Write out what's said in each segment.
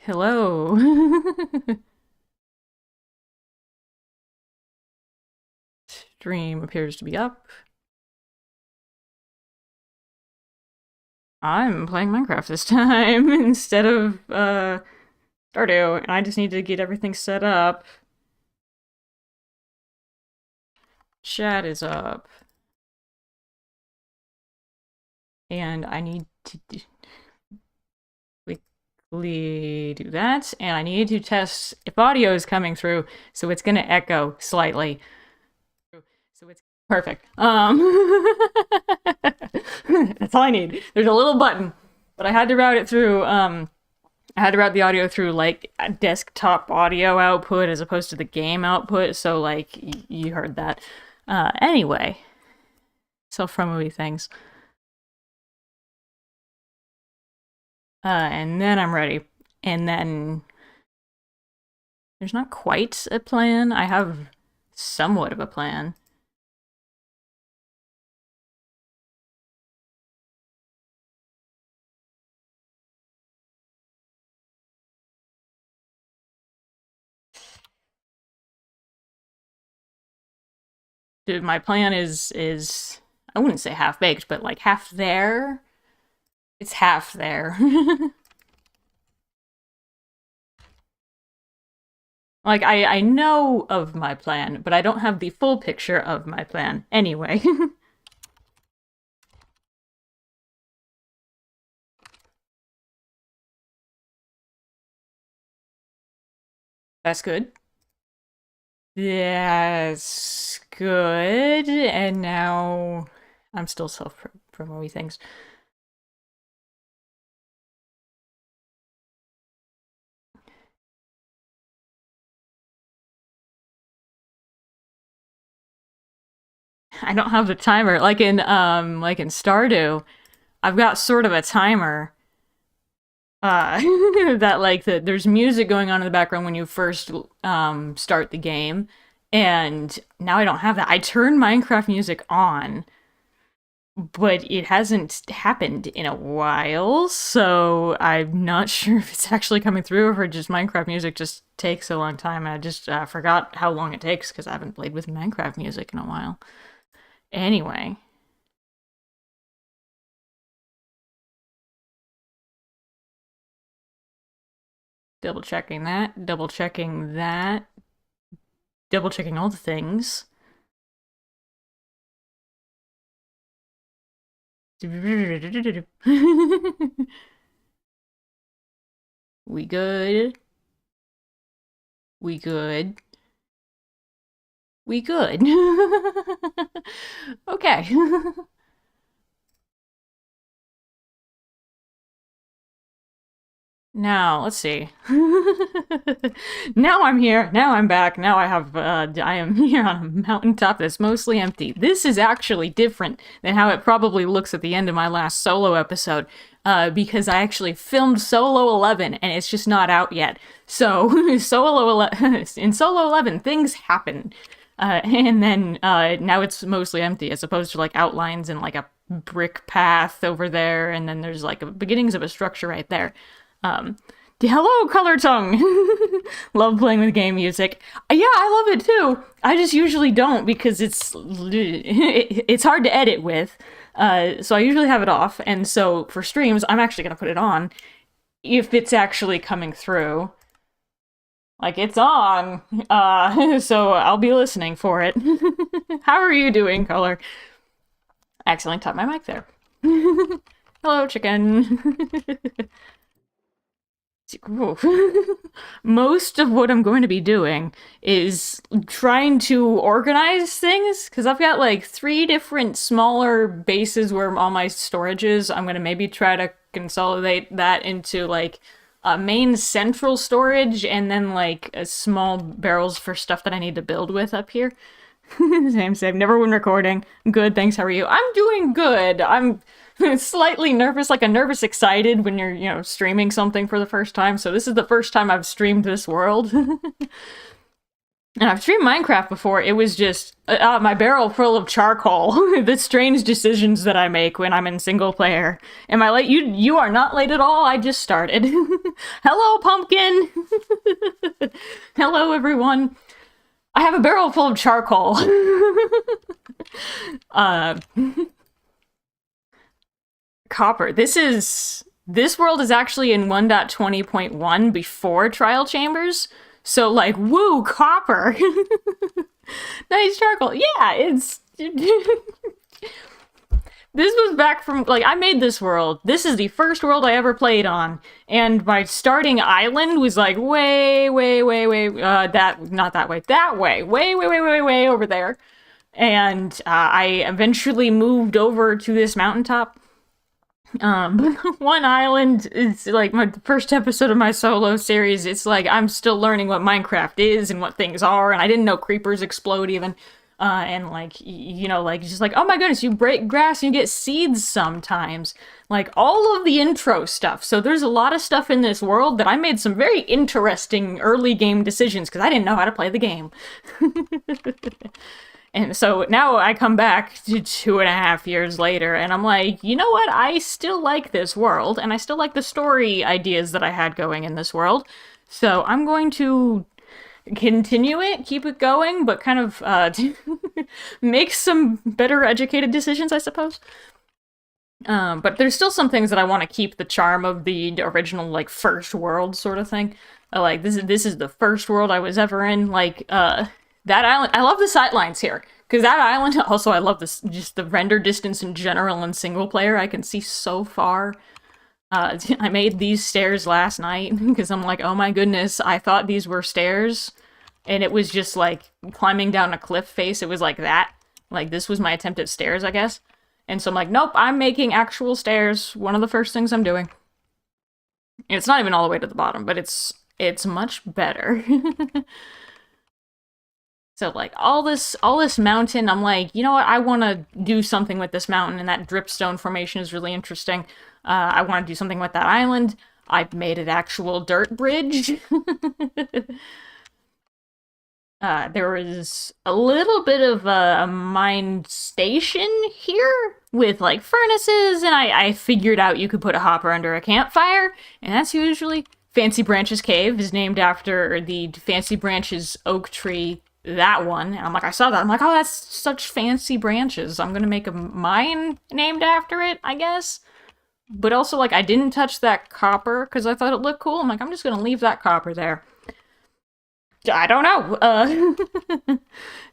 Hello. Stream appears to be up. I'm playing Minecraft this time instead of Stardew, and I just need to get everything set up. Chat is up. And I need to quickly do that, and I need to test if audio is coming through, so it's gonna echo slightly. So it's perfect. That's all I need. There's a little button, but I had to route it through, I had to route the audio through, like, a desktop audio output as opposed to the game output, so, like, you heard that. Anyway. Self-promo-y things. And then I'm ready. And then... There's not quite a plan. I have somewhat of a plan. Dude, my plan is I wouldn't say half-baked, but like half there. It's half there. Like, I know of my plan, but I don't have the full picture of my plan. Anyway. That's good. That's good. And now I'm still self-promoting things. I don't have the timer. Like in Stardew, I've got sort of a timer. That like there's music going on in the background when you first start the game, and now I don't have that. I turned Minecraft music on, but it hasn't happened in a while, so I'm not sure if it's actually coming through or just Minecraft music just takes a long time. I just forgot how long it takes because I haven't played with Minecraft music in a while. Anyway. Double checking that, double checking that, double checking all the things. We good. We good. We good. Okay. Now, let's see. Now I'm here. Now I'm back. Now I am here on a mountaintop that's mostly empty. This is actually different than how it probably looks at the end of my last solo episode, because I actually filmed Solo 11 and it's just not out yet. So, in Solo 11, things happen. And then, now it's mostly empty as opposed to like outlines and like a brick path over there, and then there's like beginnings of a structure right there. Hello, Color Tongue! Love playing with game music. Yeah, I love it too. I just usually don't because it's hard to edit with. So I usually have it off, and so for streams, I'm actually gonna put it on if it's actually coming through. Like, it's on, so I'll be listening for it. How are you doing, Color? I accidentally tapped my mic there. Hello, chicken. Most of what I'm going to be doing is trying to organize things, because I've got like 3 different smaller bases where all my storage is. I'm going to maybe try to consolidate that into like a main central storage, and then like a small barrels for stuff that I need to build with up here. Same. Never been recording. Good, thanks. How are you? I'm doing good. I'm slightly nervous, like a nervous excited when you're, streaming something for the first time. So this is the first time I've streamed this world. And I've streamed Minecraft before. It was just my barrel full of charcoal. The strange decisions that I make when I'm in single player. Am I late? You are not late at all. I just started. Hello, pumpkin! Hello, everyone. I have a barrel full of charcoal. Copper. This world is actually in 1.20.1 before Trial Chambers. So, like, woo, copper! Nice charcoal. Yeah, it's... This was back from, like, I made this world. This is the first world I ever played on. And my starting island was, like, way, not that way, that way. Way over there. And I eventually moved over to this mountaintop. One island is, like, my first episode of my solo series. It's like, I'm still learning what Minecraft is and what things are, and I didn't know creepers explode even. And, like, you know, like, just like, oh my goodness, you break grass and you get seeds sometimes. Like, all of the intro stuff. So there's a lot of stuff in this world that I made some very interesting early game decisions, because I didn't know how to play the game. And so now I come back to 2.5 years later, and I'm like, you know what? I still like this world, and I still like the story ideas that I had going in this world. So I'm going to continue it, keep it going, but kind of make some better educated decisions, I suppose. But there's still some things that I want to keep the charm of the original, like, first world sort of thing. Like, this is the first world I was ever in. Like, that island, I love the sightlines here. Because that island, also I love this, just the render distance in general in single player. I can see so far. I made these stairs last night because I'm like, oh my goodness, I thought these were stairs. And it was just like climbing down a cliff face. It was like that. Like, this was my attempt at stairs, I guess. And so I'm like, nope, I'm making actual stairs. One of the first things I'm doing. And it's not even all the way to the bottom, but it's much better. So, like, all this mountain, I'm like, you know what, I want to do something with this mountain, and that dripstone formation is really interesting. I want to do something with that island. I've made an actual dirt bridge. There was a little bit of a mine station here with, like, furnaces, and I figured out you could put a hopper under a campfire, and that's usually... Fancy Branches Cave is named after the Fancy Branches oak tree, that one. And I'm like, I saw that. I'm like, oh, that's such fancy branches. I'm gonna make a mine named after it, I guess. But also, like, I didn't touch that copper because I thought it looked cool. I'm like, I'm just gonna leave that copper there. I don't know.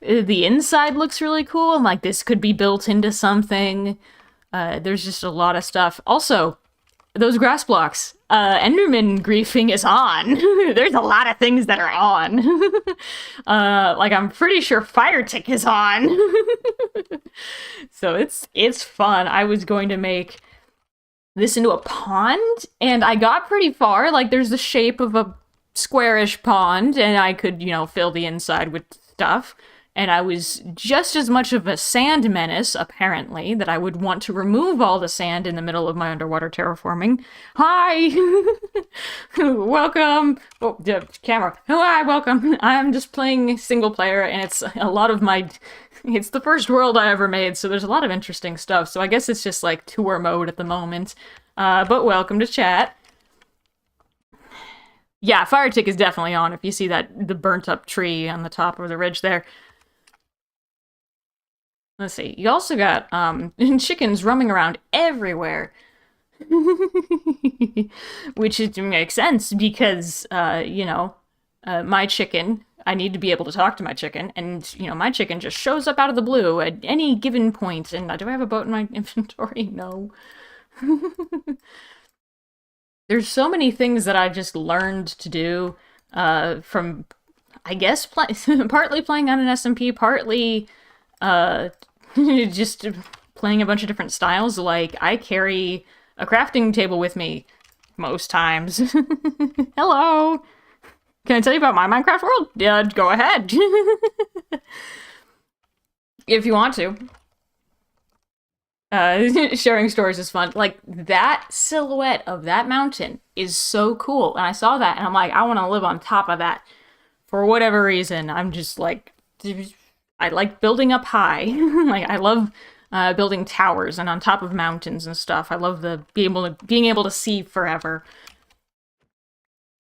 The inside looks really cool. I'm like, this could be built into something. There's just a lot of stuff. Also, those grass blocks. Enderman griefing is on. There's a lot of things that are on. Like, I'm pretty sure fire tick is on. So it's fun. I was going to make this into a pond, and I got pretty far. Like, there's the shape of a squarish pond, and I could, you know, fill the inside with stuff. And I was just as much of a sand menace, apparently, that I would want to remove all the sand in the middle of my underwater terraforming. Hi! Welcome! Oh, camera. Hi, welcome! I'm just playing single player, and it's a lot of my... It's the first world I ever made, so there's a lot of interesting stuff. So I guess it's just, like, tour mode at the moment. But welcome to chat. Yeah, fire tick is definitely on if you see the burnt up tree on the top of the ridge there. Let's see, you also got chickens roaming around everywhere. Which makes sense because, you know, my chicken, I need to be able to talk to my chicken, and, you know, my chicken just shows up out of the blue at any given point. And do I have a boat in my inventory? No. There's so many things that I just learned to do from, I guess, partly playing on an SMP, partly just playing a bunch of different styles. Like, I carry a crafting table with me most times. Hello! Can I tell you about my Minecraft world? Yeah, go ahead. If you want to. Sharing stories is fun. Like, that silhouette of that mountain is so cool. And I saw that, and I'm like, I want to live on top of that. For whatever reason, I'm just like... I like building up high. Like, I love building towers and on top of mountains and stuff. I love being able to see forever.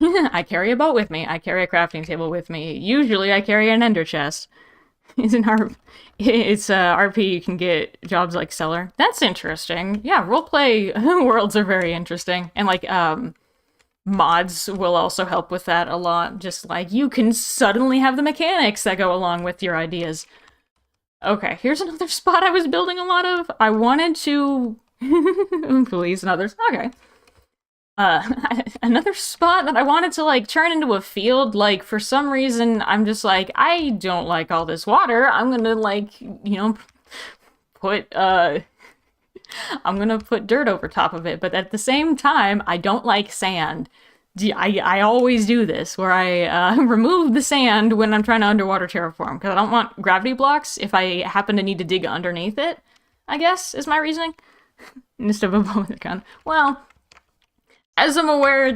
I carry a boat with me. I carry a crafting table with me. Usually I carry an ender chest. It's RP, you can get jobs like seller. That's interesting. Yeah, roleplay worlds are very interesting. And like mods will also help with that a lot. Just like you can suddenly have the mechanics that go along with your ideas. Okay, here's another spot I was building a lot of. I wanted to police and others. Okay. Another spot that I wanted to like turn into a field, like for some reason I'm just like, I don't like all this water. I'm gonna like, put I'm gonna put dirt over top of it, but at the same time, I don't like sand. I always do this, where I remove the sand when I'm trying to underwater terraform, because I don't want gravity blocks if I happen to need to dig underneath it, I guess, is my reasoning. Instead of a bow with a gun. Well, as I'm aware,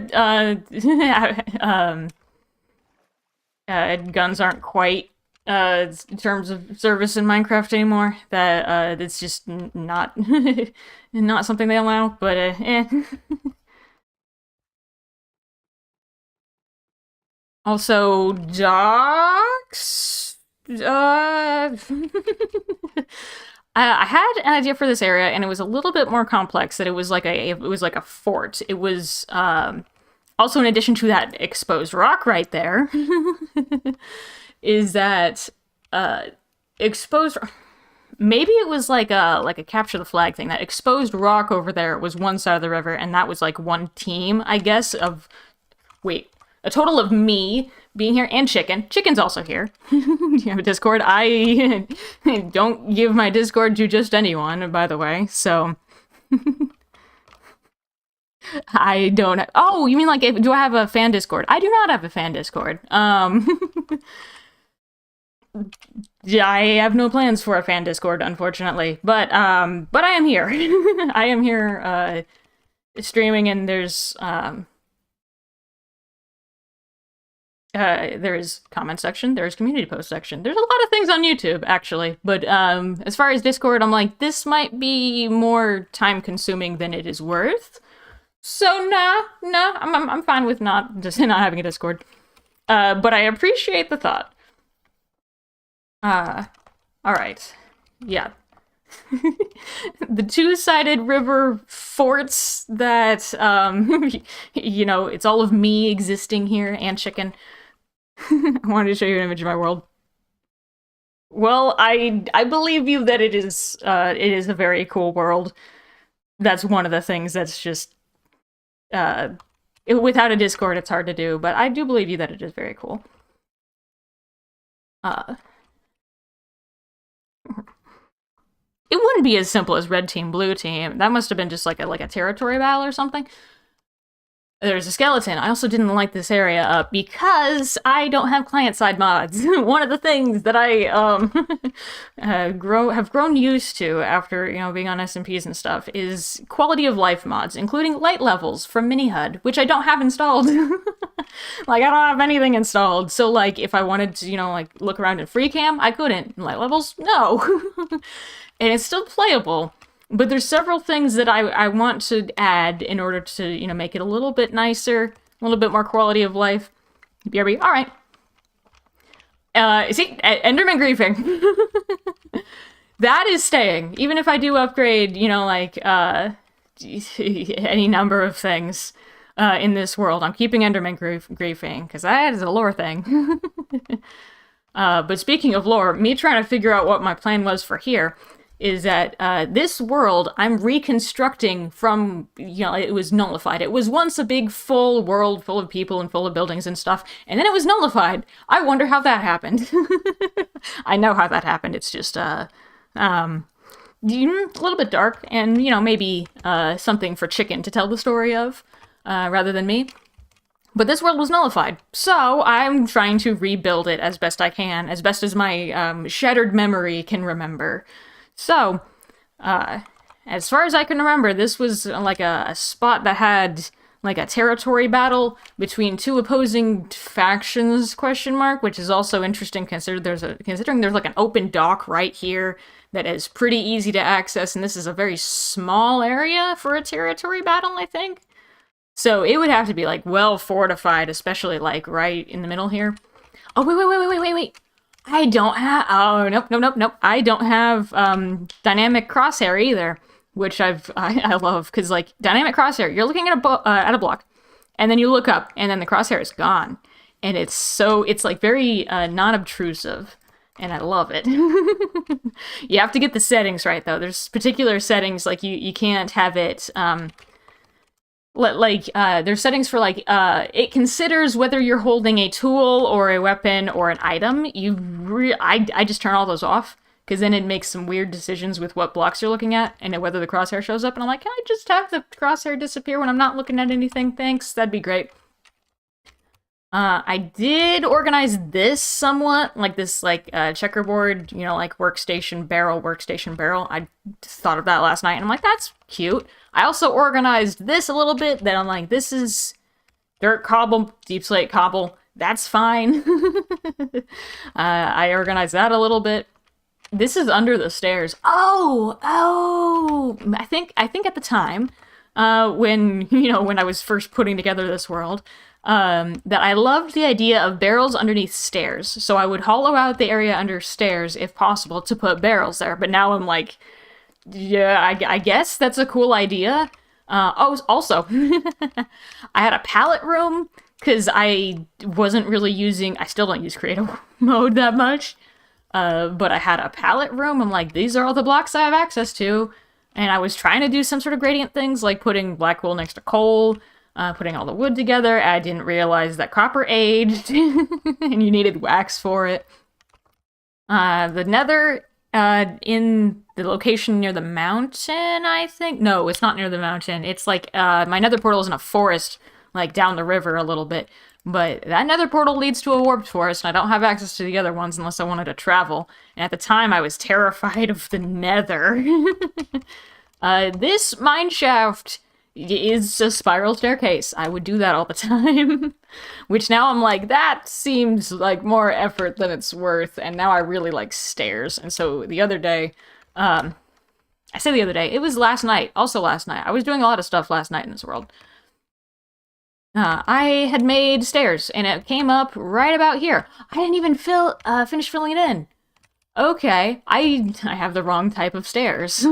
guns aren't quite in terms of service in Minecraft anymore. That it's just not not something they allow. But Also, docks. I had an idea for this area, and it was a little bit more complex. That it was like a fort. It was also, in addition to that exposed rock right there, is that exposed. Maybe it was like a capture the flag thing. That exposed rock over there was one side of the river, and that was like one team, I guess. A total of me being here and Chicken. Chicken's also here. You have a Discord. I don't give my Discord to just anyone, by the way, so... I don't... Oh, you mean like, do I have a fan Discord? I do not have a fan Discord. Yeah, I have no plans for a fan Discord, unfortunately. But I am here. I am here, streaming, and there's comment section, there's community post section. There's a lot of things on YouTube, actually. But as far as Discord, I'm like, this might be more time consuming than it is worth. So nah, I'm fine with not having a Discord. But I appreciate the thought. Alright. Yeah. The two-sided river forts that, it's all of me existing here, and Chicken. I wanted to show you an image of my world. Well, I believe you that it is a very cool world. That's one of the things that's just, without a Discord, it's hard to do, but I do believe you that it is very cool. It wouldn't be as simple as red team, blue team. That must have been just like a territory battle or something. There's a skeleton. I also didn't like this area up because I don't have client-side mods. One of the things that I have grown used to after being on SMPs and stuff is quality of life mods, including light levels from MiniHUD, which I don't have installed. Like, I don't have anything installed. So like, if I wanted to look around in FreeCam, I couldn't. Light levels, no. And it's still playable. But there's several things that I want to add in order to, make it a little bit nicer, a little bit more quality of life. BRB, alright. See, Enderman griefing. That is staying. Even if I do upgrade, any number of things in this world, I'm keeping Enderman griefing, because that is a lore thing. But speaking of lore, me trying to figure out what my plan was for here is that this world I'm reconstructing from, it was nullified. It was once a big full world full of people and full of buildings and stuff, and then it was nullified. I wonder how that happened. I know how that happened. It's just a little bit dark, and maybe something for Chicken to tell the story of rather than me. But this world was nullified, so I'm trying to rebuild it as best I can, as best as my shattered memory can remember. So, as far as I can remember, this was like a spot that had like a territory battle between two opposing factions, ? Which is also interesting considering there's like an open dock right here that is pretty easy to access, and this is a very small area for a territory battle, I think. So it would have to be like well fortified, especially like right in the middle here. Oh, wait. I don't have, oh, nope. I don't have dynamic crosshair either, which I love, because like dynamic crosshair, you're looking at a block, and then you look up, and then the crosshair is gone. And it's like very non-obtrusive, and I love it. You have to get the settings right, though. There's particular settings, like you can't have it, there's settings for like, it considers whether you're holding a tool or a weapon or an item. I just turn all those off, because then it makes some weird decisions with what blocks you're looking at and whether the crosshair shows up, and I'm like, can I just have the crosshair disappear when I'm not looking at anything? Thanks, that'd be great. I did organize this somewhat, like this, like, checkerboard, you know, like workstation barrel. I thought of that last night, and I'm like, that's cute. I also organized this a little bit, that I'm like, this is dirt cobble, deep slate cobble, that's fine. I organized that a little bit. This is under the stairs. Oh, I think at the time, when I was first putting together this world, that I loved the idea of barrels underneath stairs. So I would hollow out the area under stairs, if possible, to put barrels there. But now I'm like, yeah, I guess that's a cool idea. Also, I had a pallet room, because I wasn't really I still don't use creative mode that much. But I had a pallet room. I'm like, these are all the blocks I have access to. And I was trying to do some sort of gradient things, like putting black wool next to coal, putting all the wood together. I didn't realize that copper aged, and you needed wax for it. The nether, in the location near the mountain, I think? No, it's not near the mountain. It's like, my nether portal is in a forest, like down the river a little bit. But that nether portal leads to a warped forest, and I don't have access to the other ones unless I wanted to travel. And at the time, I was terrified of the nether. This mineshaft is a spiral staircase. I would do that all the time. Which now I'm like, that seems like more effort than it's worth, and now I really like stairs. And so the other day, I say the other day, it was last night, also last night. I was doing a lot of stuff last night in this world. I had made stairs, and it came up right about here. I didn't even finish filling it in. Okay, I have the wrong type of stairs.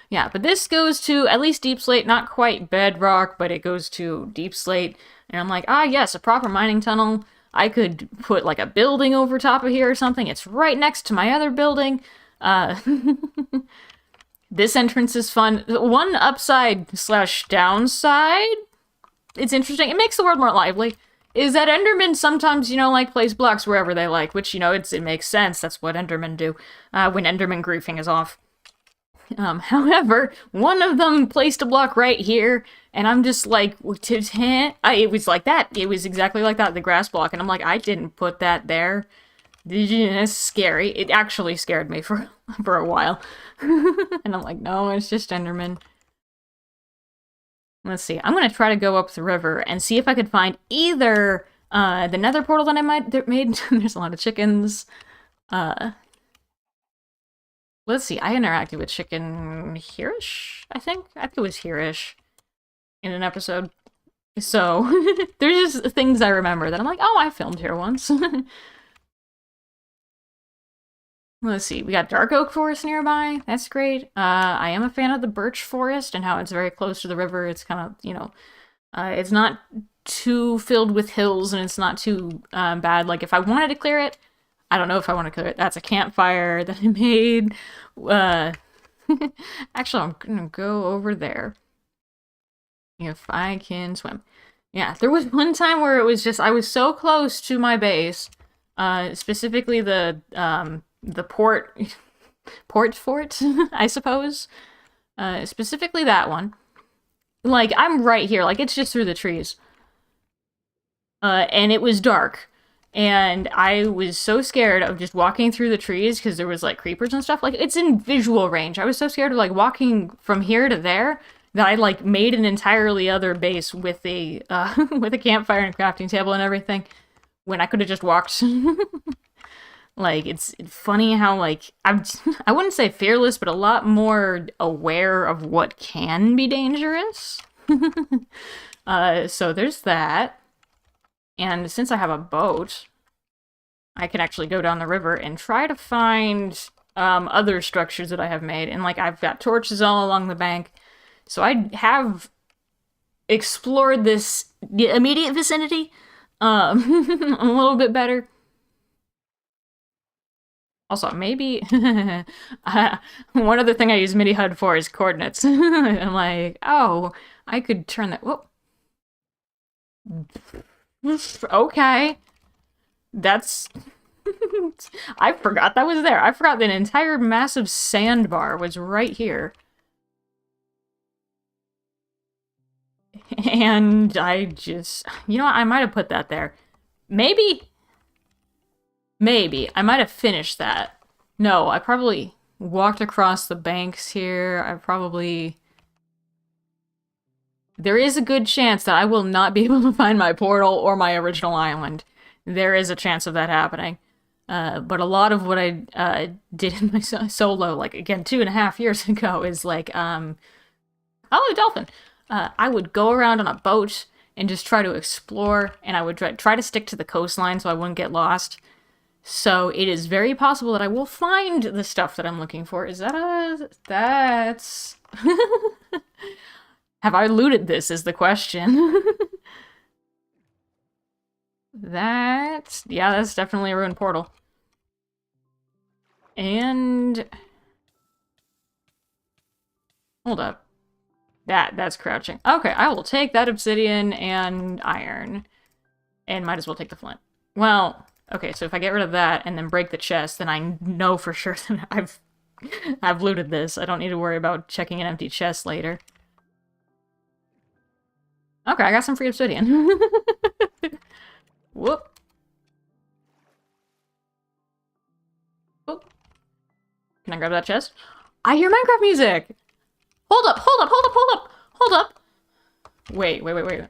Yeah, but this goes to at least deep slate, not quite bedrock, but it goes to deep slate. And I'm like, yes, a proper mining tunnel. I could put like a building over top of here or something. It's right next to my other building. This entrance is fun. One upside/downside, it's interesting. It makes the world more lively. Is that Endermen sometimes, like place blocks wherever they like, which, it makes sense. That's what Endermen do when Enderman griefing is off. However, one of them placed a block right here, and I'm just like, it was like that. It was exactly like that, the grass block, and I'm like, I didn't put that there. It's scary. It actually scared me for a while. And I'm like, no, it's just Enderman. Let's see. I'm going to try to go up the river and see if I could find either the nether portal that I made. There's a lot of chickens. Let's see. I interacted with chicken here-ish, I think. I think it was here-ish in an episode. So there's just things I remember that I'm like, oh, I filmed here once. Let's see, we got dark oak forest nearby. That's great. I am a fan of the birch forest and how it's very close to the river. It's kind of, it's not too filled with hills and it's not too bad. Like, if I wanted to clear it, I don't know if I want to clear it. That's a campfire that I made. Actually, I'm gonna go over there. If I can swim. Yeah, there was one time where it was just, I was so close to my base, specifically the port fort, I suppose. Specifically that one. Like, I'm right here, like, it's just through the trees. And it was dark. And I was so scared of just walking through the trees because there was, like, creepers and stuff. Like, it's in visual range. I was so scared of, like, walking from here to there that I, like, made an entirely other base with a campfire and crafting table and everything when I could have just walked. Like, it's funny how, like, I wouldn't say fearless, but a lot more aware of what can be dangerous. So there's that. And since I have a boat, I can actually go down the river and try to find other structures that I have made. And like I've got torches all along the bank. So I have explored this immediate vicinity a little bit better. Also, maybe one other thing I use MIDI HUD for is coordinates. I'm like, oh, I could turn that. Whoa. Okay. That's. I forgot that was there. I forgot that an entire massive sandbar was right here. And I just. You know what? I might have put that there. Maybe. Maybe. I might have finished that. No, I probably walked across the banks here. I probably... There is a good chance that I will not be able to find my portal or my original island. There is a chance of that happening. But a lot of what I did in my solo, like, again, 2.5 years ago, is like, oh, a dolphin! I would go around on a boat and just try to explore, and I would try to stick to the coastline so I wouldn't get lost. So it is very possible that I will find the stuff that I'm looking for. Is that a... That's... Have I looted this is the question. That's... Yeah, that's definitely a ruined portal. And... Hold up. That's crouching. Okay, I will take that obsidian and iron. And might as well take the flint. Well... Okay, so if I get rid of that and then break the chest, then I know for sure that I've looted this. I don't need to worry about checking an empty chest later. Okay, I got some free obsidian. Whoop. Whoop. Can I grab that chest? I hear Minecraft music! Hold up, hold up, hold up, hold up, hold up! Wait.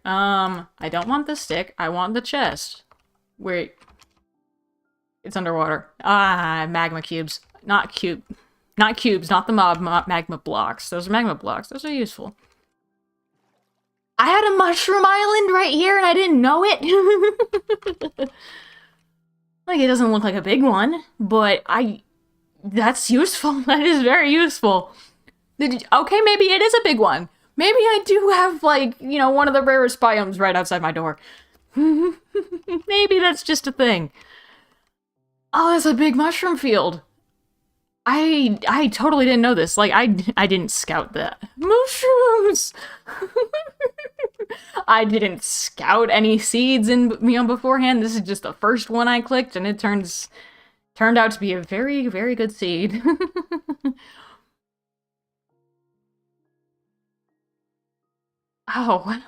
I don't want the stick, I want the chest. Wait. It's underwater. Ah, magma cubes. Not cubes, not the magma blocks. Those are magma blocks. Those are useful. I had a mushroom island right here and I didn't know it. Like, it doesn't look like a big one, but that's useful. That is very useful. Okay, maybe it is a big one. Maybe I do have, like, you know, one of the rarest biomes right outside my door. Maybe that's just a thing. Oh, that's a big mushroom field. I totally didn't know this. Like, I didn't scout that. Mushrooms! I didn't scout any seeds in, you know, beforehand. This is just the first one I clicked, and it turned out to be a very, very good seed. Oh,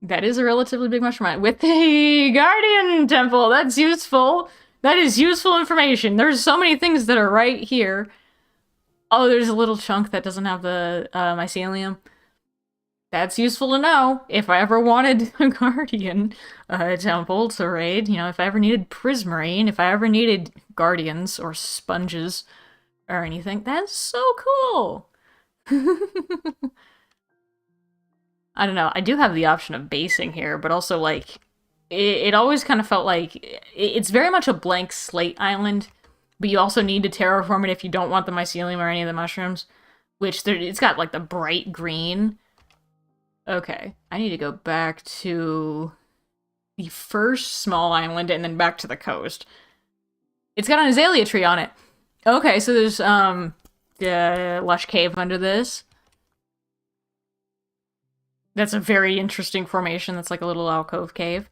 that is a relatively big mushroom with the Guardian Temple. That's useful. That is useful information. There's so many things that are right here. Oh, there's a little chunk that doesn't have the mycelium. That's useful to know if I ever wanted a Guardian Temple to raid. You know, if I ever needed Prismarine, if I ever needed Guardians or Sponges or anything. That's so cool. I don't know. I do have the option of basing here, but also, like, it always kind of felt like it's very much a blank slate island, but you also need to terraform it if you don't want the mycelium or any of the mushrooms, which it's got, like, the bright green. Okay, I need to go back to the first small island and then back to the coast. It's got an azalea tree on it. Okay, so there's, the lush cave under this. That's a very interesting formation. That's like a little alcove cave.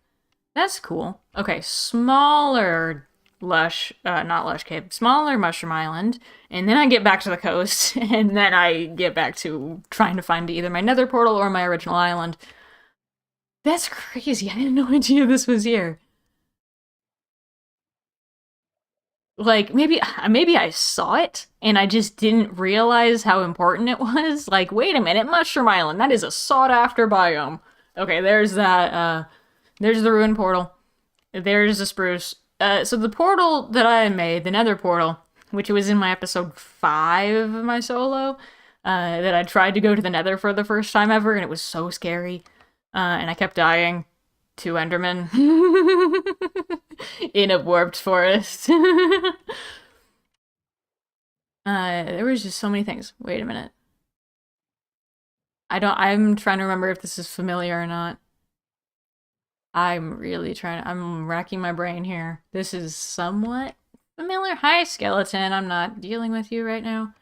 That's cool. Okay, smaller not lush cave, smaller mushroom island, and then I get back to the coast, and then I get back to trying to find either my nether portal or my original island. That's crazy. I had no idea this was here. Like, maybe I saw it, and I just didn't realize how important it was. Like, wait a minute, Mushroom Island, that is a sought-after biome. Okay, there's that, there's the ruined portal. There's the spruce. So the portal that I made, the nether portal, which was in my episode 5 of my solo, that I tried to go to the Nether for the first time ever, and it was so scary. And I kept dying to Enderman in a warped forest. There was just so many things. Wait a minute. I'm trying to remember if this is familiar or not. I'm racking my brain here. This is somewhat familiar. Hi, skeleton. I'm not dealing with you right now.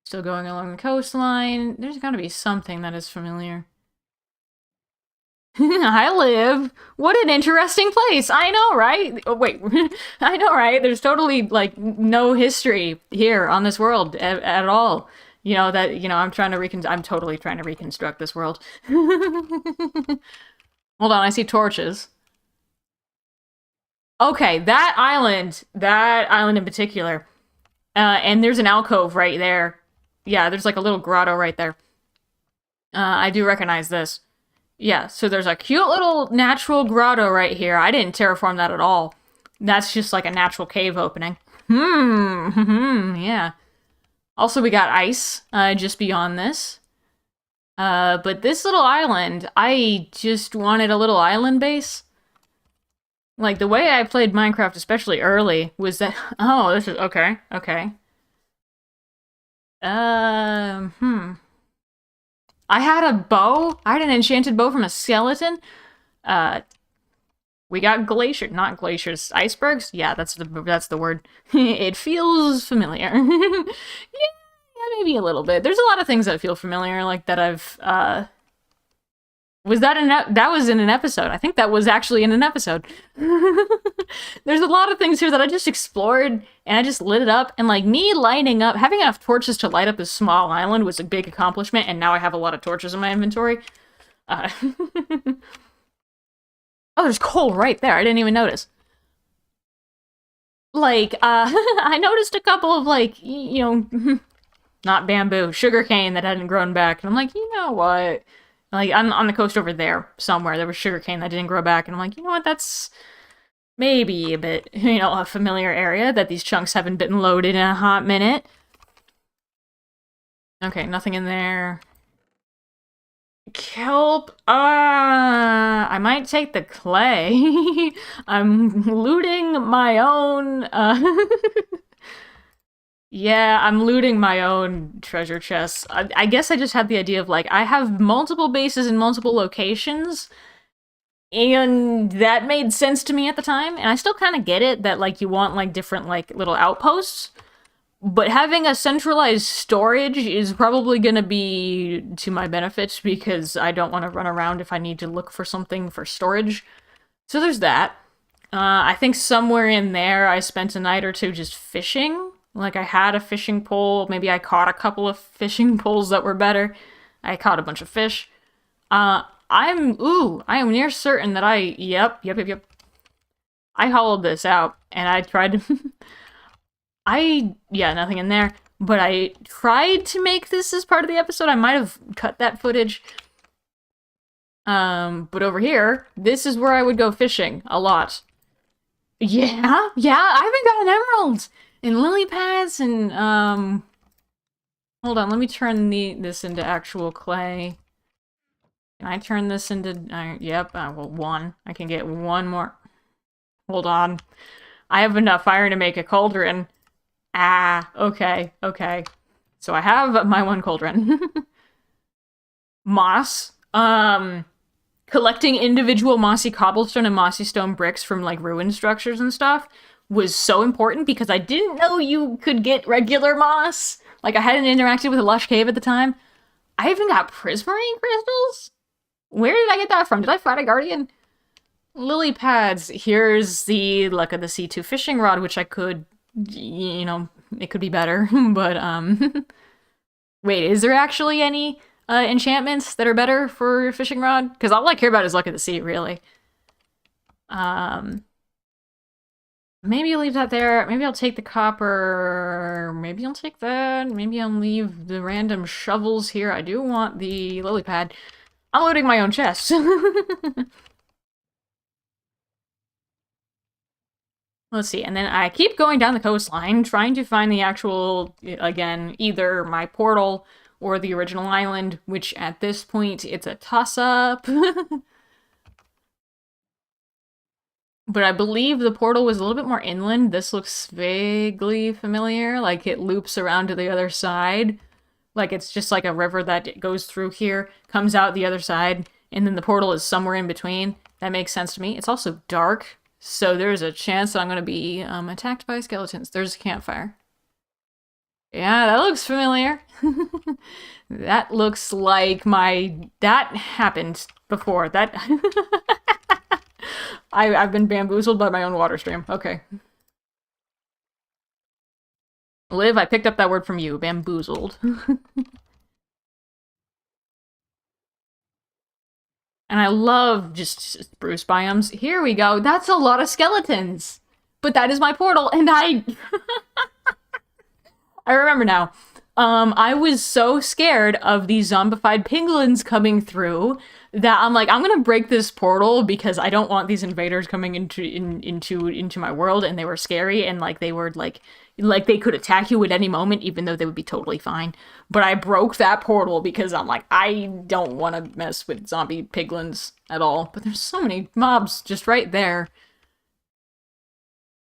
Still going along the coastline. There's gotta be something that is familiar. I live. What an interesting place. I know, right? Oh, wait. I know, right? There's totally, like, no history here on this world at all. You know, I'm totally trying to reconstruct this world. Hold on, I see torches. Okay, that island in particular. And there's an alcove right there. Yeah, there's like a little grotto right there. I do recognize this. Yeah, so there's a cute little natural grotto right here. I didn't terraform that at all. That's just like a natural cave opening. Yeah. Also, we got ice just beyond this. But this little island, I just wanted a little island base. Like, the way I played Minecraft, especially early, was that... Oh, this is... Okay. I had a bow. I had an enchanted bow from a skeleton. We got not glaciers, icebergs? Yeah, that's the word. It feels familiar. Yeah, maybe a little bit. There's a lot of things that feel familiar, like that I've, that was in an episode. I think that was actually in an episode. There's a lot of things here that I just explored, and I just lit it up, and like me lighting up, having enough torches to light up this small island was a big accomplishment, and now I have a lot of torches in my inventory. Oh, there's coal right there. I didn't even notice. Like, I noticed a couple of, like, not bamboo, sugarcane that hadn't grown back, and I'm like, you know what? Like, on the coast over there, somewhere, there was sugarcane that didn't grow back, and I'm like, you know what, that's maybe a bit, a familiar area that these chunks haven't been loaded in a hot minute. Okay, nothing in there. Kelp, I might take the clay. I'm looting my own, Yeah, I'm looting my own treasure chests. I guess I just had the idea of, like, I have multiple bases in multiple locations, and that made sense to me at the time, and I still kind of get it that, like, you want, like, different, like, little outposts, but having a centralized storage is probably gonna be to my benefit, because I don't want to run around if I need to look for something for storage. So there's that. I think somewhere in there I spent a night or two just fishing. Like, I had a fishing pole. Maybe I caught a couple of fishing poles that were better. I caught a bunch of fish. I am near certain that yep. I hollowed this out, and I tried to... yeah, nothing in there. But I tried to make this as part of the episode. I might have cut that footage. But over here, this is where I would go fishing a lot. Yeah, I even got an emerald! And lily pads and, hold on, let me turn this into actual clay. Can I turn this into, yep, well, one. I can get one more. Hold on. I have enough iron to make a cauldron. Okay. So I have my one cauldron. Moss. Collecting individual mossy cobblestone and mossy stone bricks from, like, ruined structures and stuff was so important, because I didn't know you could get regular moss. Like, I hadn't interacted with a lush cave at the time. I even got prismarine crystals? Where did I get that from? Did I find a guardian? Lily pads. Here's the Luck of the Sea 2 fishing rod, which I could, it could be better, but, wait, is there actually any enchantments that are better for fishing rod? Because all I care about is Luck of the Sea, really. Maybe I'll leave that there. Maybe I'll take the copper. Maybe I'll take that. Maybe I'll leave the random shovels here. I do want the lily pad. I'm loading my own chest. Let's see, and then I keep going down the coastline, trying to find the actual, again, either my portal or the original island, which at this point, it's a toss-up. But I believe the portal was a little bit more inland. This looks vaguely familiar, like it loops around to the other side. Like it's just like a river that goes through here, comes out the other side, and then the portal is somewhere in between. That makes sense to me. It's also dark, so there's a chance that I'm going to be attacked by skeletons. There's a campfire. Yeah, that looks familiar. That looks like that happened before. I've been bamboozled by my own water stream. Okay. Liv, I picked up that word from you. Bamboozled. And I love just spruce biomes. Here we go. That's a lot of skeletons. But that is my portal, and I remember now. I was so scared of these zombified piglins coming through that I'm like, I'm gonna break this portal because I don't want these invaders coming into my world, and they were scary, and like they were like they could attack you at any moment, even though they would be totally fine. But I broke that portal because I'm like, I don't want to mess with zombie piglins at all. But there's so many mobs just right there.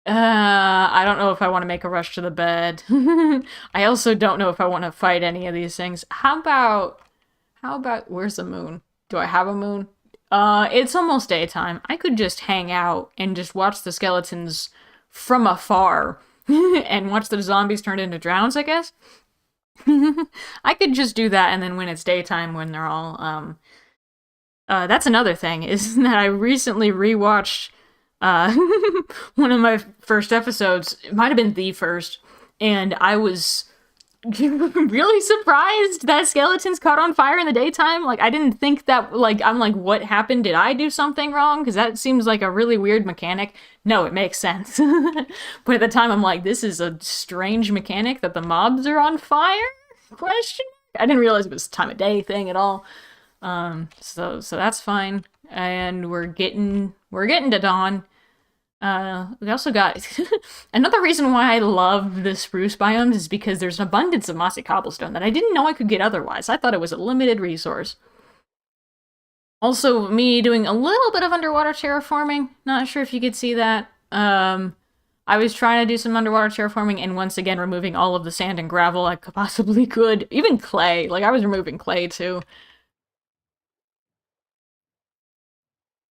I don't know if I want to make a rush to the bed. I also don't know if I want to fight any of these things. How about, where's the moon? Do I have a moon? It's almost daytime. I could just hang out and just watch the skeletons from afar and watch the zombies turn into drowns, I guess. I could just do that, and then when it's daytime, when they're all, that's another thing, is that I recently rewatched one of my first episodes. It might have been the first, and I was really surprised that skeletons caught on fire in the daytime. Like, I didn't think that, like, I'm like, what happened? Did I do something wrong? Because that seems like a really weird mechanic. No, it makes sense. But at the time, I'm like, this is a strange mechanic that the mobs are on fire? Question? I didn't realize it was a time of day thing at all. So that's fine. And we're getting to dawn. We also got another reason why I love the spruce biomes is because there's an abundance of mossy cobblestone that I didn't know I could get otherwise. I thought it was a limited resource. Also, me doing a little bit of underwater terraforming. Not sure if you could see that. I was trying to do some underwater terraforming and once again removing all of the sand and gravel I possibly could. Even clay. Like, I was removing clay too.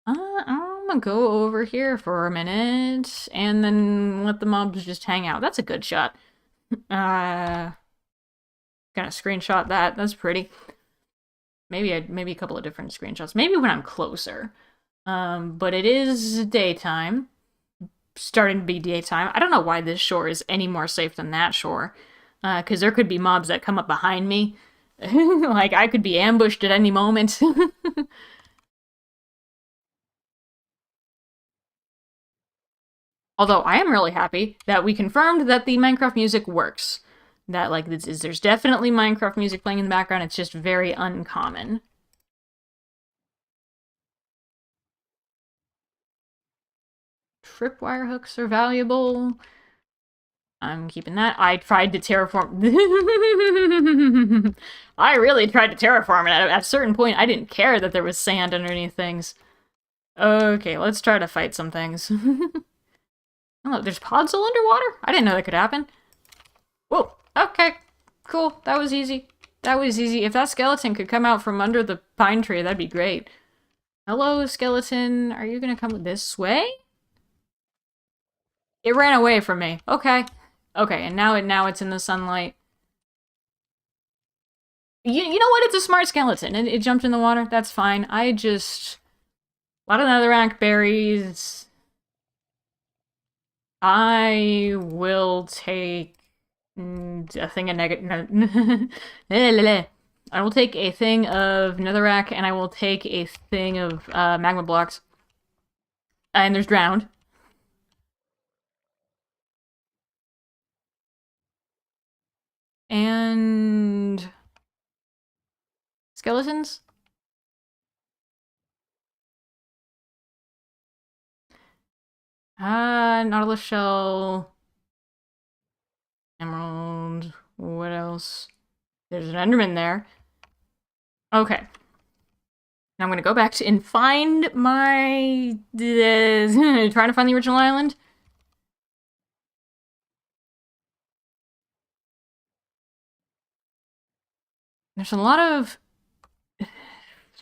I'm gonna go over here for a minute and then let the mobs just hang out. That's a good shot. Gonna screenshot that. That's pretty. Maybe a couple of different screenshots. Maybe when I'm closer. But it is daytime. Starting to be daytime. I don't know why this shore is any more safe than that shore. Because there could be mobs that come up behind me. Like, I could be ambushed at any moment. Although I am really happy that we confirmed that the Minecraft music works. That, like, there's definitely Minecraft music playing in the background, it's just very uncommon. Tripwire hooks are valuable. I'm keeping that. I tried to terraform... I really tried to terraform it. At a certain point, I didn't care that there was sand underneath things. Okay, let's try to fight some things. Oh, there's podzol underwater? I didn't know that could happen. Whoa, okay. Cool, that was easy. That was easy. If that skeleton could come out from under the pine tree, that'd be great. Hello, skeleton. Are you gonna come this way? It ran away from me. Okay. Okay, and now it's in the sunlight. You know what? It's a smart skeleton. It jumped in the water. That's fine. A lot of netherrack berries. I will take a thing of I will take a thing of netherrack, and I will take a thing of magma blocks. And there's drowned. And skeletons? Nautilus shell. Emerald. What else? There's an Enderman there. Okay. Now I'm gonna go back to and find my... trying to find the original island. There's a lot of...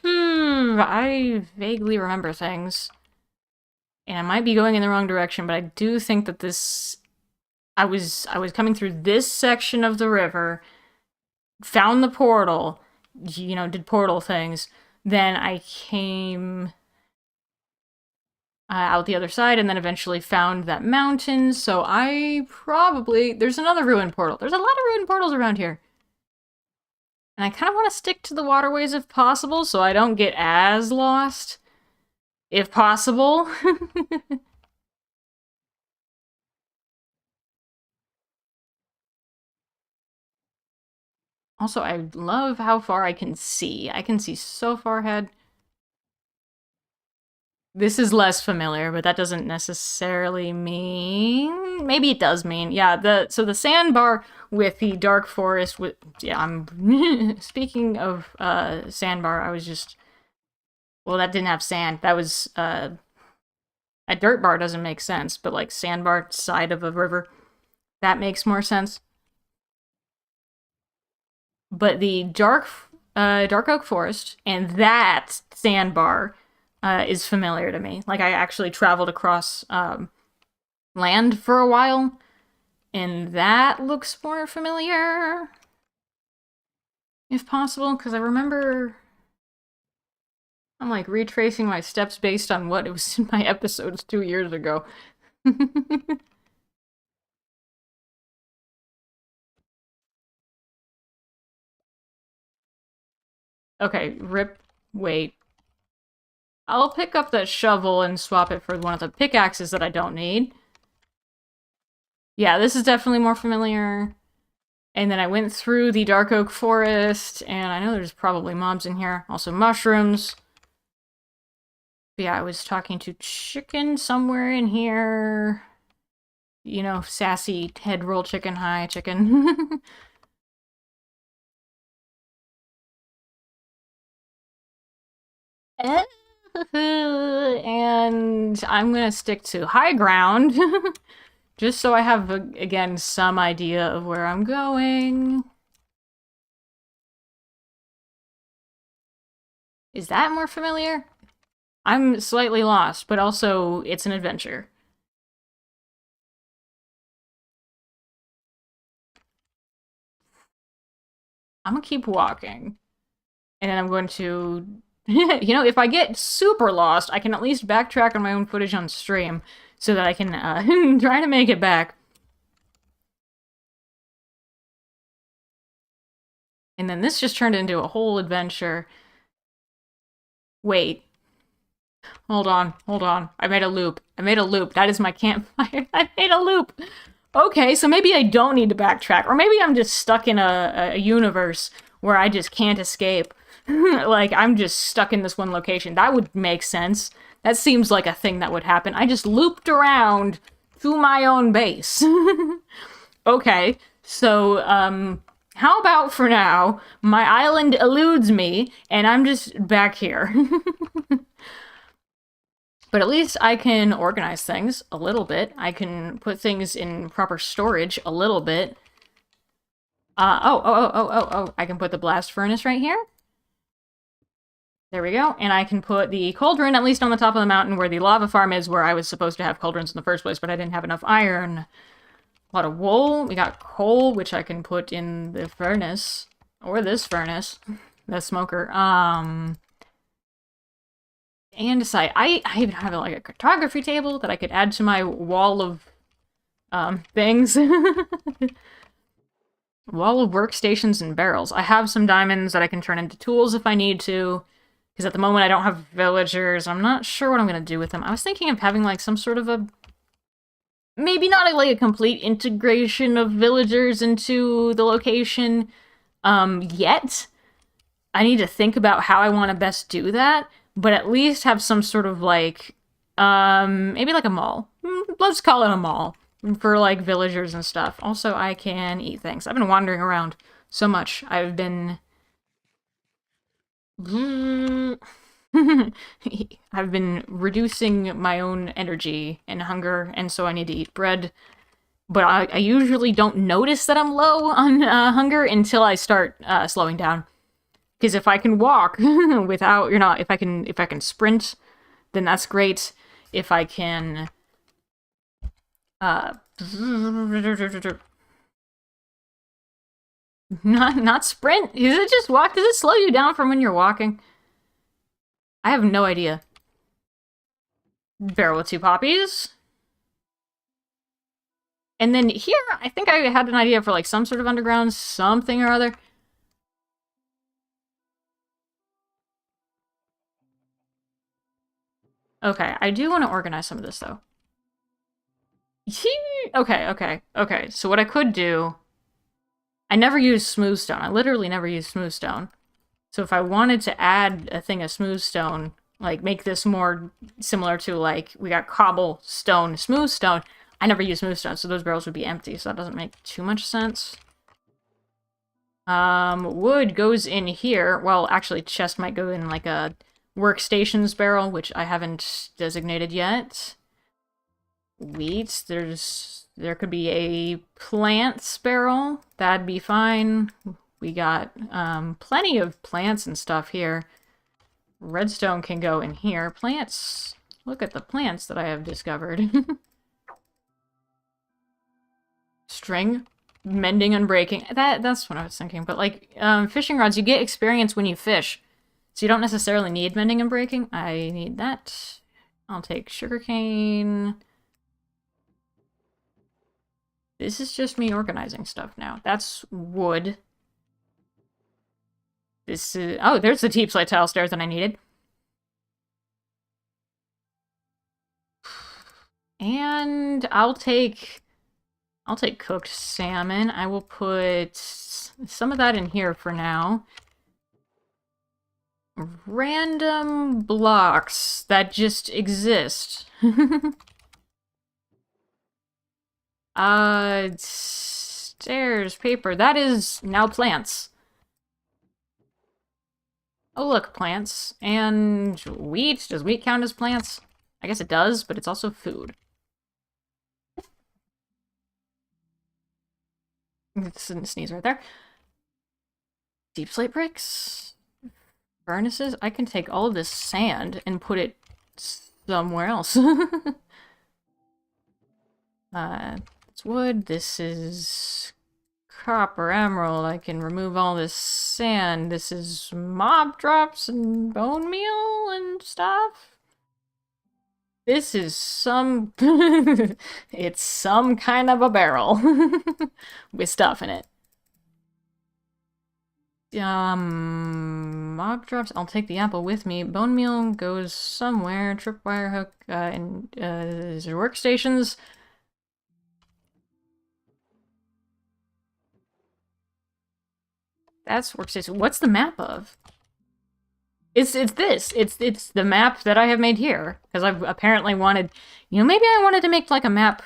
I vaguely remember things. And I might be going in the wrong direction, but I do think that this... I was coming through this section of the river, found the portal, you know, did portal things, then I came out the other side, and then eventually found that mountain, so I probably... There's another ruined portal. There's a lot of ruined portals around here. And I kind of want to stick to the waterways if possible, so I don't get as lost. If possible. Also, I love how far I can see. I can see so far ahead. This is less familiar, but that doesn't necessarily mean... Maybe it does mean. Yeah, so the sandbar with the dark forest... Yeah, I'm... Speaking of sandbar, I was just... Well, that didn't have sand. That was... A dirt bar doesn't make sense, but like sandbar side of a river, that makes more sense. But the dark oak forest and that sandbar is familiar to me. Like, I actually traveled across land for a while, and that looks more familiar, if possible, because I remember... I'm, like, retracing my steps based on what it was in my episodes 2 years ago. Okay, wait. I'll pick up that shovel and swap it for one of the pickaxes that I don't need. Yeah, this is definitely more familiar. And then I went through the dark oak forest, and I know there's probably mobs in here. Also mushrooms. But yeah, I was talking to chicken somewhere in here. You know, sassy head roll chicken. Hi, chicken. And I'm gonna stick to high ground. Just so I have, again, some idea of where I'm going. Is that more familiar? I'm slightly lost, but also it's an adventure. I'm gonna keep walking. And then I'm going to... You know, if I get super lost, I can at least backtrack on my own footage on stream so that I can try to make it back. And then this just turned into a whole adventure. Wait. Hold on. I made a loop. That is my campfire. I made a loop. Okay, so maybe I don't need to backtrack. Or maybe I'm just stuck in a universe where I just can't escape. Like, I'm just stuck in this one location. That would make sense. That seems like a thing that would happen. I just looped around to my own base. Okay, so, how about for now, my island eludes me, and I'm just back here. But at least I can organize things a little bit. I can put things in proper storage a little bit. I can put the blast furnace right here. There we go. And I can put the cauldron at least on the top of the mountain where the lava farm is, where I was supposed to have cauldrons in the first place, but I didn't have enough iron. A lot of wool. We got coal, which I can put in the furnace. Or this furnace. The smoker. And decide. I even have like a cartography table that I could add to my wall of things. Wall of workstations and barrels. I have some diamonds that I can turn into tools if I need to. Because at the moment I don't have villagers. I'm not sure what I'm going to do with them. I was thinking of having like some sort of a... Maybe not like a complete integration of villagers into the location yet. I need to think about how I want to best do that. But at least have some sort of like... maybe like a mall. let's call it a mall for like villagers and stuff. Also, I can eat things. I've been wandering around so much. I've been I've been reducing my own energy and hunger, and so I need to eat bread. But I usually don't notice that I'm low on hunger until I start slowing down. Because if I can walk without, if I can sprint, then that's great. If I can, not sprint. Is it just walk? Does it slow you down from when you're walking? I have no idea. Barrel with 2 poppies. And then here, I think I had an idea for like some sort of underground something or other. Okay, I do want to organize some of this, though. Okay. So what I could do... I never use smooth stone. I literally never use smooth stone. So if I wanted to add a thing of smooth stone, like make this more similar to, like, we got cobblestone, smooth stone, I never use smooth stone, so those barrels would be empty, so that doesn't make too much sense. Wood goes in here. Well, actually, chest might go in, like, a workstations barrel, which I haven't designated yet. Wheat, there could be a plants barrel. That'd be fine. We got plenty of plants and stuff here. Redstone can go in here. Plants, look at the plants that I have discovered. String, mending and breaking. That's what I was thinking. But like fishing rods, you get experience when you fish. So you don't necessarily need mending and breaking. I need that. I'll take sugarcane. This is just me organizing stuff now. That's wood. This is... Oh, there's the deep slate tile stairs that I needed. And I'll take cooked salmon. I will put some of that in here for now. Random blocks that just exist. Stairs, paper. That is now plants. Oh, look, plants. And wheat. Does wheat count as plants? I guess it does, but it's also food. Sneeze right there. Deep slate bricks. Furnaces. I can take all of this sand and put it somewhere else. It's wood. This is copper, emerald. I can remove all this sand. This is mob drops and bone meal and stuff. This is some... it's some kind of a barrel with stuff in it. Mob drops. I'll take the apple with me. Bone meal goes somewhere. Tripwire hook, and is there workstations? That's workstation. What's the map of? It's this. It's the map that I have made here. Because I've apparently wanted... maybe I wanted to make, like, a map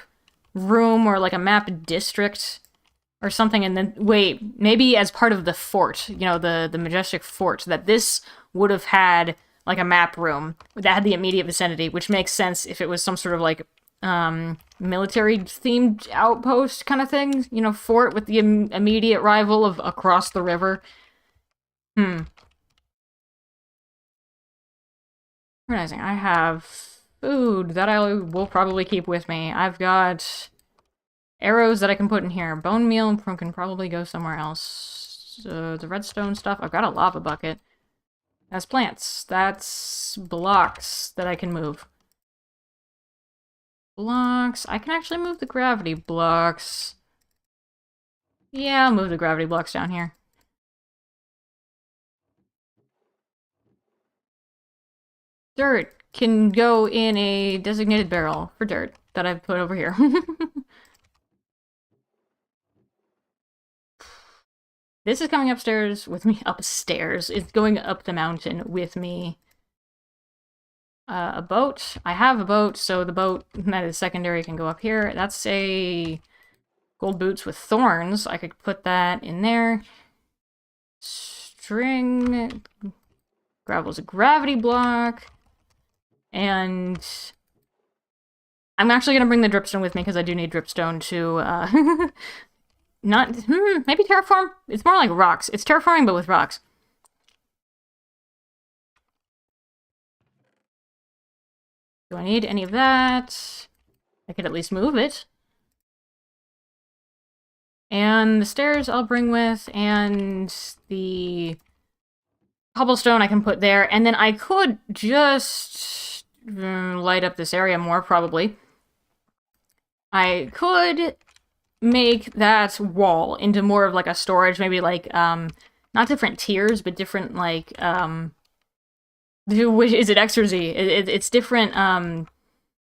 room or, like, a map district or something, and then... Wait, maybe as part of the fort. The majestic fort. That this would have had, like, a map room that had the immediate vicinity, which makes sense if it was some sort of, like, military-themed outpost kind of thing. Fort with the immediate rival of across the river. Organizing. I have food that I will probably keep with me. I've got arrows that I can put in here. Bone meal can probably go somewhere else. The redstone stuff. I've got a lava bucket. That's plants. That's blocks that I can move. Blocks. I can actually move the gravity blocks. Yeah, I'll move the gravity blocks down here. Dirt can go in a designated barrel for dirt that I've put over here. This is coming upstairs with me. Upstairs. It's going up the mountain with me. A boat. I have a boat, so the boat that is secondary can go up here. That's a gold boots with thorns. I could put that in there. String. Gravel's a gravity block. And I'm actually going to bring the dripstone with me because I do need dripstone to, not, maybe terraform? It's more like rocks. It's terraforming, but with rocks. Do I need any of that? I could at least move it. And the stairs I'll bring with, and the cobblestone I can put there. And then I could just light up this area more, probably. I could make that wall into more of like a storage, maybe like, not different tiers, but different, like, is it X or Z? It's different,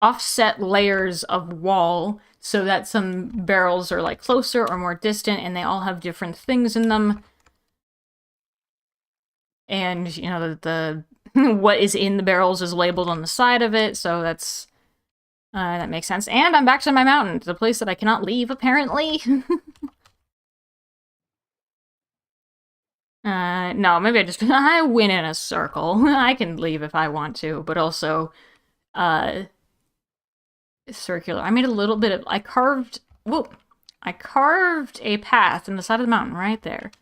offset layers of wall, so that some barrels are like closer or more distant, and they all have different things in them. And, you know, the what is in the barrels is labeled on the side of it, so that's, that makes sense. And I'm back to my mountain, the place that I cannot leave, apparently. No, maybe I win in a circle. I can leave if I want to, but also, circular. I made a little bit of, I carved a path in the side of the mountain right there.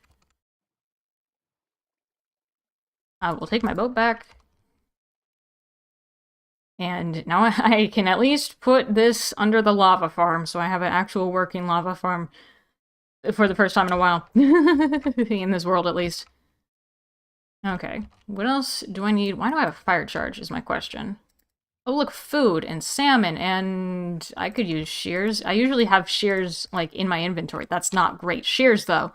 I will take my boat back. And now I can at least put this under the lava farm, so I have an actual working lava farm for the first time in a while. In this world, at least. Okay, what else do I need? Why do I have a fire charge, is my question. Oh, look, food and salmon, and I could use shears. I usually have shears, like, in my inventory. That's not great shears, though.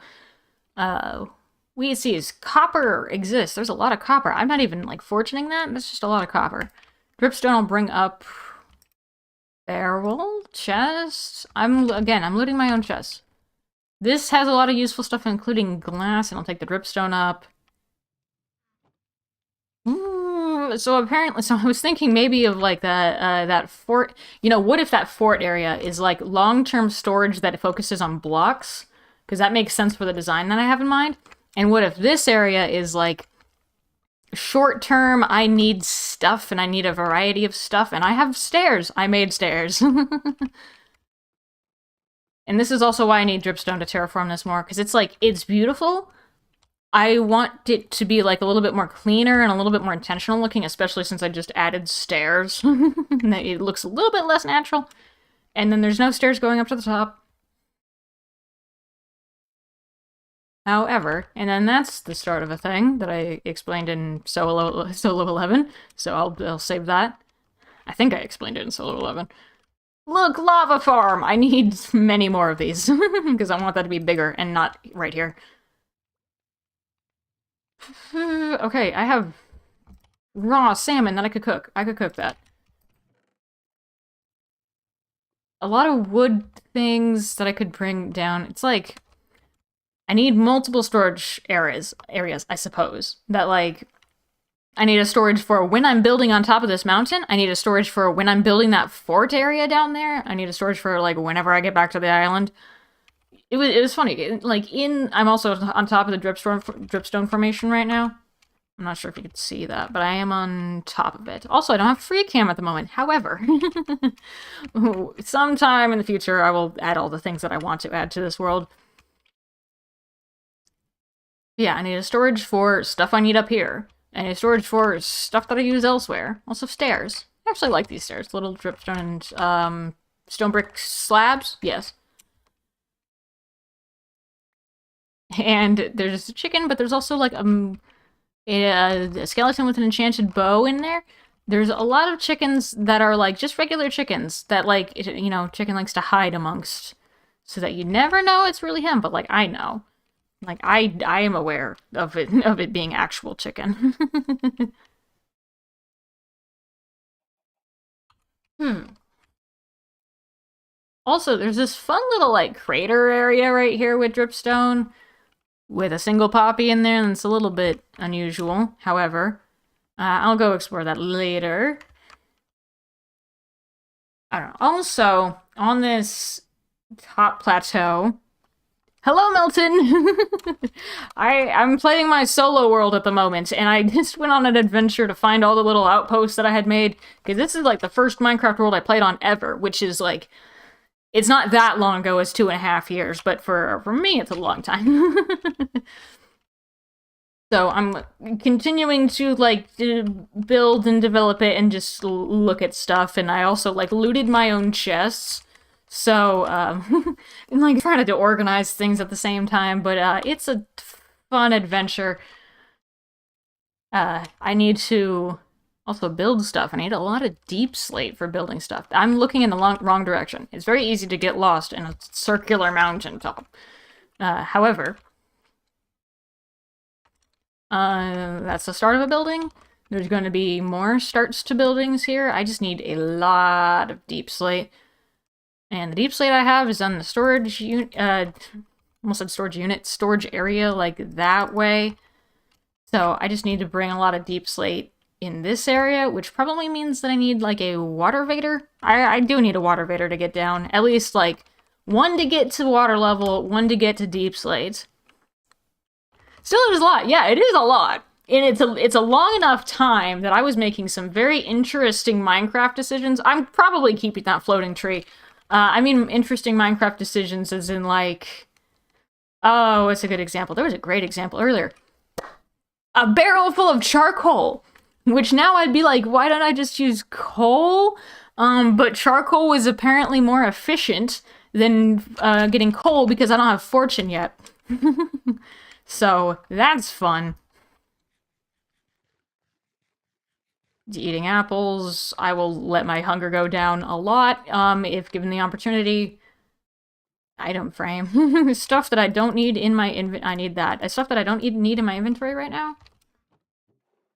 We see copper exists. There's a lot of copper. I'm not even, like, fortuning that. That's just a lot of copper. Dripstone will bring up barrel, chest. I'm looting my own chest. This has a lot of useful stuff, including glass, and I'll take the dripstone up. So apparently, I was thinking maybe of like that fort. You know, what if that fort area is like long-term storage that focuses on blocks? Because that makes sense for the design that I have in mind. And what if this area is like short-term, I need stuff and I need a variety of stuff, and I have stairs. I made stairs. And this is also why I need dripstone to terraform this more, because it's like, it's beautiful. I want it to be like a little bit more cleaner and a little bit more intentional looking, especially since I just added stairs. It looks a little bit less natural. And then there's no stairs going up to the top. However, and then that's the start of a thing that I explained in Solo 11, so I'll save that. I think I explained it in Solo 11. Look, lava farm! I need many more of these, because I want that to be bigger and not right here. Okay, I have raw salmon that I could cook. I could cook that. A lot of wood things that I could bring down. It's like, I need multiple storage areas, I suppose. That, like, I need a storage for when I'm building on top of this mountain. I need a storage for when I'm building that fort area down there. I need a storage for, like, whenever I get back to the island. It was funny. Like, I'm also on top of the dripstone formation right now. I'm not sure if you could see that, but I am on top of it. Also, I don't have free cam at the moment. However, sometime in the future, I will add all the things that I want to add to this world. Yeah, I need a storage for stuff I need up here. I need a storage for stuff that I use elsewhere. Also stairs. I actually like these stairs. Little dripstone and stone brick slabs. Yes. And there's a chicken, but there's also like a skeleton with an enchanted bow in there. There's a lot of chickens that are like just regular chickens that, like, you know, chicken likes to hide amongst, so that you never know it's really him, but like I know. Like I am aware of it being actual chicken. Also, there's this fun little like crater area right here with dripstone with a single poppy in there, and it's a little bit unusual. However, I'll go explore that later. I don't know. Also, on this top plateau... Hello, Milton! I'm playing my solo world at the moment, and I just went on an adventure to find all the little outposts that I had made, because this is, like, the first Minecraft world I played on ever, which is, like, it's not that long ago as 2.5 years, but for me, it's a long time. So I'm continuing to, like, build and develop it and just look at stuff, and I also, like, looted my own chests. So, and, like, trying to organize things at the same time, but, it's a fun adventure. I need to also build stuff. I need a lot of deep slate for building stuff. I'm looking in the wrong direction. It's very easy to get lost in a circular mountaintop. However... that's the start of a building. There's going to be more starts to buildings here. I just need a lot of deep slate. And the deep slate I have is on the storage unit, almost said storage unit, storage area, like that way. So I just need to bring a lot of deep slate in this area, which probably means that I need, like, a water vader. I do need a water vader to get down. At least, like, one to get to water level, one to get to deep slate. Still, it is a lot. Yeah, it is a lot. And it's a long enough time that I was making some very interesting Minecraft decisions. I'm probably keeping that floating tree. I mean, interesting Minecraft decisions as in, like... Oh, what's a good example? There was a great example earlier. A barrel full of charcoal! Which now I'd be like, why don't I just use coal? But charcoal was apparently more efficient than getting coal because I don't have fortune yet. So, that's fun. Eating apples. I will let my hunger go down a lot, if given the opportunity. Item frame. Stuff that I don't need in my I need that. Stuff that I don't need in my inventory right now.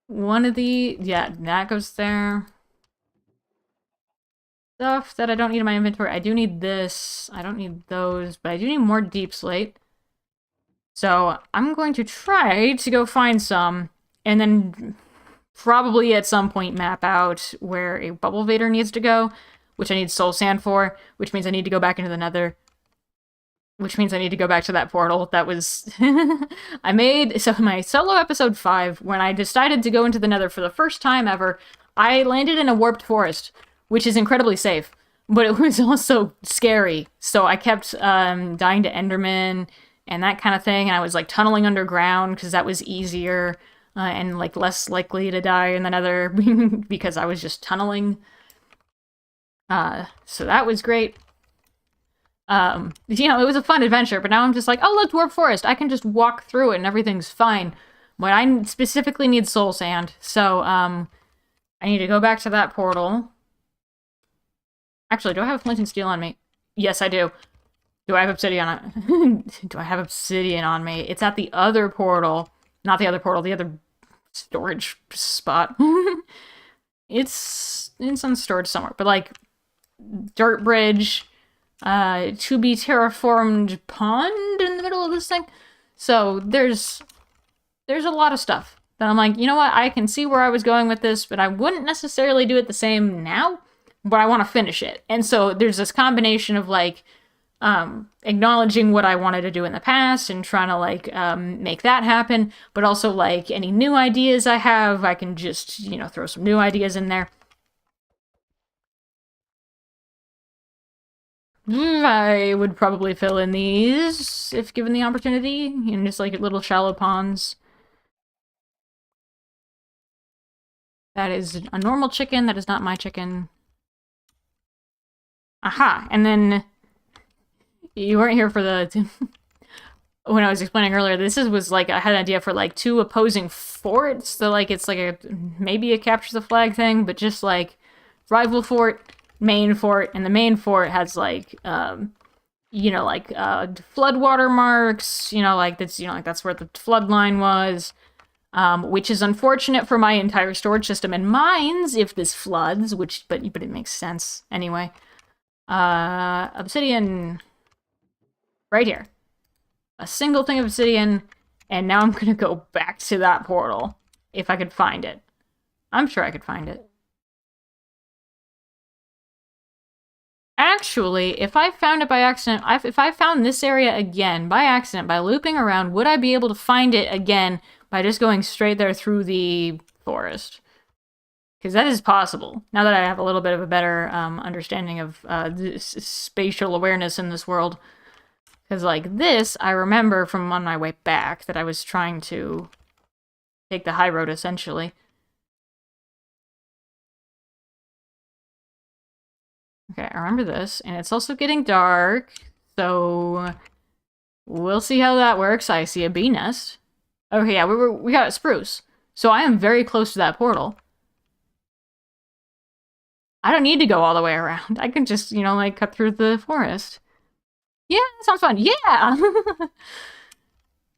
One of the... Yeah, that goes there. Stuff that I don't need in my inventory. I do need this. I don't need those, but I do need more deep slate. So, I'm going to try to go find some, and then probably at some point map out where a bubble vader needs to go, which I need soul sand for, which means I need to go back into the nether, which means I need to go back to that portal that was... I made... So, my solo episode 5, when I decided to go into the nether for the first time ever, I landed in a warped forest, which is incredibly safe, but it was also scary, so I kept dying to Enderman and that kind of thing, and I was, like, tunneling underground, because that was easier, and, like, less likely to die in the nether, because I was just tunneling. So that was great. You know, it was a fun adventure, but now I'm just like, oh, look, dwarf forest, I can just walk through it and everything's fine. But I specifically need soul sand, so, I need to go back to that portal. Actually, do I have flint and steel on me? Yes, I do. Do I have obsidian on Do I have obsidian on me? It's at the other portal. Not the other portal, the other storage spot. It's in some storage somewhere. But, like, dirt bridge, to be terraformed pond in the middle of this thing. So there's a lot of stuff that I'm like, you know what? I can see where I was going with this, but I wouldn't necessarily do it the same now, but I want to finish it. And so there's this combination of, like, acknowledging what I wanted to do in the past and trying to, like, make that happen, but also, like, any new ideas I have, I can just, you know, throw some new ideas in there. I would probably fill in these, if given the opportunity, and just, like, little shallow ponds. That is a normal chicken, that is not my chicken. Aha, and then... You weren't here for the... When I was explaining earlier, was, like, I had an idea for, like, 2 opposing forts, so, like, it's, like, maybe a capture the flag thing, but just, like, rival fort, main fort, and the main fort has, like, you know, like, flood watermarks, you know, like, that's where the flood line was, which is unfortunate for my entire storage system and mines if this floods, but it makes sense anyway. Obsidian... Right here. A single thing of obsidian, and now I'm gonna go back to that portal, if I could find it. I'm sure I could find it. Actually, if I found it by accident, if I found this area again by accident, by looping around, would I be able to find it again by just going straight there through the forest? Because that is possible. Now that I have a little bit of a better understanding of spatial awareness in this world. Because, like, this, I remember from on my way back that I was trying to take the high road, essentially. Okay, I remember this, and it's also getting dark, so we'll see how that works. I see a bee nest. Okay, yeah, we got a spruce. So I am very close to that portal. I don't need to go all the way around. I can just, you know, like, cut through the forest. Yeah, that sounds fun. Yeah!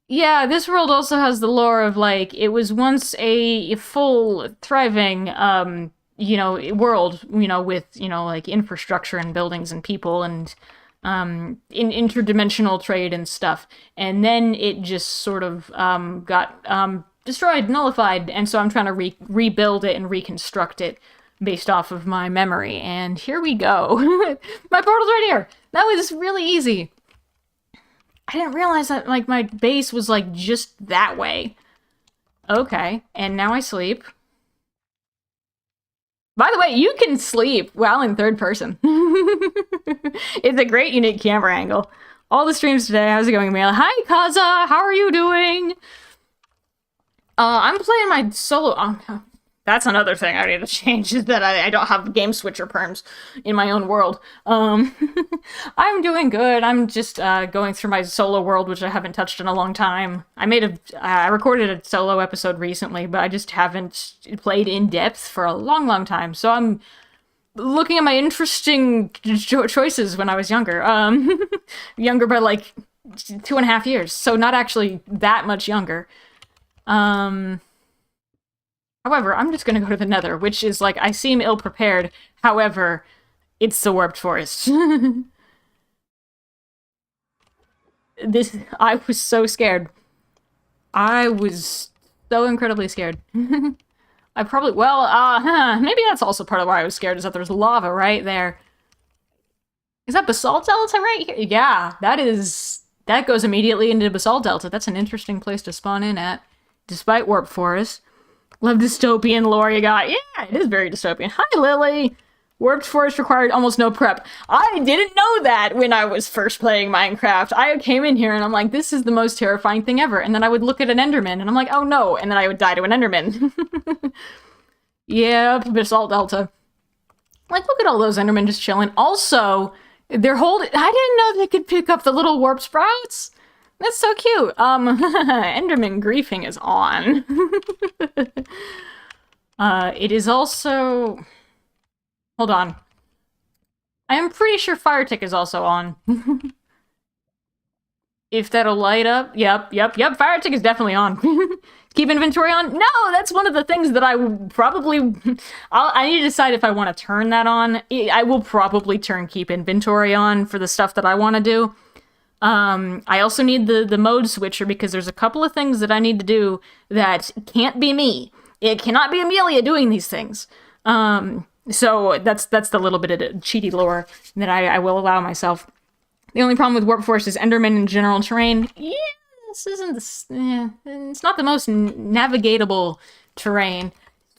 Yeah, this world also has the lore of, like, it was once a full, thriving, you know, world, you know, with, you know, like, infrastructure and buildings and people and, in interdimensional trade and stuff. And then it just sort of, got, destroyed, nullified, and so I'm trying to rebuild it and reconstruct it based off of my memory. And here we go. My portal's right here! That was really easy. I didn't realize that, like, my base was, like, just that way. Okay, and now I sleep. By the way, you can sleep while in third person. It's a great, unique camera angle. All the streams today, how's it going, Amelia? Hi, Kaza! How are you doing? I'm playing my solo... that's another thing I need to change, is that I don't have game switcher perms in my own world. I'm doing good. I'm just going through my solo world, which I haven't touched in a long time. I recorded a solo episode recently, but I just haven't played in depth for a long, long time. So I'm looking at my interesting choices when I was younger. Younger by like 2.5 years, so not actually that much younger. However, I'm just gonna go to the Nether, which is like, I seem ill-prepared. However, it's the warped forest. I was so scared. I was so incredibly scared. Maybe that's also part of why I was scared, is that there's lava right there. Is that Basalt Delta right here? Yeah, that goes immediately into Basalt Delta. That's an interesting place to spawn in at, despite warped forest. Love dystopian lore you got. Yeah, it is very dystopian. Hi, Lily! Warped forest required almost no prep. I didn't know that when I was first playing Minecraft. I came in here and I'm like, this is the most terrifying thing ever. And then I would look at an Enderman and I'm like, oh no. And then I would die to an Enderman. Yep, Basalt Delta. Like, look at all those Endermen just chilling. Also, I didn't know they could pick up the little warp sprouts. That's so cute. Enderman griefing is on. It is also... Hold on. I am pretty sure fire tick is also on. If that'll light up. Yep. Fire tick is definitely on. Keep inventory on? No, that's one of the things that I probably... I need to decide if I want to turn that on. I will probably turn keep inventory on for the stuff that I want to do. I also need the mode switcher because there's a couple of things that I need to do that can't be me. It cannot be Amelia doing these things. So that's the little bit of cheaty lore that I will allow myself. The only problem with warp forest is Enderman in general terrain. Yeah, this isn't it's not the most navigatable terrain.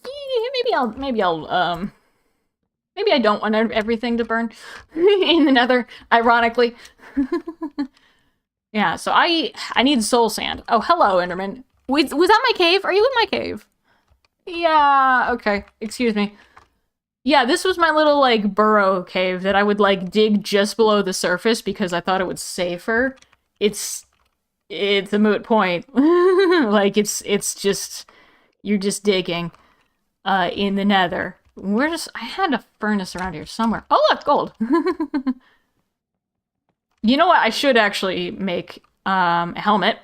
Yeah, maybe I don't want everything to burn in the Nether, ironically. Yeah, so I need soul sand. Oh, hello, Enderman. Was that my cave? Are you in my cave? Yeah, okay. Excuse me. Yeah, this was my little, like, burrow cave that I would, like, dig just below the surface because I thought it was safer. It's a moot point. Like, it's just... You're just digging in the Nether. I had a furnace around here somewhere. Oh, look, gold! You know what? I should actually make a helmet.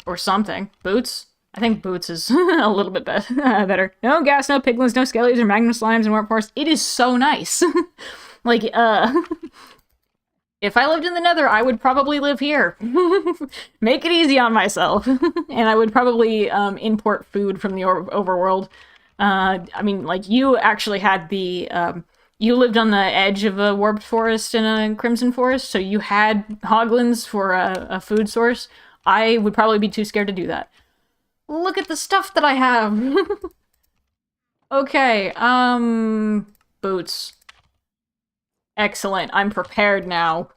Or something. Boots? I think boots is a little bit better. No gas, no piglins, no skellies or magma slimes and warp forest. It is so nice. Like, if I lived in the Nether, I would probably live here. Make it easy on myself. And I would probably import food from the overworld. I mean, like, you actually had the, you lived on the edge of a warped forest and a crimson forest, so you had hoglins for a food source. I would probably be too scared to do that. Look at the stuff that I have! Okay, boots. Excellent, I'm prepared now.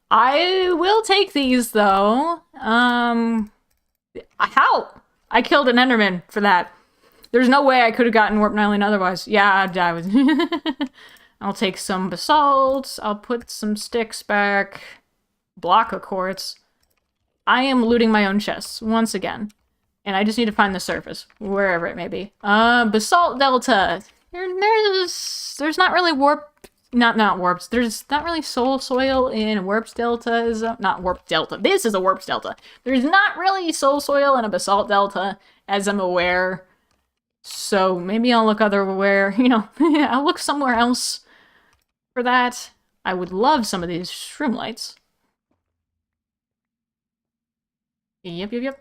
I will take these, though. How? I killed an Enderman for that. There's no way I could have gotten Warp Nylon otherwise. Yeah, I was. I'll take some basalt. I'll put some sticks back. Block of quartz. I am looting my own chests once again. And I just need to find the surface, wherever it may be. Basalt Delta. There's not really not warps. There's not really soul soil in Warps Delta. Not Warp Delta. This is a Warps Delta. There's not really soul soil in a Basalt Delta, as I'm aware. So maybe I'll look otherwhere. You know, I'll look somewhere else for that. I would love some of these shroom lights. Yep.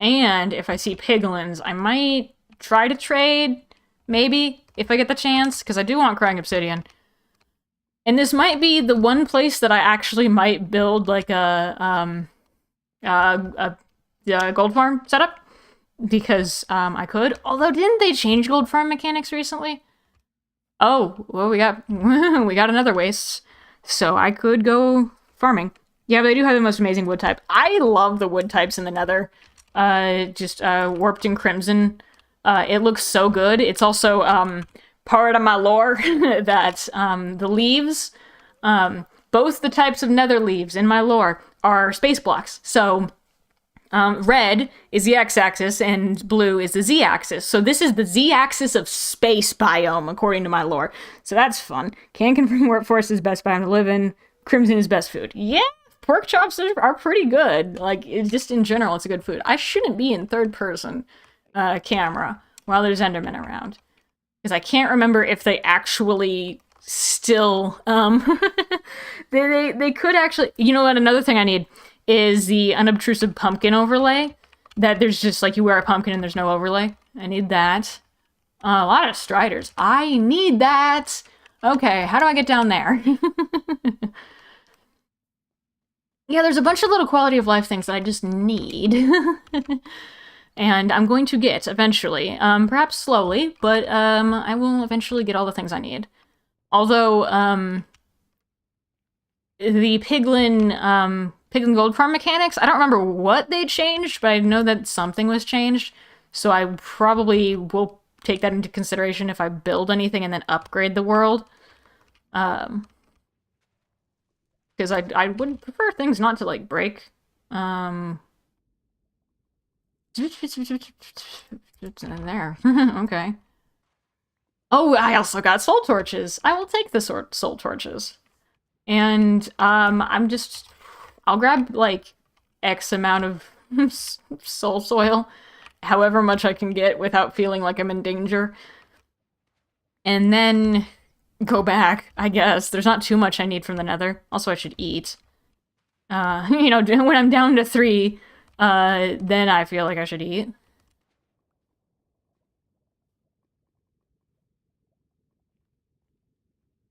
And if I see piglins, I might try to trade, maybe, if I get the chance, because I do want crying obsidian. And this might be the one place that I actually might build, like, a gold farm setup, because, I could. Although, didn't they change gold farm mechanics recently? Oh, well, we got another waste, so I could go farming. Yeah, but they do have the most amazing wood type. I love the wood types in the nether. Just warped in crimson. It looks so good. It's also part of my lore that the leaves, both the types of nether leaves in my lore are space blocks. So red is the x-axis and blue is the z-axis. So this is the z-axis of space biome, according to my lore. So that's fun. Can confirm warp forest is best biome to live in. Crimson is best food. Yeah! Pork chops are pretty good. Like, just in general, it's a good food. I shouldn't be in third-person camera while there's Endermen around. Because I can't remember if they actually still... they could actually... You know what? Another thing I need is the unobtrusive pumpkin overlay. That there's just, like, you wear a pumpkin and there's no overlay. I need that. A lot of striders. I need that! Okay, how do I get down there? Yeah, there's a bunch of little quality of life things that I just need. And I'm going to get eventually. Perhaps slowly, but I will eventually get all the things I need. Although, the Piglin Gold Farm mechanics, I don't remember what they changed, but I know that something was changed. So I probably will take that into consideration if I build anything and then upgrade the world. Because I would prefer things not to, like, break. It's in there. Okay. Oh, I also got soul torches. I will take the soul torches. And, I'll grab, like, X amount of soul soil. However much I can get without feeling like I'm in danger. And then... go back, I guess. There's not too much I need from the nether. Also, I should eat. You know, when I'm down to 3, then I feel like I should eat.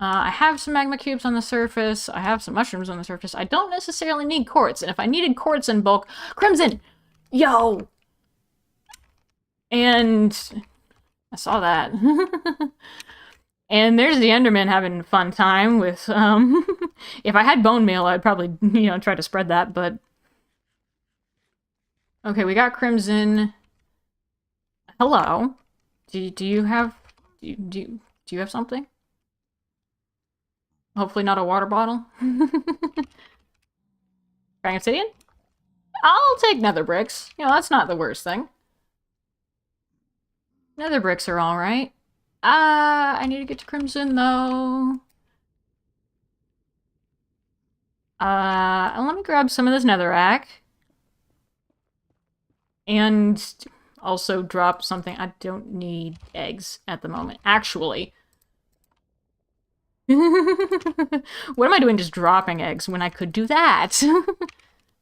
I have some magma cubes on the surface. I have some mushrooms on the surface. I don't necessarily need quartz, and if I needed quartz in bulk... Crimson! Yo! And... I saw that. And there's the Enderman having a fun time with, if I had bone meal, I'd probably, you know, try to spread that, but... Okay, we got Crimson. Hello. Do you have... Do you have something? Hopefully not a water bottle. Crying obsidian? I'll take nether bricks. You know, that's not the worst thing. Nether bricks are alright. I need to get to Crimson, though. Let me grab some of this netherrack. And also drop something. I don't need eggs at the moment. Actually. What am I doing just dropping eggs when I could do that?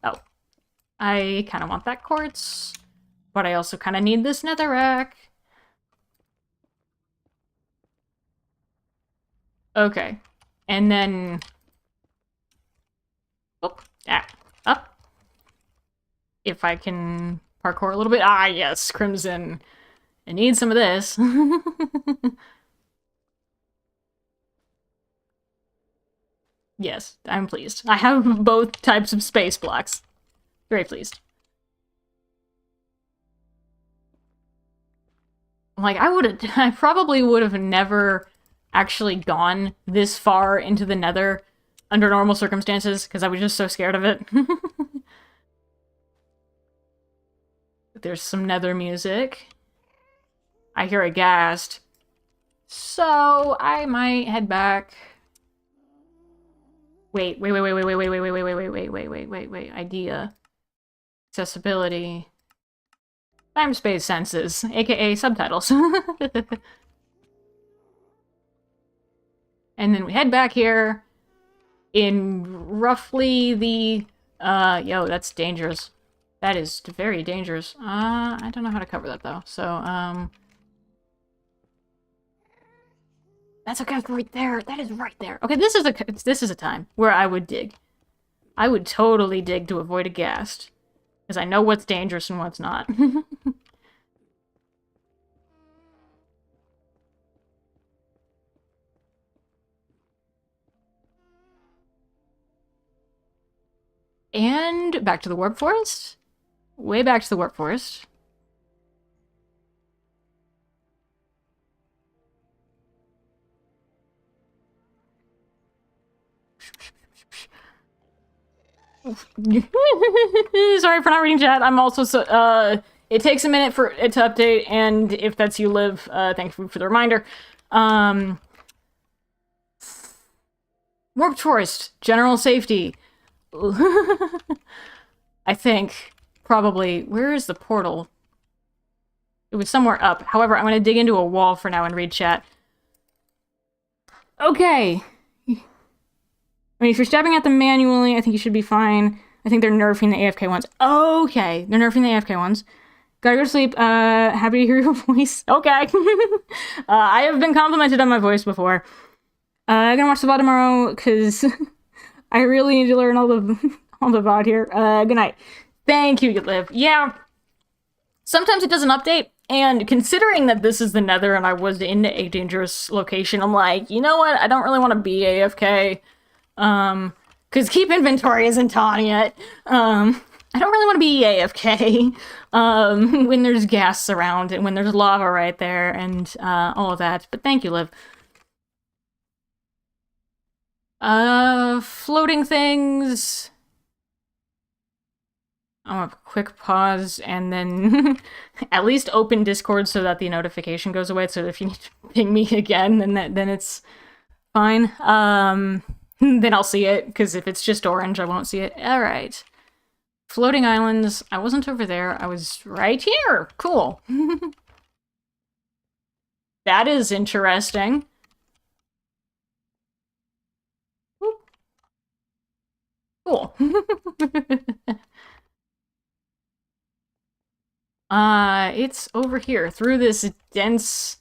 Oh. I kind of want that quartz. but I also kind of need this netherrack. Okay. And then... Oh, up. If I can parkour a little bit. Ah, yes, Crimson. I need some of this. Yes, I'm pleased. I have both types of space blocks. Very pleased. Like, I probably would have never actually gone this far into the nether under normal circumstances, because I was just so scared of it. There's some nether music. I hear a ghast. So, I might head back. Wait. Idea. Accessibility. Time space senses, aka subtitles. And then we head back here in roughly the yo, that's dangerous. That is very dangerous. I don't know how to cover that though. So, that's okay, right there. That is right there. Okay, this is a time where I would dig. I would totally dig to avoid a ghast. Because I know what's dangerous and what's not. And back to the warp forest. Way back to the warp forest. Sorry for not reading chat. I'm also so, it takes a minute for it to update, and if that's you, Liv, thank you for the reminder. Warped Forest, general safety. I think, probably, where is the portal? It was somewhere up. However, I'm gonna dig into a wall for now and read chat. Okay. I mean, if you're stabbing at them manually, I think you should be fine. I think they're nerfing the AFK ones. Okay, they're nerfing the AFK ones. Gotta go to sleep. Happy to hear your voice. Okay. I have been complimented on my voice before. I'm gonna watch the VOD tomorrow, because I really need to learn all the VOD here. Good night. Thank you, Liv. Yeah. Sometimes it doesn't update, and considering that this is the nether and I was in a dangerous location, I'm like, you know what? I don't really want to be AFK. Because keep inventory isn't on yet. I don't really want to be AFK, when there's gas around and when there's lava right there and, all of that. But thank you, Liv. Floating things. I'll have a quick pause and then at least open Discord so that the notification goes away. So if you need to ping me again, then it's fine. Then I'll see it, because if it's just orange, I won't see it. Alright. Floating islands. I wasn't over there. I was right here. Cool. That is interesting. Cool. It's over here, through this dense...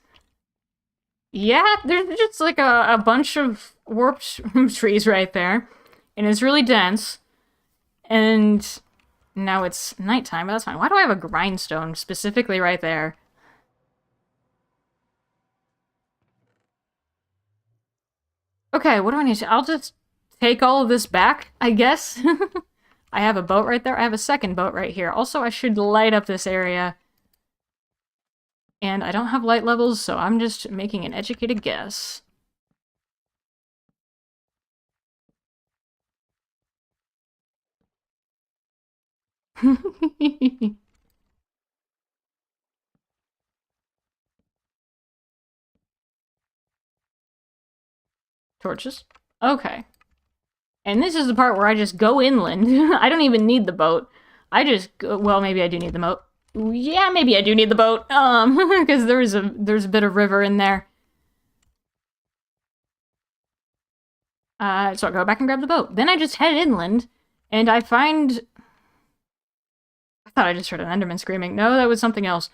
Yeah, there's just like a bunch of warped trees right there. And it's really dense. And now it's nighttime, but that's fine. Why do I have a grindstone specifically right there? Okay, what do I need to... I'll just take all of this back, I guess. I have a boat right there. I have a second boat right here. Also, I should light up this area. And I don't have light levels, so I'm just making an educated guess. Torches? Okay. And this is the part where I just go inland. I don't even need the boat. I just go, well, maybe I do need the boat. Yeah, maybe I do need the boat. Because there's a bit of river in there. So I go back and grab the boat. Then I just head inland, and I find thought I just heard an Enderman screaming. No, that was something else.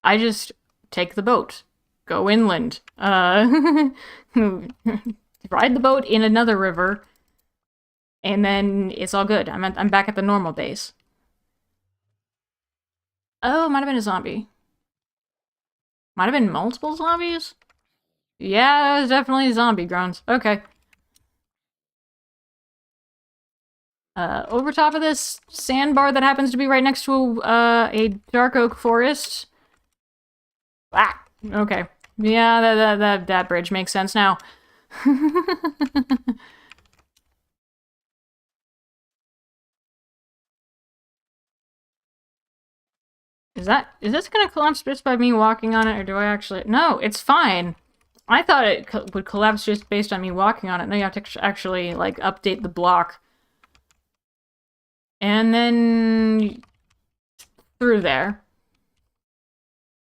I just take the boat, go inland, ride the boat in another river, and then it's all good. I'm back at the normal base. Oh, might have been a zombie. Might have been multiple zombies? Yeah, it was definitely zombie grounds. Okay. Over top of this sandbar that happens to be right next to a dark oak forest. Ah, okay. Yeah, that bridge makes sense now. Is this gonna collapse just by me walking on it, or do I actually... No, it's fine. I thought it would collapse just based on me walking on it. No, you have to actually, like, update the block. And then... through there.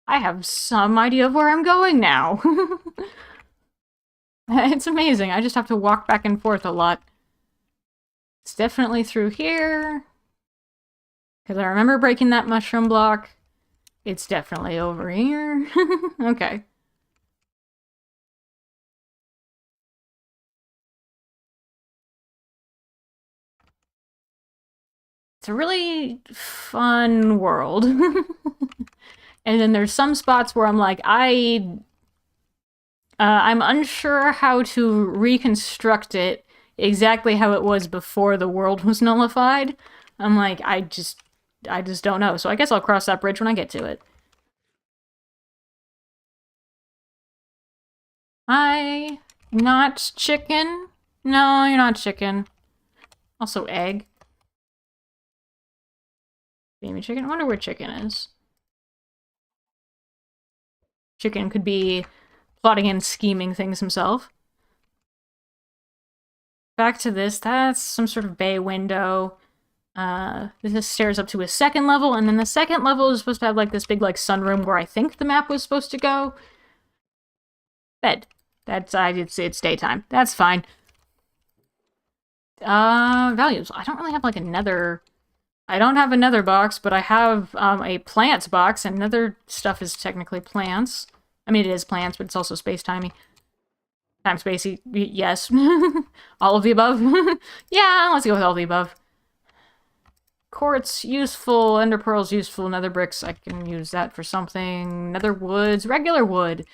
I have some idea of where I'm going now. It's amazing. I just have to walk back and forth a lot. It's definitely through here. Because I remember breaking that mushroom block. It's definitely over here. Okay. It's a really fun world. And then there's some spots where I'm like, I'm unsure how to reconstruct it exactly how it was before the world was nullified. I'm like, I just don't know. So I guess I'll cross that bridge when I get to it. Hi. Not chicken? No, you're not chicken. Also egg. Baby chicken? I wonder where chicken is. Chicken could be plotting and scheming things himself. Back to this. That's some sort of bay window. This stairs up to a second level, and then the second level is supposed to have, like, this big, like, sunroom where I think the map was supposed to go. Bed. It's daytime. That's fine. Values. I don't really have, like, another... I don't have another box, but I have, a plants box, and other stuff is technically plants. I mean, it is plants, but it's also space-timey. Time-spacey, yes. All of the above? Yeah, let's go with all of the above. Quartz, useful. Ender pearls, useful. Nether bricks, I can use that for something. Nether woods, regular wood.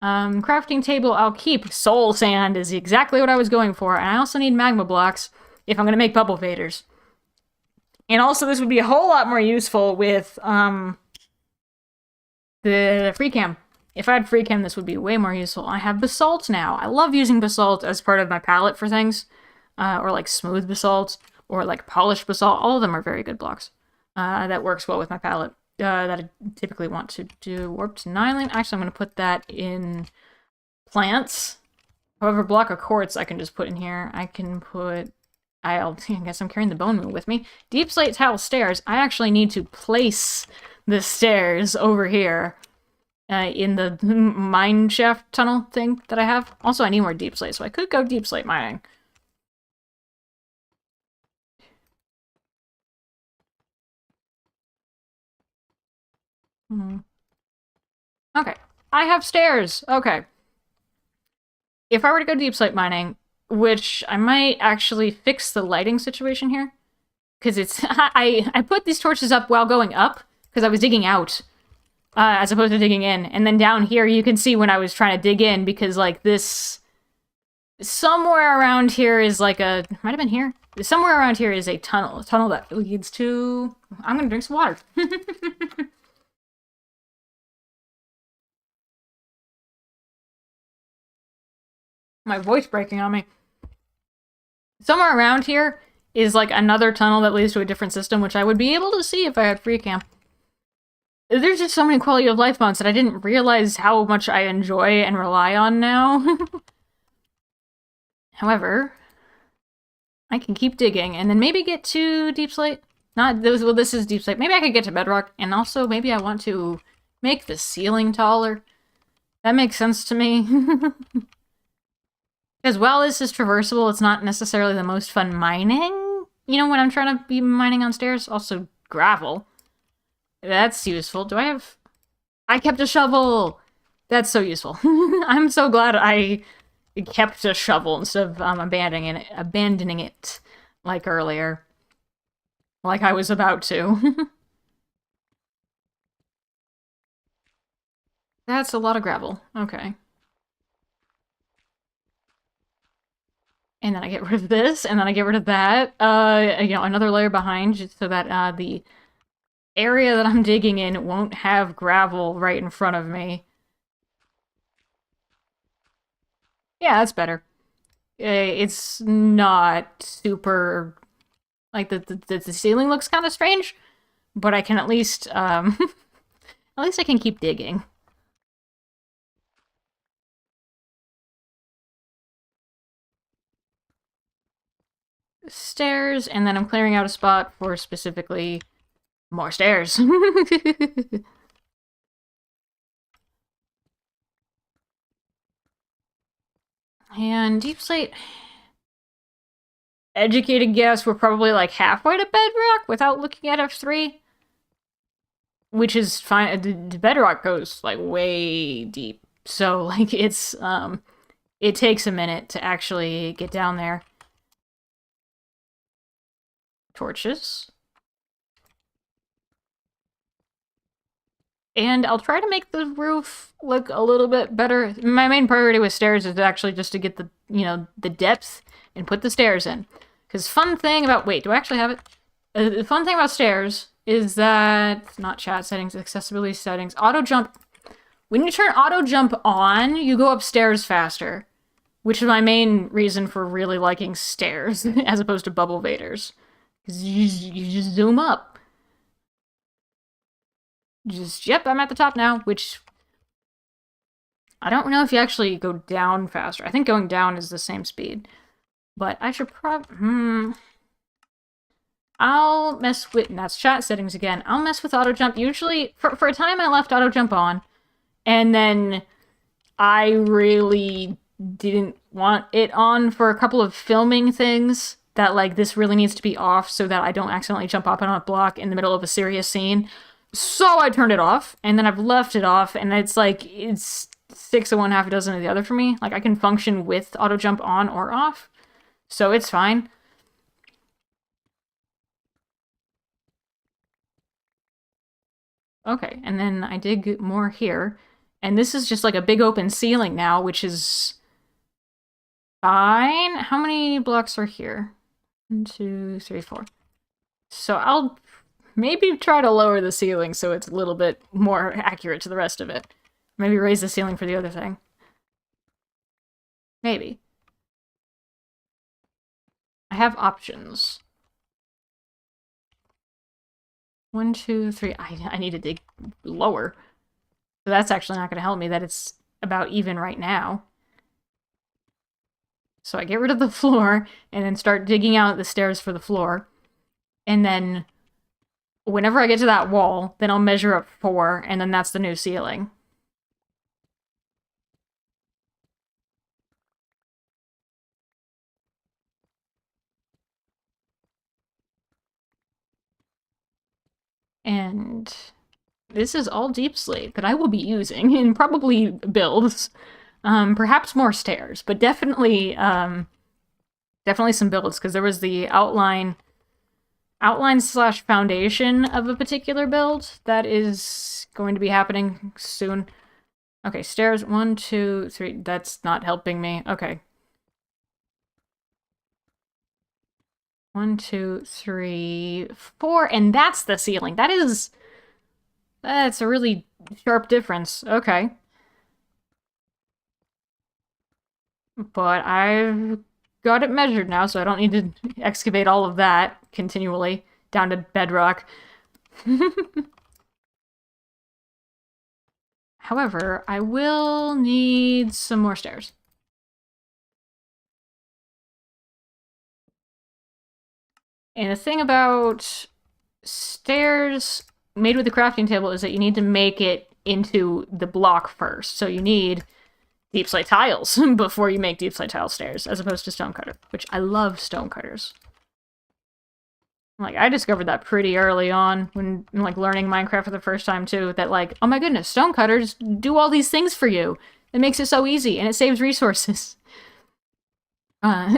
Crafting table, I'll keep. Soul sand is exactly what I was going for. And I also need magma blocks if I'm going to make bubble faders. And also, this would be a whole lot more useful with, the free cam. If I had free cam, this would be way more useful. I have basalt now. I love using basalt as part of my palette for things. Or, like, smooth basalt. Or, like, polished basalt. All of them are very good blocks. That works well with my palette. That I typically want to do. Warped nylon. Actually, I'm going to put that in plants. However, block of quartz I can just put in here. I can put... I guess I'm carrying the bone meal with me. Deep slate tile stairs. I actually need to place the stairs over here in the mine shaft tunnel thing that I have. Also, I need more deep slate, so I could go deep slate mining. Okay. I have stairs. Okay. If I were to go deep slate mining, which I might actually fix the lighting situation here. Because it's... I put these torches up while going up, because I was digging out, as opposed to digging in. And then down here, you can see when I was trying to dig in, because, like, this... Somewhere around here is, like, a... Might have been here? Somewhere around here is a tunnel. A tunnel that leads to... I'm gonna drink some water. My voice breaking on me. Somewhere around here is, like, another tunnel that leads to a different system, which I would be able to see if I had free cam. There's just so many quality of life modes that I didn't realize how much I enjoy and rely on now. However, I can keep digging and then maybe get to deep slate. Not those. Well, this is deep slate. Maybe I could get to bedrock, and also maybe I want to make the ceiling taller. That makes sense to me. Because while this is traversable, it's not necessarily the most fun mining. you know, when I'm trying to be mining on stairs. Also, gravel. That's useful. Do I have... I kept a shovel! That's so useful. I'm so glad I kept a shovel instead of abandoning it like earlier. Like I was about to. That's a lot of gravel. Okay. And then I get rid of this, and then I get rid of that. You know, another layer behind, just so that the area that I'm digging in won't have gravel right in front of me. Yeah, that's better. It's not super... Like, the ceiling looks kind of strange, but I can at least, at least I can keep digging. Stairs, and then I'm clearing out a spot for specifically more stairs. And deep slate... Educated guess we're probably like halfway to bedrock without looking at F3. Which is fine. The bedrock goes like way deep. So like it's it takes a minute to actually get down there. Torches. And I'll try to make the roof look a little bit better. My main priority with stairs is actually just to get the, you know, the depth and put the stairs in. Because fun thing about... Wait, do I actually have it? The fun thing about stairs is that... Not chat settings, accessibility settings. Auto jump... When you turn auto jump on, you go upstairs faster. Which is my main reason for really liking stairs, as opposed to bubble vaders. Because you just zoom up. Just, yep, I'm at the top now, which... I don't know if you actually go down faster. I think going down is the same speed. But I should I'll mess with... And that's chat settings again. I'll mess with auto jump. Usually, for a time I left auto jump on. And then I really didn't want it on for a couple of filming things. That, like, this really needs to be off so that I don't accidentally jump up on a block in the middle of a serious scene. So I turned it off, and then I've left it off, and it's like, it's 6 of one, half a dozen of the other for me. Like, I can function with auto jump on or off, so it's fine. Okay, and then I dig more here, and this is just like a big open ceiling now, which is fine. How many blocks are here? 1, 2, 3, 4. So I'll maybe try to lower the ceiling so it's a little bit more accurate to the rest of it. Maybe raise the ceiling for the other thing. Maybe. I have options. 1, 2, 3. I need to dig lower. So that's actually not going to help me that it's about even right now. So I get rid of the floor and then start digging out the stairs for the floor. And then whenever I get to that wall, then I'll measure up 4, and then that's the new ceiling. And this is all deep slate that I will be using in probably builds. Perhaps more stairs, but definitely, definitely some builds, because there was the outline / foundation of a particular build that is going to be happening soon. Okay, stairs, 1, 2, 3. That's not helping me. Okay. 1, 2, 3, 4, and that's the ceiling. That's a really sharp difference. Okay. But I've got it measured now, so I don't need to excavate all of that continually down to bedrock. However, I will need some more stairs. And the thing about stairs made with the crafting table is that you need to make it into the block first. So you need deep slate tiles before you make deep slate tile stairs, as opposed to stonecutter, which I love stonecutters. Like, I discovered that pretty early on when, like, learning Minecraft for the first time, too, that, like, oh my goodness, stonecutters do all these things for you. It makes it so easy, and it saves resources.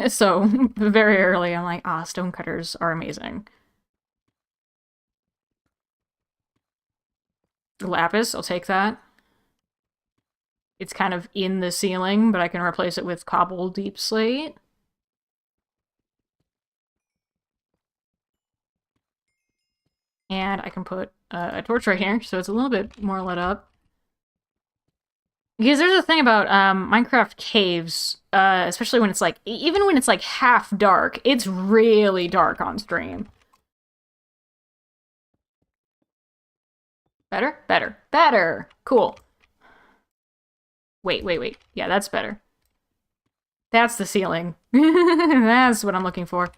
So, very early, I'm like, stonecutters are amazing. Lapis, I'll take that. It's kind of in the ceiling, but I can replace it with cobble deep slate. And I can put a torch right here, so it's a little bit more lit up. Because there's a thing about Minecraft caves, especially when it's like, even when it's like half dark, it's really dark on stream. Better? Better. Better! Cool. Wait. Yeah, that's better. That's the ceiling. That's what I'm looking for.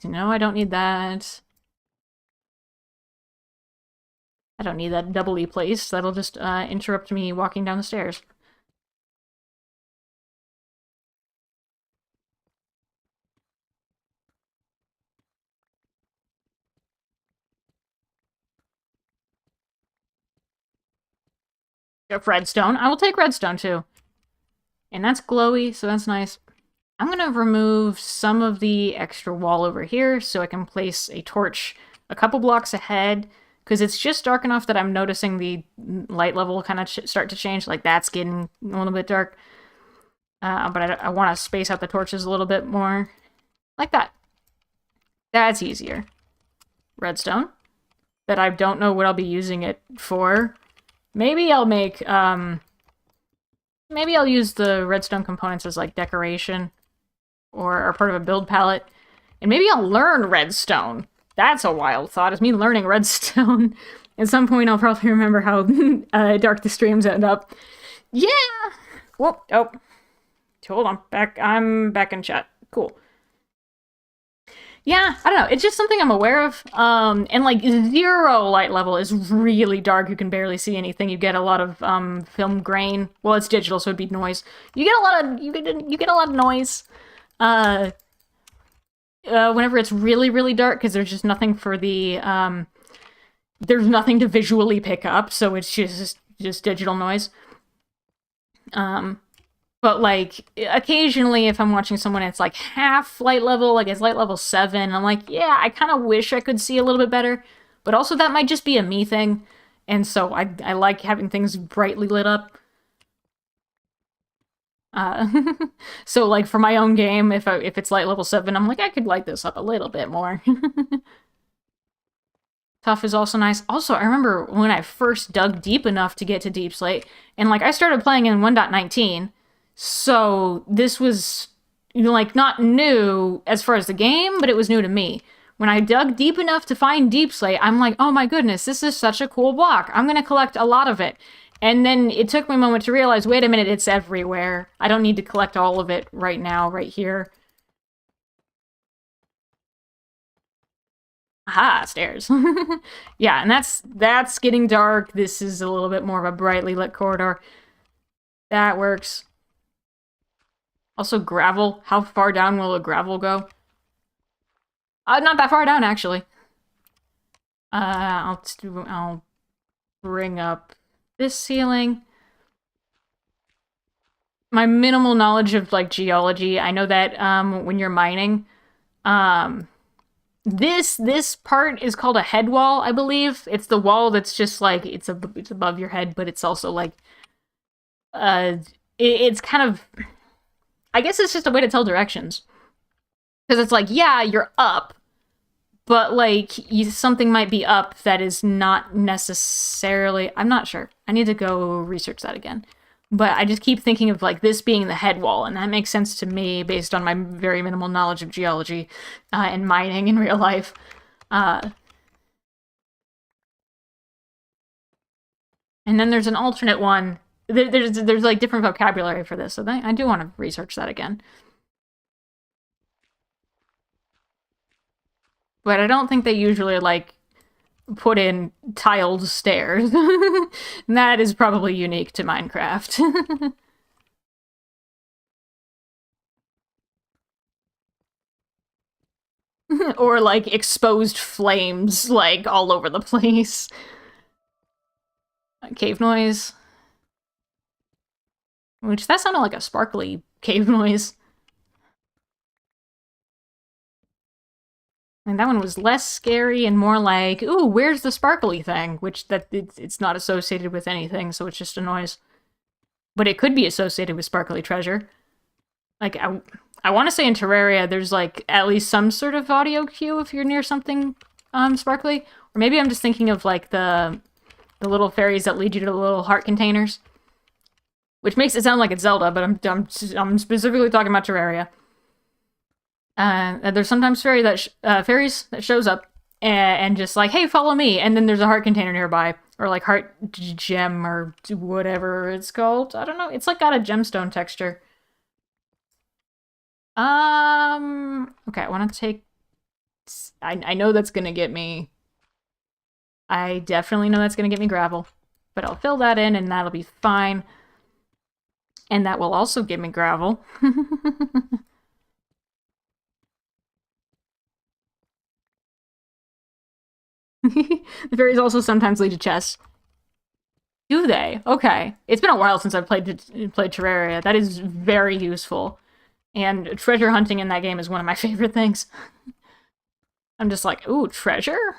No, I don't need that. I don't need that doubly placed. That'll just interrupt me walking down the stairs. Got redstone. I will take redstone too. And that's glowy, so that's nice. I'm gonna remove some of the extra wall over here so I can place a torch a couple blocks ahead, because it's just dark enough that I'm noticing the light level kind of start to change. Like, that's getting a little bit dark. But I want to space out the torches a little bit more. Like that. That's easier. Redstone. That I don't know what I'll be using it for. Maybe I'll make, maybe I'll use the redstone components as, like, decoration. Or part of a build palette. And maybe I'll learn redstone. That's a wild thought, is me learning redstone. At some point, I'll probably remember how dark the streams end up. Yeah! Whoop, oh. Hold on, I'm back in chat. Cool. Yeah, I don't know. It's just something I'm aware of. And like 0 light level is really dark. You can barely see anything. You get a lot of film grain. Well, it's digital, so it'd be noise. You get a lot of you get a lot of noise. Whenever it's really dark, because there's just nothing for the there's nothing to visually pick up, so it's just digital noise. But, like, occasionally if I'm watching someone it's, like, half light level, like, it's light level 7, I'm like, yeah, I kind of wish I could see a little bit better. But also that might just be a me thing, and so I like having things brightly lit up. So, like, for my own game, if it's light level 7, I'm like, I could light this up a little bit more. Tough is also nice. Also, I remember when I first dug deep enough to get to Deep Slate, and, like, I started playing in 1.19, so this was, you know, like, not new as far as the game, but it was new to me. When I dug deep enough to find Deep Slate, I'm like, oh my goodness, this is such a cool block. I'm gonna collect a lot of it. And then it took me a moment to realize, wait a minute, it's everywhere. I don't need to collect all of it right now, right here. Aha, stairs. Yeah, and that's getting dark. This is a little bit more of a brightly lit corridor. That works. Also, gravel. How far down will a gravel go? Not that far down, actually. I'll bring up this ceiling. My minimal knowledge of, like, geology, I know that when you're mining, this part is called a head wall, I believe. It's the wall that's just, like, it's above your head, but it's also, like, it's kind of, I guess it's just a way to tell directions. Because it's like, yeah, you're up, but, like, something might be up that is not necessarily, I'm not sure. I need to go research that again. But I just keep thinking of, like, this being the head wall, and that makes sense to me based on my very minimal knowledge of geology and mining in real life. And then there's an alternate one. There's like, different vocabulary for this, so I do want to research that again. But I don't think they usually, like, put in tiled stairs. That is probably unique to Minecraft. or, like, exposed flames, like, all over the place. Cave noise. Which, that sounded like a sparkly cave noise. And that one was less scary and more like, ooh, where's the sparkly thing? Which, it's not associated with anything, so it's just a noise. But it could be associated with sparkly treasure. Like, I want to say in Terraria, there's, like, at least some sort of audio cue if you're near something sparkly. Or maybe I'm just thinking of, like, the little fairies that lead you to the little heart containers. Which makes it sound like it's Zelda, but I'm specifically talking about Terraria. There's sometimes fairies that shows up and just like, hey, follow me, and then there's a heart container nearby, or like heart gem or whatever it's called. I don't know. It's like got a gemstone texture. Okay, I want to take. I know that's gonna get me. I definitely know that's gonna get me gravel, but I'll fill that in, and that'll be fine. And that will also give me gravel. The fairies also sometimes lead to chests. Do they? Okay. It's been a while since I've played Terraria. That is very useful. And treasure hunting in that game is one of my favorite things. I'm just like, ooh, treasure?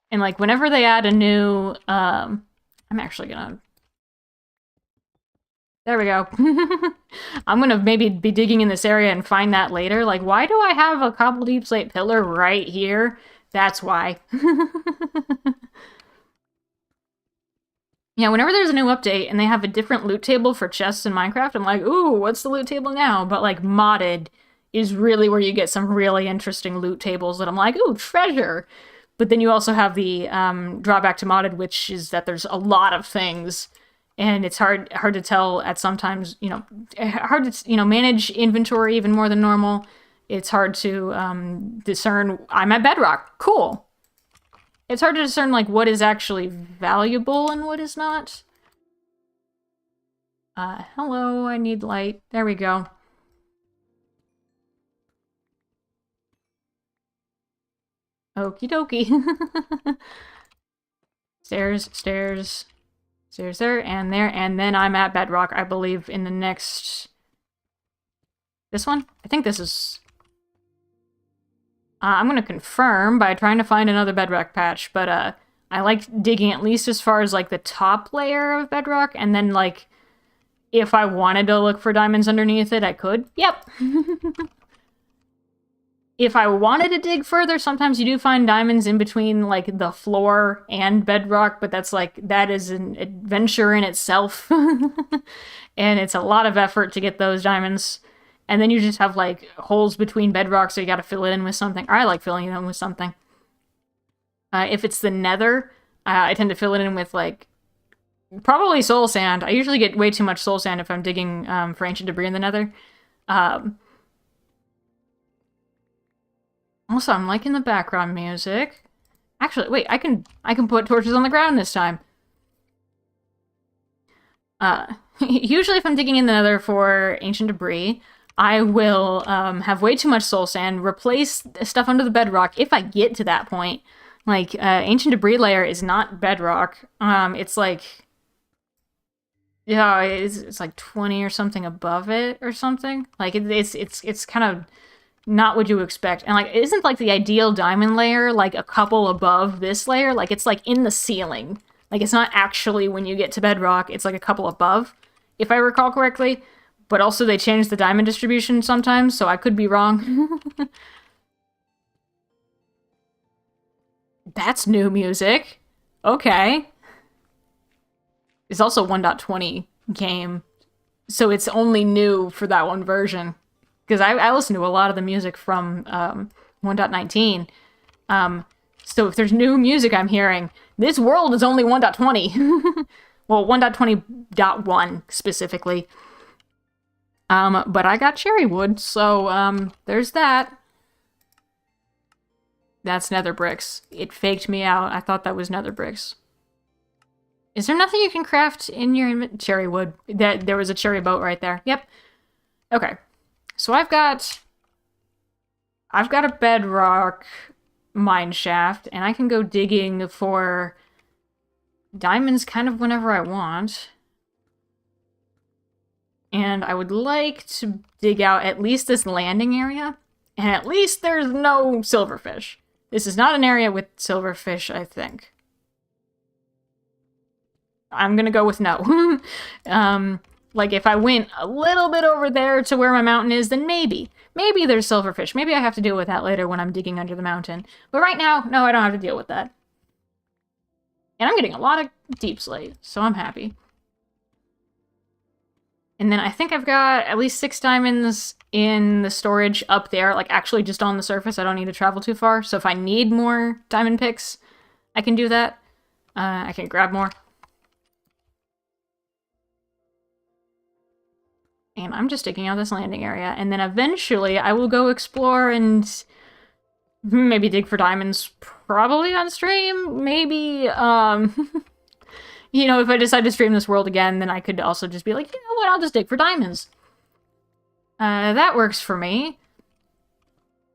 And like, whenever they add a new... I'm actually gonna... There we go. I'm gonna maybe be digging in this area and find that later. Like, why do I have a cobble deep slate pillar right here? That's why. Yeah, whenever there's a new update and they have a different loot table for chests in Minecraft, I'm like, ooh, what's the loot table now? But like, modded is really where you get some really interesting loot tables that I'm like, ooh, treasure! But then you also have the drawback to modded, which is that there's a lot of things. And it's hard to tell at sometimes, hard to, manage inventory even more than normal. It's hard to discern, I'm at bedrock, cool. It's hard to discern, like, what is actually valuable and what is not. Hello, I need light. There we go. Okie dokie. Stairs, stairs. Stairs there, and then I'm at bedrock, I believe, in the next... This one? I think this is... I'm gonna confirm by trying to find another bedrock patch, but I like digging at least as far as, like, the top layer of bedrock, and then, like, if I wanted to look for diamonds underneath it, I could. Yep! If I wanted to dig further, sometimes you do find diamonds in between, like, the floor and bedrock, but that is an adventure in itself. And it's a lot of effort to get those diamonds. And then you just have, like, holes between bedrock, so you gotta fill it in with something. I like filling it in with something. If it's the nether, I tend to fill it in with, like, probably soul sand. I usually get way too much soul sand if I'm digging for ancient debris in the nether. Also, I'm liking the background music. Actually, wait, I can put torches on the ground this time. Usually if I'm digging in the nether for ancient debris, I will have way too much soul sand, replace stuff under the bedrock if I get to that point. Like, ancient debris layer is not bedrock. It's like... Yeah, it's like 20 or something above it or something. Like, it's kind of... not what you expect. And, like, isn't, like, the ideal diamond layer, like, a couple above this layer? Like, it's, like, in the ceiling. Like, it's not actually when you get to bedrock, it's, like, a couple above, if I recall correctly. But also, they change the diamond distribution sometimes, so I could be wrong. That's new music. Okay. It's also 1.20 game, so it's only new for that one version. Because I listen to a lot of the music from 1.19. So if there's new music I'm hearing, this world is only 1.20. Well, 1.20.1 specifically. But I got cherry wood, so there's that. That's nether bricks. It faked me out. I thought that was nether bricks. Is there nothing you can craft in your cherry wood? There was a cherry boat right there. Yep. Okay. So I've got I've got a bedrock mine shaft, and I can go digging for diamonds kind of whenever I want. And I would like to dig out at least this landing area, and at least there's no silverfish. This is not an area with silverfish, I think. I'm gonna go with no. Like, if I went a little bit over there to where my mountain is, then maybe. Maybe there's silverfish. Maybe I have to deal with that later when I'm digging under the mountain. But right now, no, I don't have to deal with that. And I'm getting a lot of deep slate, so I'm happy. And then I think I've got at least 6 diamonds in the storage up there, like actually just on the surface. I don't need to travel too far. So if I need more diamond picks, I can do that. I can grab more. And I'm just digging out this landing area. And then eventually I will go explore and maybe dig for diamonds, probably on stream. Maybe, you know, if I decide to stream this world again, then I could also just be like, you know what, I'll just dig for diamonds. That works for me.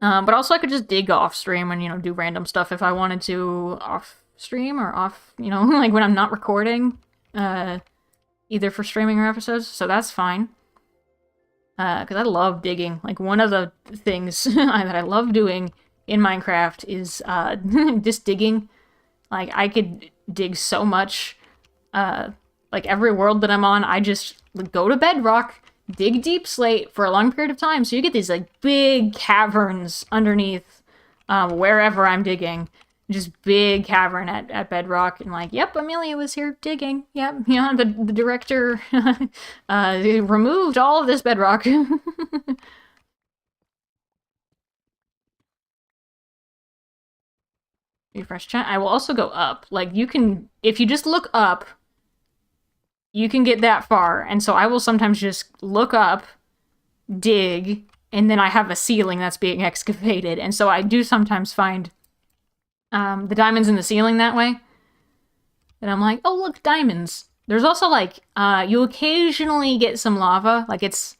But also I could just dig off stream and, you know, do random stuff if I wanted to off stream or off, you know, like when I'm not recording, either for streaming or episodes. So that's fine. Because I love digging. Like, one of the things that I love doing in Minecraft is just digging. Like, I could dig so much. Like, every world that I'm on, I just go to bedrock, dig deep slate for a long period of time. So you get these, like, big caverns underneath wherever I'm digging. Just big cavern at bedrock, and like, yep, Amelia was here digging. Yep, you know, the director removed all of this bedrock. Refresh chat. I will also go up. Like, you can, if you just look up, you can get that far. And so I will sometimes just look up, dig, and then I have a ceiling that's being excavated. And so I do sometimes find the diamonds in the ceiling that way. And I'm like, oh, look, diamonds. There's also, like, you occasionally get some lava. Like, it's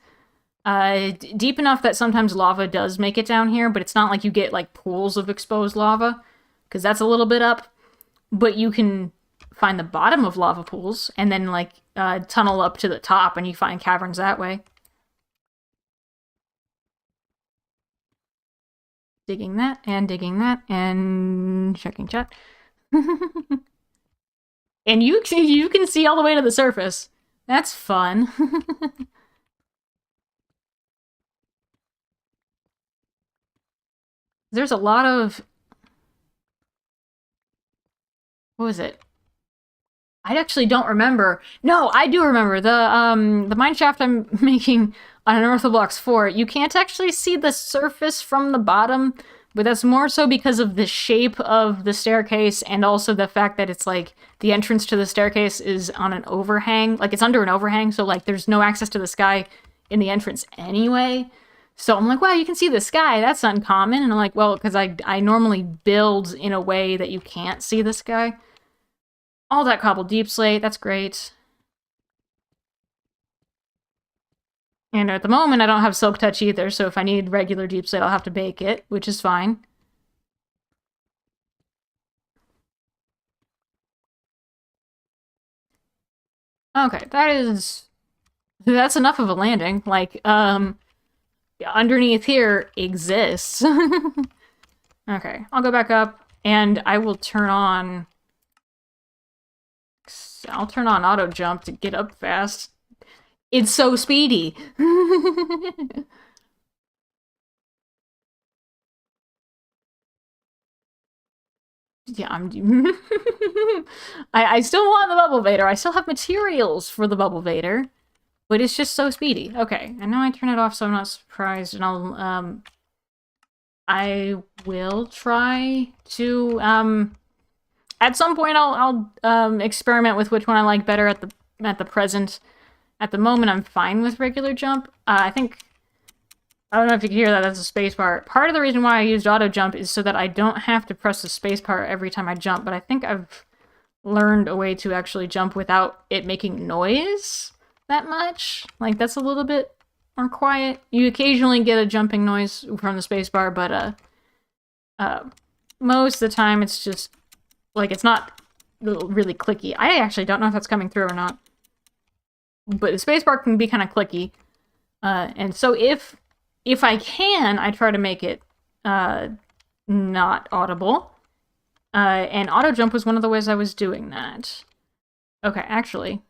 deep enough that sometimes lava does make it down here, but it's not like you get, like, pools of exposed lava, because that's a little bit up. But you can find the bottom of lava pools, and then, like, tunnel up to the top, and you find caverns that way. Digging that, and checking chat. And you can see all the way to the surface. That's fun. There's a lot of... What was it? I actually don't remember. No, I do remember. The mine shaft I'm making on an Orthoblocks 4, you can't actually see the surface from the bottom, but that's more so because of the shape of the staircase, and also the fact that it's like the entrance to the staircase is on an overhang. Like, it's under an overhang, so like there's no access to the sky in the entrance anyway. So I'm like, wow, you can see the sky. That's uncommon. And I'm like, well, because I normally build in a way that you can't see the sky. All that cobbled deep slate, that's great. And at the moment, I don't have silk touch either, so if I need regular deep slate, I'll have to bake it, which is fine. Okay, that's enough of a landing. Like, underneath here exists. Okay, I'll go back up, and I will turn on... I'll turn on auto jump to get up fast. It's so speedy. Yeah, I still want the bubble vader. I still have materials for the bubble vader, but it's just so speedy. Okay, and now I turn it off so I'm not surprised, and I will try to at some point I'll experiment with which one I like better at the present. At the moment, I'm fine with regular jump. I think, I don't know if you can hear that, that's a spacebar. Part of the reason why I used auto jump is so that I don't have to press the spacebar every time I jump, but I think I've learned a way to actually jump without it making noise that much. Like, that's a little bit more quiet. You occasionally get a jumping noise from the spacebar, but most of the time it's just, like, it's not really clicky. I actually don't know if that's coming through or not. But the spacebar can be kind of clicky. And so if I can, I try to make it not audible. And auto jump was one of the ways I was doing that. Okay, actually,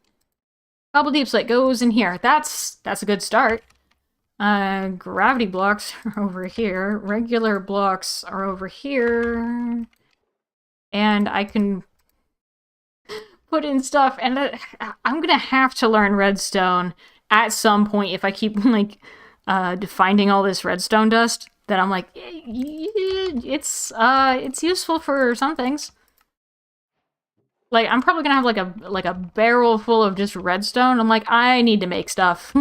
Bubble Deep Slate goes in here. That's a good start. Gravity blocks are over here. Regular blocks are over here. And I can put in stuff. And I'm gonna have to learn redstone at some point if I keep, like, finding all this redstone dust. That I'm like, it's useful for some things. Like, I'm probably gonna have like a barrel full of just redstone. I'm like, I need to make stuff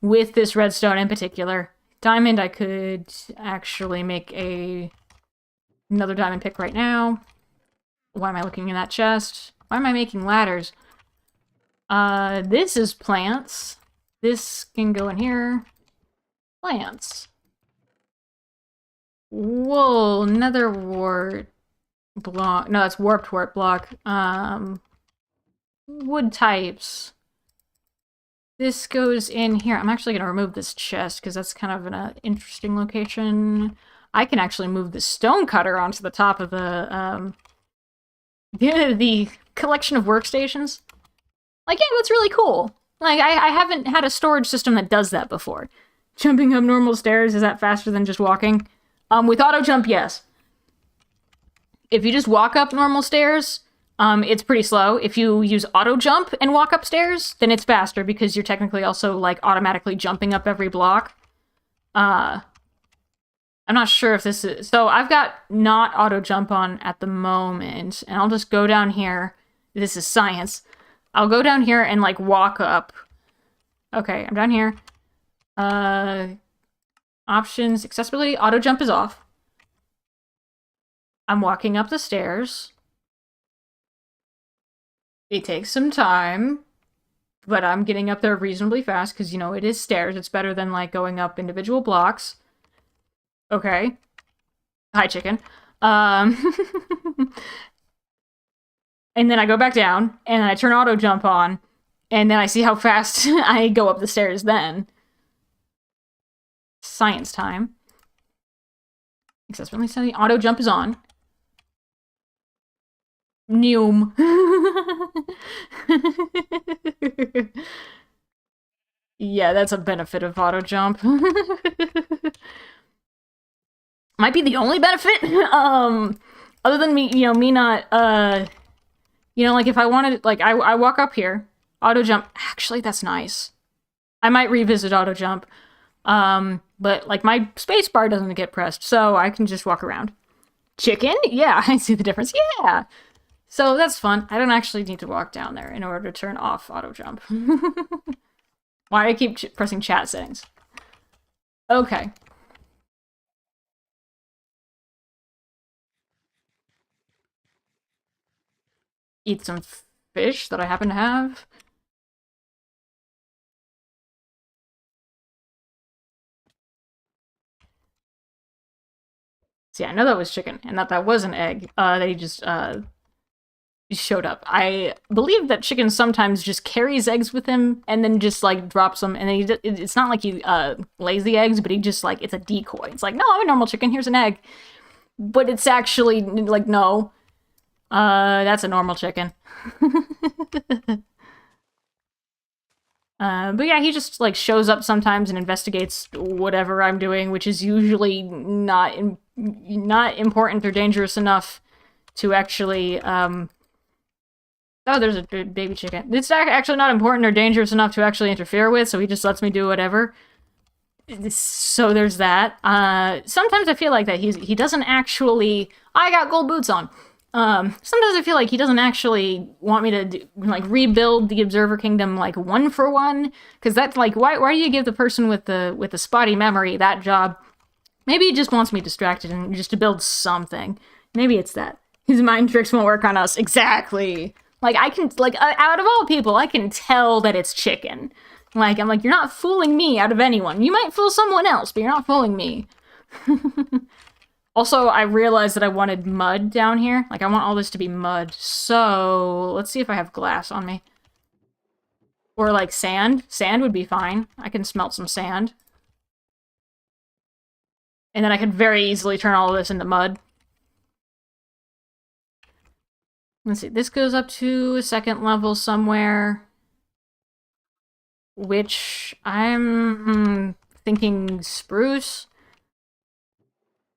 with this redstone in particular. Diamond, I could actually make another diamond pick right now. Why am I looking in that chest? Why am I making ladders? This is plants. This can go in here. Plants. Wool, nether wart block. No, that's warped wart block. Wood types. This goes in here. I'm actually going to remove this chest because that's kind of an interesting location. I can actually move the stone cutter onto the top of the collection of workstations. Like, yeah, that's really cool. Like, I haven't had a storage system that does that before. Jumping up normal stairs, is that faster than just walking? With auto jump, yes. If you just walk up normal stairs, it's pretty slow. If you use auto jump and walk upstairs, then it's faster because you're technically also, like, automatically jumping up every block. I'm not sure if this is... So I've got not auto jump on at the moment, and I'll just go down here. This is science. I'll go down here and, like, walk up. Okay, I'm down here. Options, accessibility, auto jump is off. I'm walking up the stairs. It takes some time, but I'm getting up there reasonably fast because, you know, it is stairs. It's better than, like, going up individual blocks. Okay. Hi, chicken. And then I go back down, and I turn auto jump on, and then I see how fast I go up the stairs then. Science time. Accessibility setting. Auto jump is on. Neum. Yeah, that's a benefit of auto jump. Might be the only benefit. Other than me, you know, me not, you know, like if I wanted, like I walk up here, auto jump. Actually, that's nice. I might revisit auto jump. But like my space bar doesn't get pressed, so I can just walk around. Chicken? Yeah, I see the difference. Yeah. So that's fun. I don't actually need to walk down there in order to turn off auto jump. Why do I keep pressing chat settings? Okay. Eat some fish that I happen to have. See, I know that was chicken, and that was an egg. That he just showed up. I believe that chicken sometimes just carries eggs with him, and then just, like, drops them, and then it's not like he lays the eggs, but he just, like, it's a decoy. It's like, no, I'm a normal chicken, here's an egg. But it's actually, like, no. That's a normal chicken. But yeah, he just, like, shows up sometimes and investigates whatever I'm doing, which is usually not important or dangerous enough to actually, oh, there's a baby chicken. It's actually not important or dangerous enough to actually interfere with, so he just lets me do whatever. So there's that. Sometimes I feel like that he doesn't actually... I got gold boots on. Sometimes I feel like he doesn't actually want me to rebuild the Observer Kingdom, like, one for one, because that's, like, why do you give the person with the spotty memory that job? Maybe he just wants me distracted and just to build something. Maybe it's that. His mind tricks won't work on us. Exactly. Like, I can, like, out of all people, I can tell that it's chicken. Like, I'm like, you're not fooling me out of anyone. You might fool someone else, but you're not fooling me. Also, I realized that I wanted mud down here. Like, I want all this to be mud. So, let's see if I have glass on me. Or, like, sand. Sand would be fine. I can smelt some sand. And then I could very easily turn all of this into mud. Let's see. This goes up to a second level somewhere. Which I'm thinking spruce.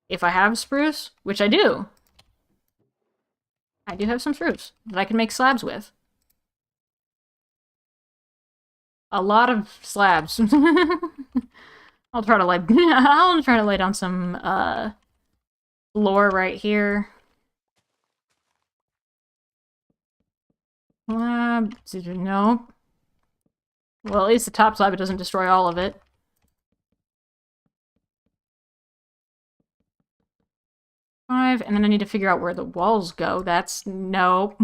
If I have spruce, which I do. I do have some spruce that I can make slabs with. A lot of slabs. I'll try to lay down some floor right here. No. Well, at least the top slab, it doesn't destroy all of it. Five, and then I need to figure out where the walls go. That's no.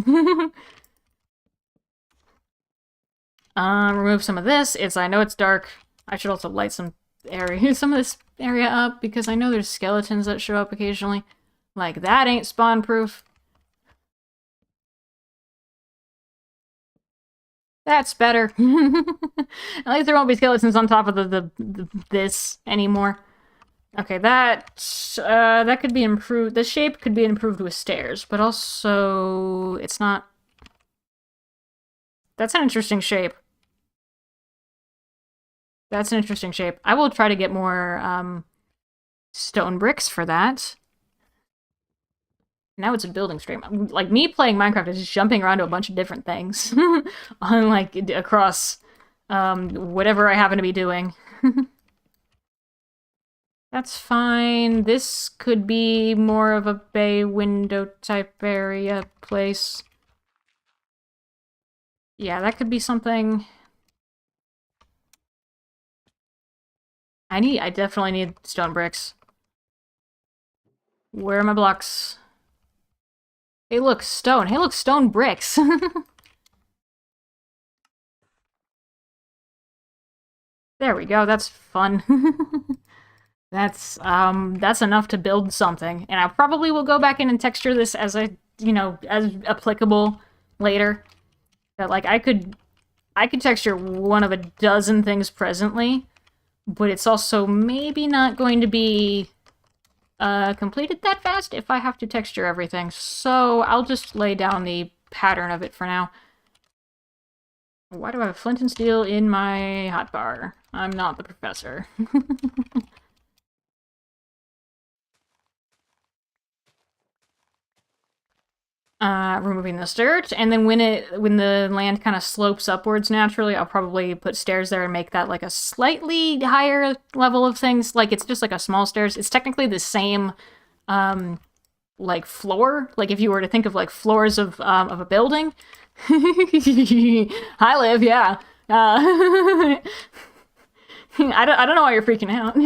Remove some of this. I know it's dark. I should also light some of this area up because I know there's skeletons that show up occasionally. Like, that ain't spawn proof. That's better. At least there won't be skeletons on top of this anymore. Okay, that could be improved. The shape could be improved with stairs, but also it's not. That's an interesting shape. That's an interesting shape. I will try to get more stone bricks for that. Now it's a building stream. Like, me playing Minecraft is just jumping around to a bunch of different things. On, like, across whatever I happen to be doing. That's fine. This could be more of a bay window type area place. Yeah, that could be something. I definitely need stone bricks. Where are my blocks? Hey, look, stone. Hey, look, stone bricks. There we go. That's fun. That's enough to build something. And I probably will go back in and texture this as as applicable later. That, like, I could texture one of a dozen things presently, but it's also maybe not going to be completed that fast if I have to texture everything. So I'll just lay down the pattern of it for now. Why do I have flint and steel in my hotbar? I'm not the professor. Removing this dirt, and then when the land kind of slopes upwards naturally, I'll probably put stairs there and make that like a slightly higher level of things. Like, it's just like a small stairs. It's technically the same, like, floor. Like, if you were to think of like floors of a building. Hi, Liv. Yeah. I don't know why you're freaking out.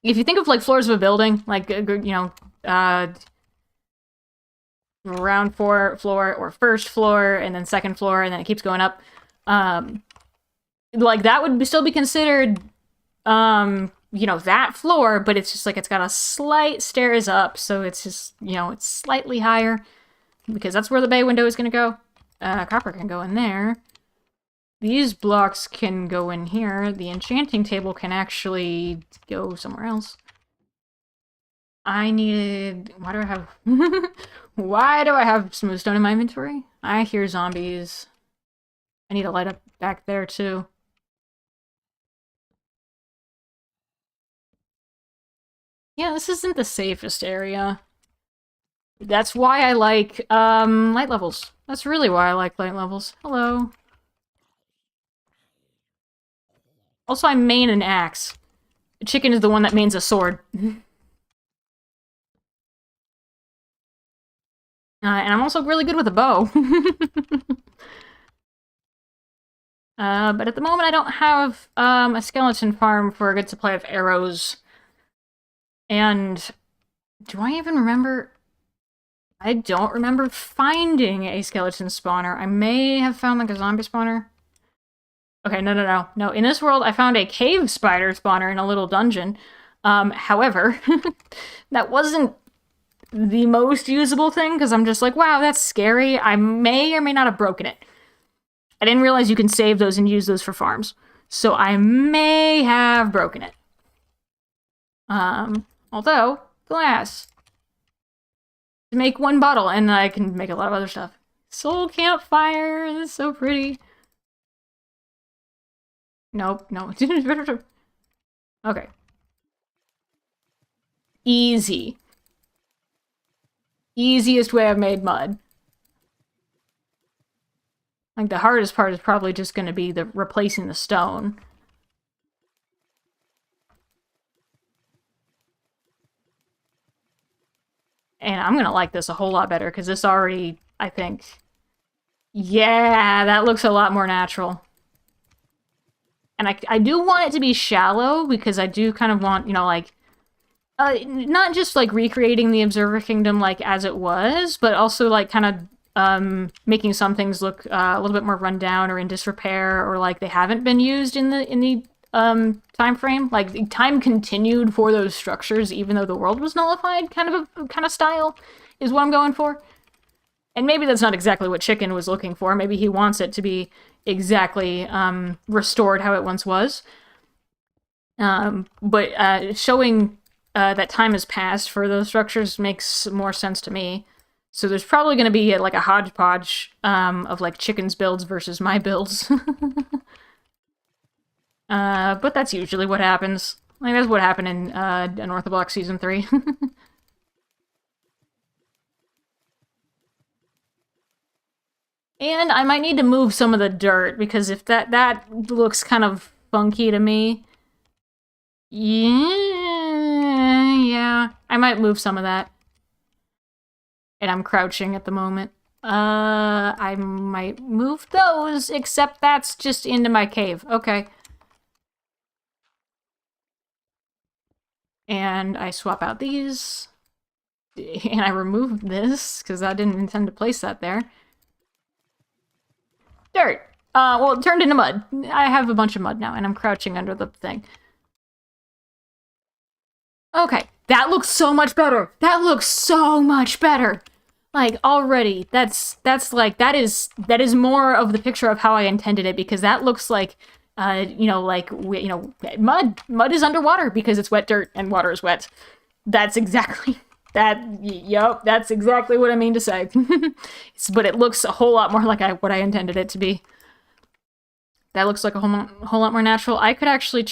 If you think of, like, floors of a building, like, ground floor, or first floor, and then second floor, and then it keeps going up, like, that would still be considered, that floor, but it's just, like, it's got a slight stairs up, so it's just, it's slightly higher, because that's where the bay window is gonna go. Copper can go in there. These blocks can go in here. The enchanting table can actually go somewhere else. Why do I have... Why do I have smooth stone in my inventory? I hear zombies. I need to light up back there, too. Yeah, this isn't the safest area. That's why I like, light levels. That's really why I like light levels. Hello. Also, I main an axe. Chicken is the one that mains a sword. And I'm also really good with a bow. But at the moment I don't have a skeleton farm for a good supply of arrows. And do I even remember? I don't remember finding a skeleton spawner. I may have found like a zombie spawner. Okay, no. In this world, I found a cave spider spawner in a little dungeon. However, that wasn't the most usable thing because I'm just like, wow, that's scary. I may or may not have broken it. I didn't realize you can save those and use those for farms. So I may have broken it. Although, glass. To make one bottle, and I can make a lot of other stuff. Soul campfire, it's so pretty. Nope, no. Okay. Easy. Easiest way I've made mud. Like, the hardest part is probably just going to be the replacing the stone. And I'm going to like this a whole lot better, because this already, I think... Yeah, that looks a lot more natural. And I do want it to be shallow, because I do kind of want, you know, like... not just, like, recreating the Observer Kingdom, like, as it was, but also, like, kind of making some things look a little bit more run down or in disrepair, or, like, they haven't been used in the time frame. Like, time continued for those structures, even though the world was nullified, kind of style, is what I'm going for. And maybe that's not exactly what Chicken was looking for. Maybe he wants it to be exactly restored how it once was. But showing that time has passed for those structures makes more sense to me. So there's probably going to be like a hodgepodge of like Chicken's builds versus my builds. But that's usually what happens. Like, that's what happened in Unorthodox Season 3. And I might need to move some of the dirt, because if that looks kind of funky to me. Yeah, I might move some of that. And I'm crouching at the moment. I might move those, except that's just into my cave. Okay. And I swap out these. And I remove this, because I didn't intend to place that there. Dirt. Well, it turned into mud. I have a bunch of mud now, and I'm crouching under the thing. Okay, that looks so much better. That looks so much better. Like, already, that's like, that is more of the picture of how I intended it, because that looks like, you know, like, you know, mud. Mud is underwater because it's wet dirt and water is wet. That's exactly... Yup, that's exactly what I mean to say. But it looks a whole lot more like what I intended it to be. That looks like a whole lot more natural. I could actually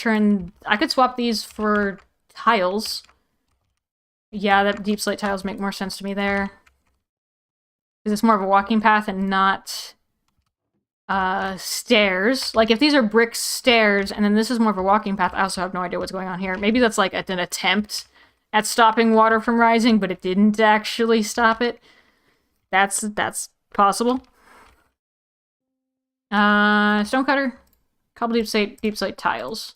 I could swap these for tiles. Yeah, that deep slate tiles make more sense to me there. Because it's more of a walking path and not stairs. Like, if these are brick stairs and then this is more of a walking path, I also have no idea what's going on here. Maybe that's like an attempt at stopping water from rising, but it didn't actually stop it. That's possible. Stonecutter, couple deep slate tiles.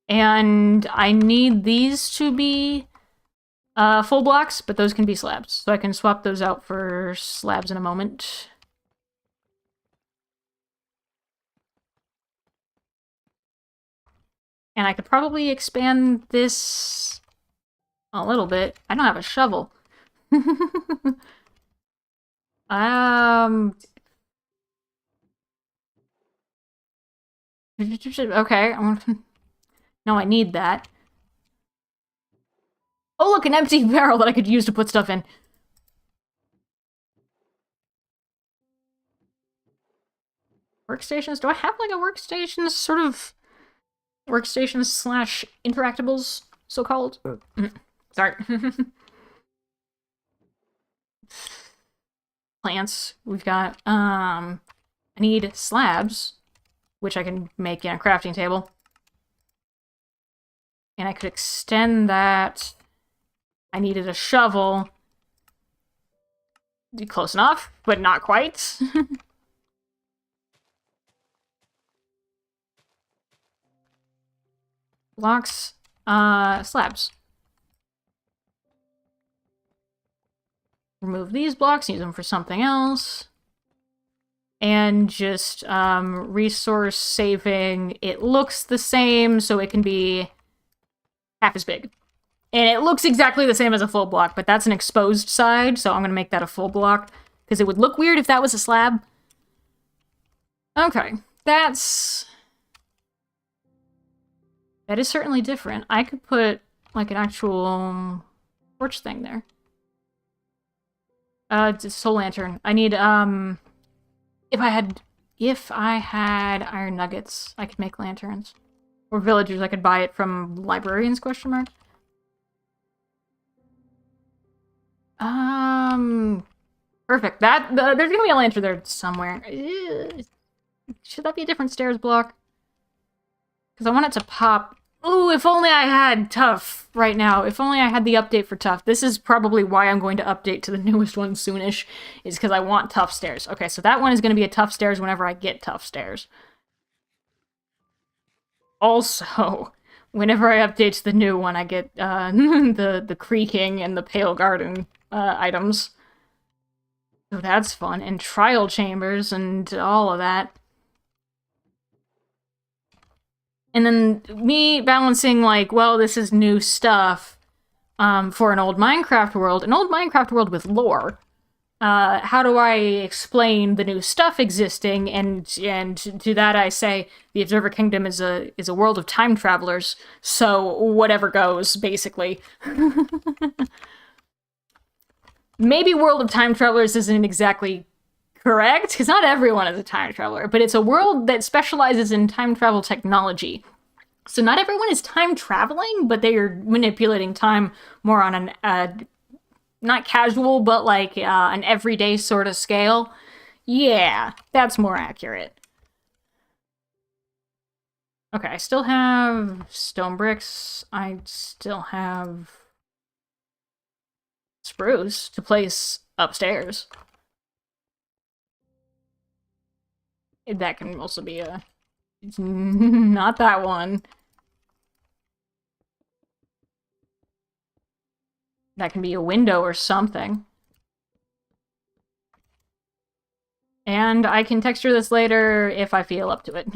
And I need these to be full blocks, but those can be slabs. So I can swap those out for slabs in a moment. And I could probably expand this a little bit. I don't have a shovel. Okay. No, I need that. Oh, look, an empty barrel that I could use to put stuff in. Workstations? Do I have, like, a workstation sort of... Workstations slash interactables, so-called? Sorry. Plants. We've got, I need slabs, which I can make in a crafting table. And I could extend that. I needed a shovel. Close enough, but not quite. Blocks. Slabs. remove these blocks, use them for something else. And just resource saving. It looks the same, so it can be half as big. And it looks exactly the same as a full block, but that's an exposed side, so I'm going to make that a full block, because it would look weird if that was a slab. Okay, that is certainly different. I could put, like, an actual torch thing there. It's a soul lantern. I need, if I had iron nuggets, I could make lanterns. Or villagers, I could buy it from librarians, question mark. Perfect. There's gonna be a lantern there somewhere. Should that be a different stairs block? Because I want it to pop. Ooh, if only I had Tough right now. If only I had the update for Tough. This is probably why I'm going to update to the newest one soonish, is because I want Tough stairs. Okay, so that one is going to be a Tough stairs whenever I get Tough stairs. Also, whenever I update to the new one, I get the creaking and the pale garden items. So that's fun. And trial chambers and all of that. And then me balancing, like, well, this is new stuff for an old Minecraft world with lore. How do I explain the new stuff existing? And to that I say, the Observer Kingdom is a world of time travelers, so whatever goes, basically. Maybe World of Time Travelers isn't exactly correct, because not everyone is a time traveler, but it's a world that specializes in time travel technology. So not everyone is time traveling, but they are manipulating time more on an, not casual, but like an everyday sort of scale. Yeah, that's more accurate. Okay, I still have stone bricks. I still have spruce to place upstairs. That can also be a... It's not that one. That can be a window or something. And I can texture this later if I feel up to it.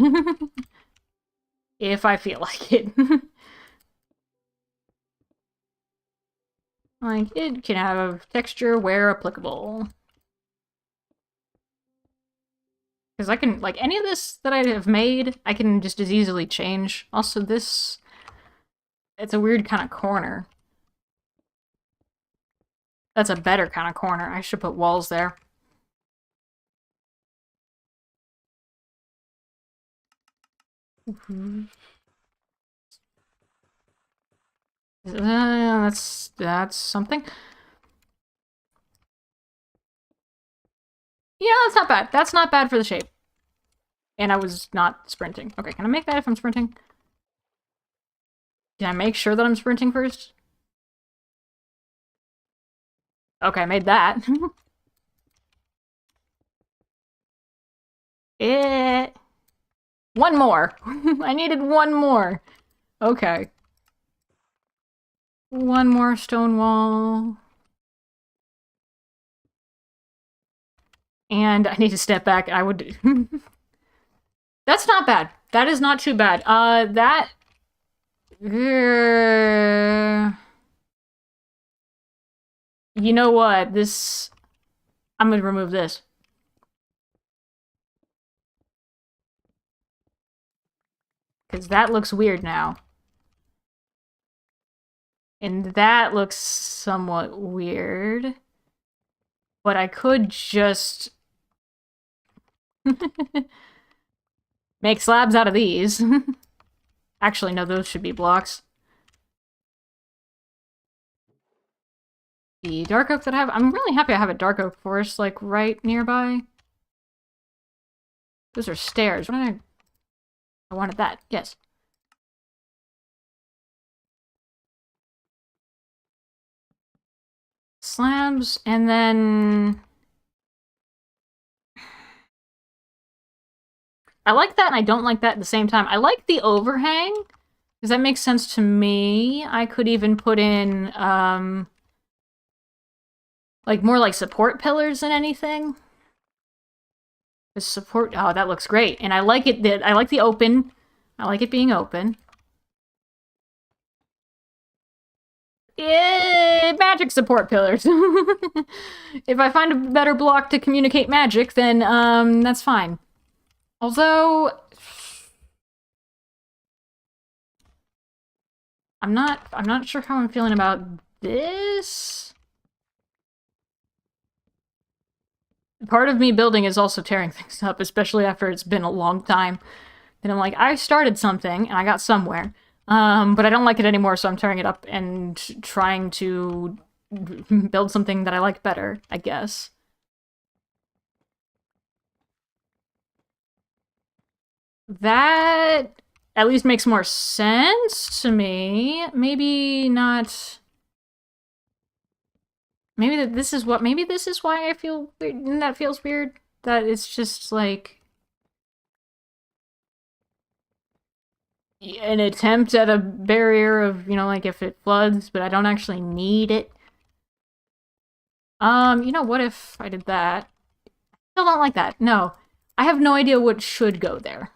If I feel like it. Like, it can have texture where applicable. Because I can, like, any of this that I have made, I can just as easily change. Also, this... It's a weird kind of corner. That's a better kind of corner. I should put walls there. That's something. Yeah, that's not bad. That's not bad for the shape. And I was not sprinting. Okay, can I make that if I'm sprinting? Can I make sure that I'm sprinting first? Okay, I made that. One more. I needed one more. Okay. One more stone wall. And I need to step back. I would... That's not bad. That is not too bad. That... You know what? This... I'm gonna remove this. Because that looks weird now. And that looks somewhat weird. But I could just... make slabs out of these. Actually, no, those should be blocks. The dark oak that I have... I'm really happy I have a dark oak forest, like, right nearby. Those are stairs. What did I wanted that. Yes. Slabs, and then... I like that and I don't like that at the same time. I like the overhang, because that makes sense to me. I could even put in, Like, more like support pillars than anything. The support... Oh, that looks great. And I like it. I like the open. I like it being open. Magic support pillars. If I find a better block to communicate magic, then, that's fine. Although... I'm not sure how I'm feeling about this. Part of me building is also tearing things up, especially after it's been a long time. And I'm like, I started something, and I got somewhere. But I don't like it anymore, so I'm tearing it up and trying to build something that I like better, I guess. That at least makes more sense to me. Maybe not... Maybe this is why I feel weird, that feels weird. That it's just like... an attempt at a barrier of, you know, like if it floods, but I don't actually need it. You know, what if I did that? I still don't like that. No. I have no idea what should go there.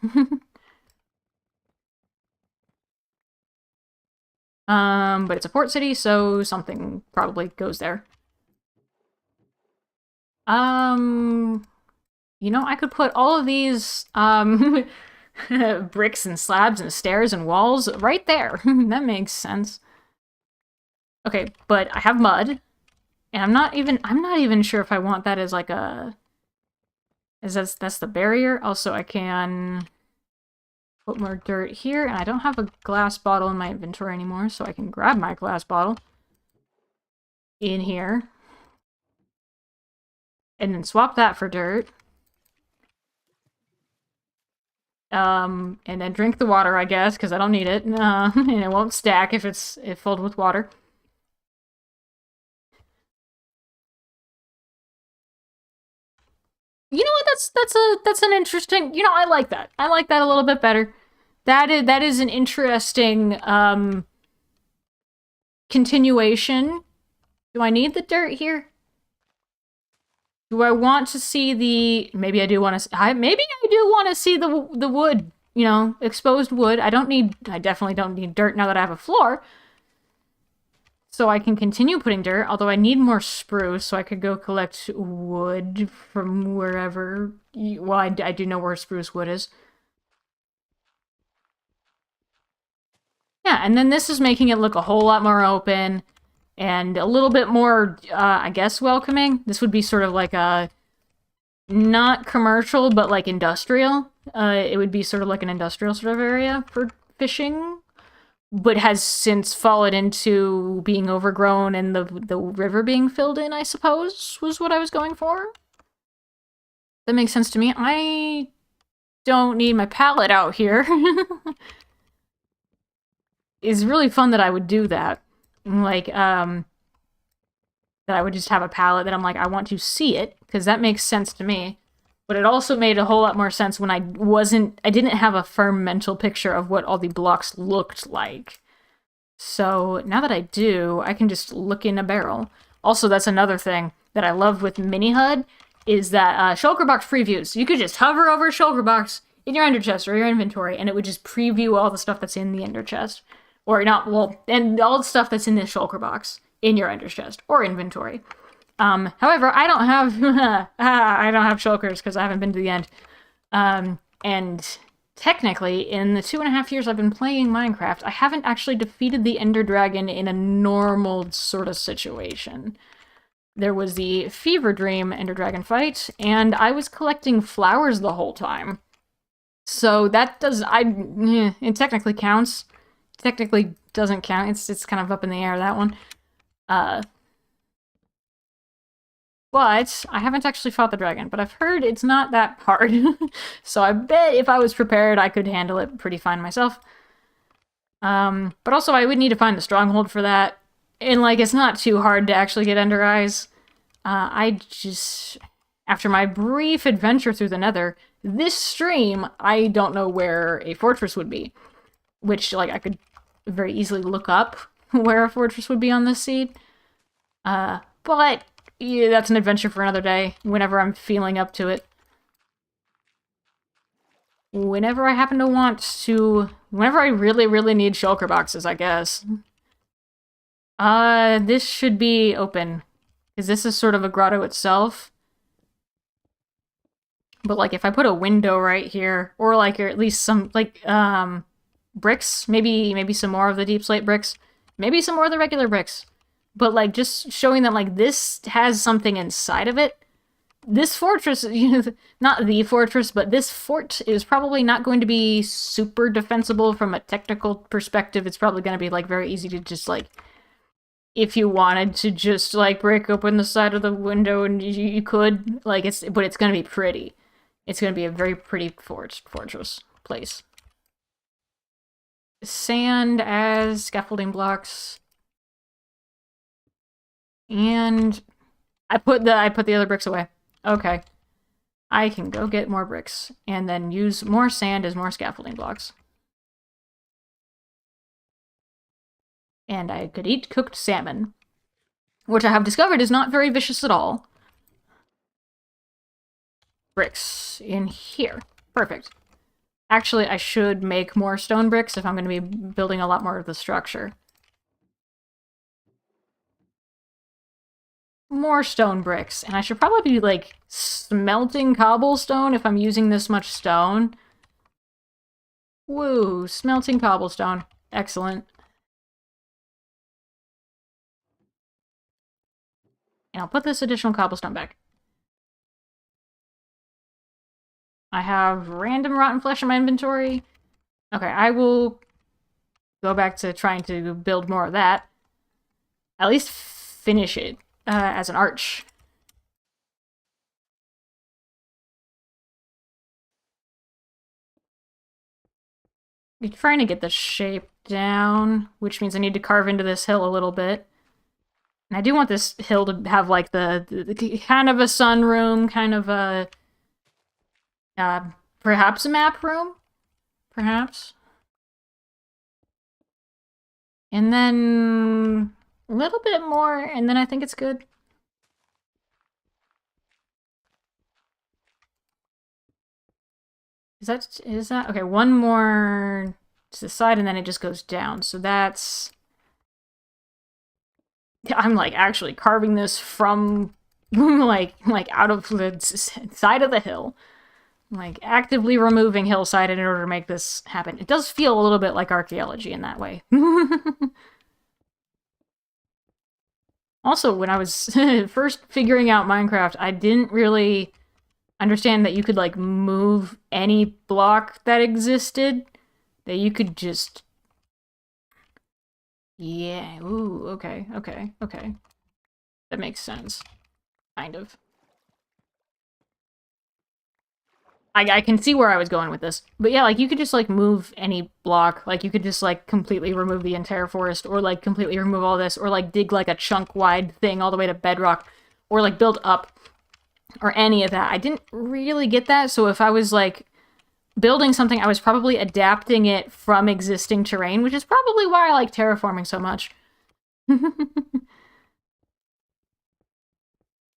But it's a port city, so something probably goes there. You know, I could put all of these, bricks and slabs and stairs and walls right there. That makes sense. Okay, but I have mud, and I'm not even sure if I want that as like a... that's the barrier. Also, I can put more dirt here, and I don't have a glass bottle in my inventory anymore, so I can grab my glass bottle in here. And then swap that for dirt. And then drink the water, I guess, because I don't need it. And it won't stack if it's filled with water. You know what? That's an interesting... You know, I like that. I like that a little bit better. That is an interesting continuation. Do I need the dirt here? Do I want to see the... Maybe I do want to... Maybe I do want to see the wood. You know, exposed wood. I definitely don't need dirt now that I have a floor. So I can continue putting dirt, although I need more spruce, so I could go collect wood from wherever... Well, I do know where spruce wood is. Yeah, and then this is making it look a whole lot more open and a little bit more, I guess, welcoming. This would be sort of like a... Not commercial, but like industrial. It would be sort of like an industrial sort of area for fishing, but has since fallen into being overgrown and the river being filled in, I suppose, was what I was going for. That makes sense to me. I don't need my pallet out here. It's really fun that I would do that. Like, that I would just have a palette that I'm like, I want to see it, because that makes sense to me. But it also made a whole lot more sense when I didn't have a firm mental picture of what all the blocks looked like. So now that I do, I can just look in a barrel. Also, that's another thing that I love with Mini HUD, is that shulker box previews. You could just hover over a shulker box in your ender chest or your inventory, and it would just preview all the stuff that's in the ender chest. Or not, well, and all the stuff that's in this shulker box in your ender chest or inventory. However, I don't have shulkers because I haven't been to the end. And technically, in the 2.5 years I've been playing Minecraft, I haven't actually defeated the Ender Dragon in a normal sort of situation. There was the Fever Dream Ender Dragon fight, and I was collecting flowers the whole time. So that it technically counts. Technically doesn't count. It's kind of up in the air, that one. But I haven't actually fought the dragon, but I've heard it's not that hard. So I bet if I was prepared, I could handle it pretty fine myself. But also I would need to find the stronghold for that. And, like, it's not too hard to actually get Ender Eyes. After my brief adventure through the Nether, this stream, I don't know where a fortress would be. Which, like, I could very easily look up where a fortress would be on this seed. But yeah, that's an adventure for another day, whenever I'm feeling up to it. Whenever I happen to want to... Whenever I really, really need shulker boxes, I guess. This should be open. Because this is sort of a grotto itself. But, like, if I put a window right here, or, like, or at least some, like, bricks, maybe some more of the deep slate bricks, maybe some more of the regular bricks, but, like, just showing that, like, this has something inside of it. This fortress, you know, not the fortress, but this fort is probably not going to be super defensible from a technical perspective. It's probably going to be, like, very easy to just, like, if you wanted to just, like, break open the side of the window and you could, like, but it's going to be pretty. It's going to be a very pretty fortress place. Sand as scaffolding blocks. And I put the other bricks away. Okay. I can go get more bricks and then use more sand as more scaffolding blocks. And I could eat cooked salmon, which I have discovered is not very vicious at all. Bricks in here. Perfect. Actually, I should make more stone bricks if I'm going to be building a lot more of the structure. More stone bricks. And I should probably be, like, smelting cobblestone if I'm using this much stone. Woo, smelting cobblestone. Excellent. And I'll put this additional cobblestone back. I have random rotten flesh in my inventory. Okay, I will go back to trying to build more of that. At least finish it as an arch. I'm trying to get the shape down, which means I need to carve into this hill a little bit. And I do want this hill to have, like, the kind of a sunroom, kind of a... perhaps a map room? Perhaps? And then... a little bit more, and then I think it's good. Is that... okay, one more to the side, and then it just goes down. So that's... I'm, like, actually carving this from, like out of the side of the hill. Like, actively removing hillside in order to make this happen. It does feel a little bit like archaeology in that way. Also, when I was first figuring out Minecraft, I didn't really understand that you could, like, move any block that existed. That you could just... yeah, ooh, okay. That makes sense. Kind of. I can see where I was going with this. But yeah, like, you could just, like, move any block. Like, you could just, like, completely remove the entire forest, or, like, completely remove all this, or, like, dig, like, a chunk-wide thing all the way to bedrock, or, like, build up, or any of that. I didn't really get that, so if I was, like, building something, I was probably adapting it from existing terrain, which is probably why I like terraforming so much.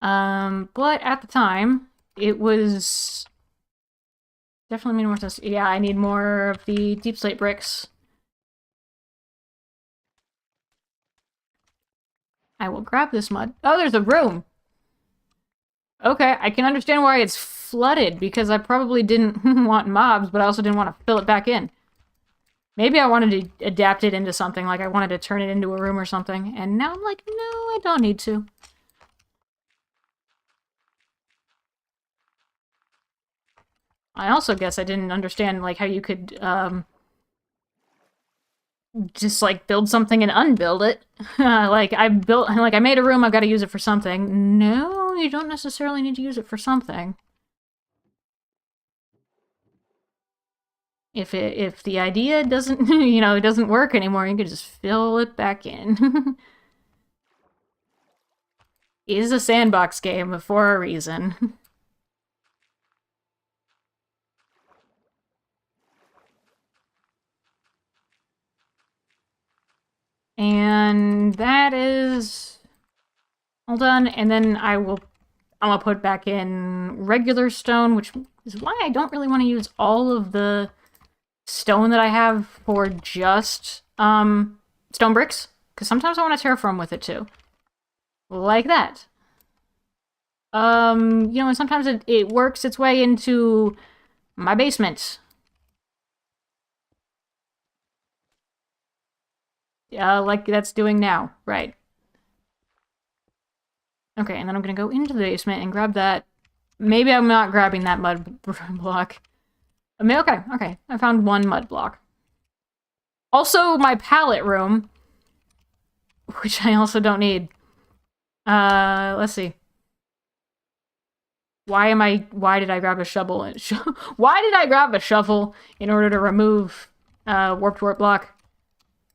But at the time, it was... definitely made more sense. Yeah, I need more of the deep slate bricks. I will grab this mud. Oh, there's a room! Okay, I can understand why it's flooded, because I probably didn't want mobs, but I also didn't want to fill it back in. Maybe I wanted to adapt it into something, like I wanted to turn it into a room or something, and now I'm like, no, I don't need to. I also guess I didn't understand, like, how you could, just, like, build something and unbuild it. Like, I made a room, I've got to use it for something. No, you don't necessarily need to use it for something. If the idea doesn't, you know, it doesn't work anymore, you can just fill it back in. It is a sandbox game for a reason. And that is all done, and then I'm gonna put back in regular stone, which is why I don't really want to use all of the stone that I have for just stone bricks, because sometimes I want to terraform with it too. Like that. And sometimes it works its way into my basement. Like that's doing now. Right. Okay, and then I'm gonna go into the basement and grab that. Maybe I'm not grabbing that mud block. Okay. I found one mud block. Also, my pallet room, which I also don't need. Let's see. Why did I grab a shovel? Why did I grab a shovel in order to remove warped warp block?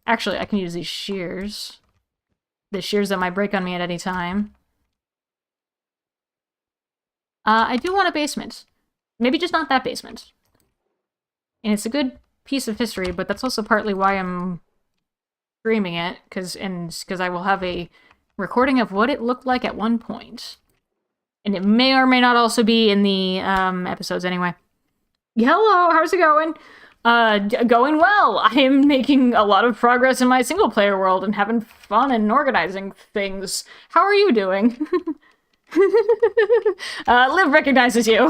Actually, I can use these shears. The shears that might break on me at any time. I do want a basement. Maybe just not that basement. And it's a good piece of history, but that's also partly why I'm streaming it, because I will have a recording of what it looked like at one point. And it may or may not also be in the episodes anyway. Hello, how's it going? Going well. I am making a lot of progress in my single-player world and having fun and organizing things. How are you doing? Liv recognizes you.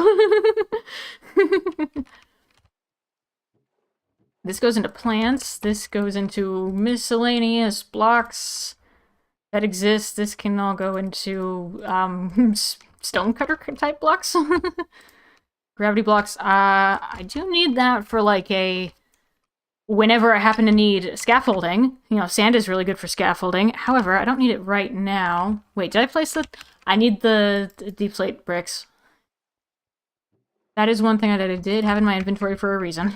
This goes into plants. This goes into miscellaneous blocks that exist. This can all go into stonecutter type blocks. Gravity blocks. I do need that for like whenever I happen to need scaffolding. Sand is really good for scaffolding. However, I don't need it right now. Wait, did I place the... I need the deep slate bricks. That is one thing that I did have in my inventory for a reason.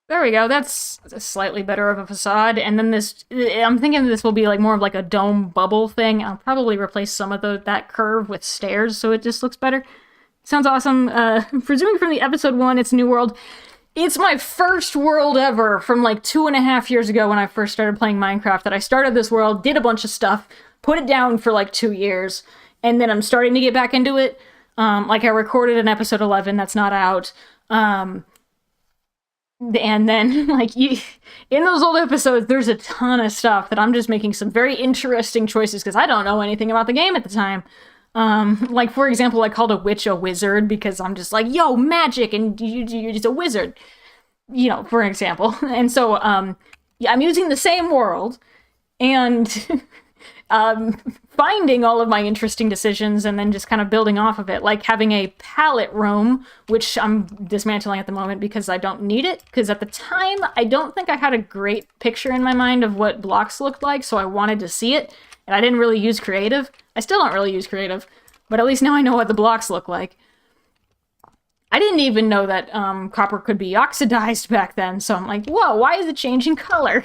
There we go, that's slightly better of a facade, and then I'm thinking this will be like more of like a dome bubble thing. I'll probably replace some of that curve with stairs so it just looks better. Sounds awesome. Presuming from the episode 1, it's New World. It's my first world ever from like 2.5 years ago when I first started playing Minecraft that I started this world, did a bunch of stuff, put it down for like 2 years, and then I'm starting to get back into it. Like I recorded an episode 11 that's not out. And then, like, in those old episodes, there's a ton of stuff that I'm just making some very interesting choices because I don't know anything about the game at the time. Like, for example, I called a witch a wizard because I'm just like, yo, magic, and you're just a wizard. For example. And so, yeah, I'm using the same world, and finding all of my interesting decisions and then just kind of building off of it, like having a pallet room, which I'm dismantling at the moment because I don't need it, because at the time, I don't think I had a great picture in my mind of what blocks looked like, so I wanted to see it, and I didn't really use creative. I still don't really use creative, but at least now I know what the blocks look like. I didn't even know that copper could be oxidized back then, so I'm like, whoa, why is it changing color?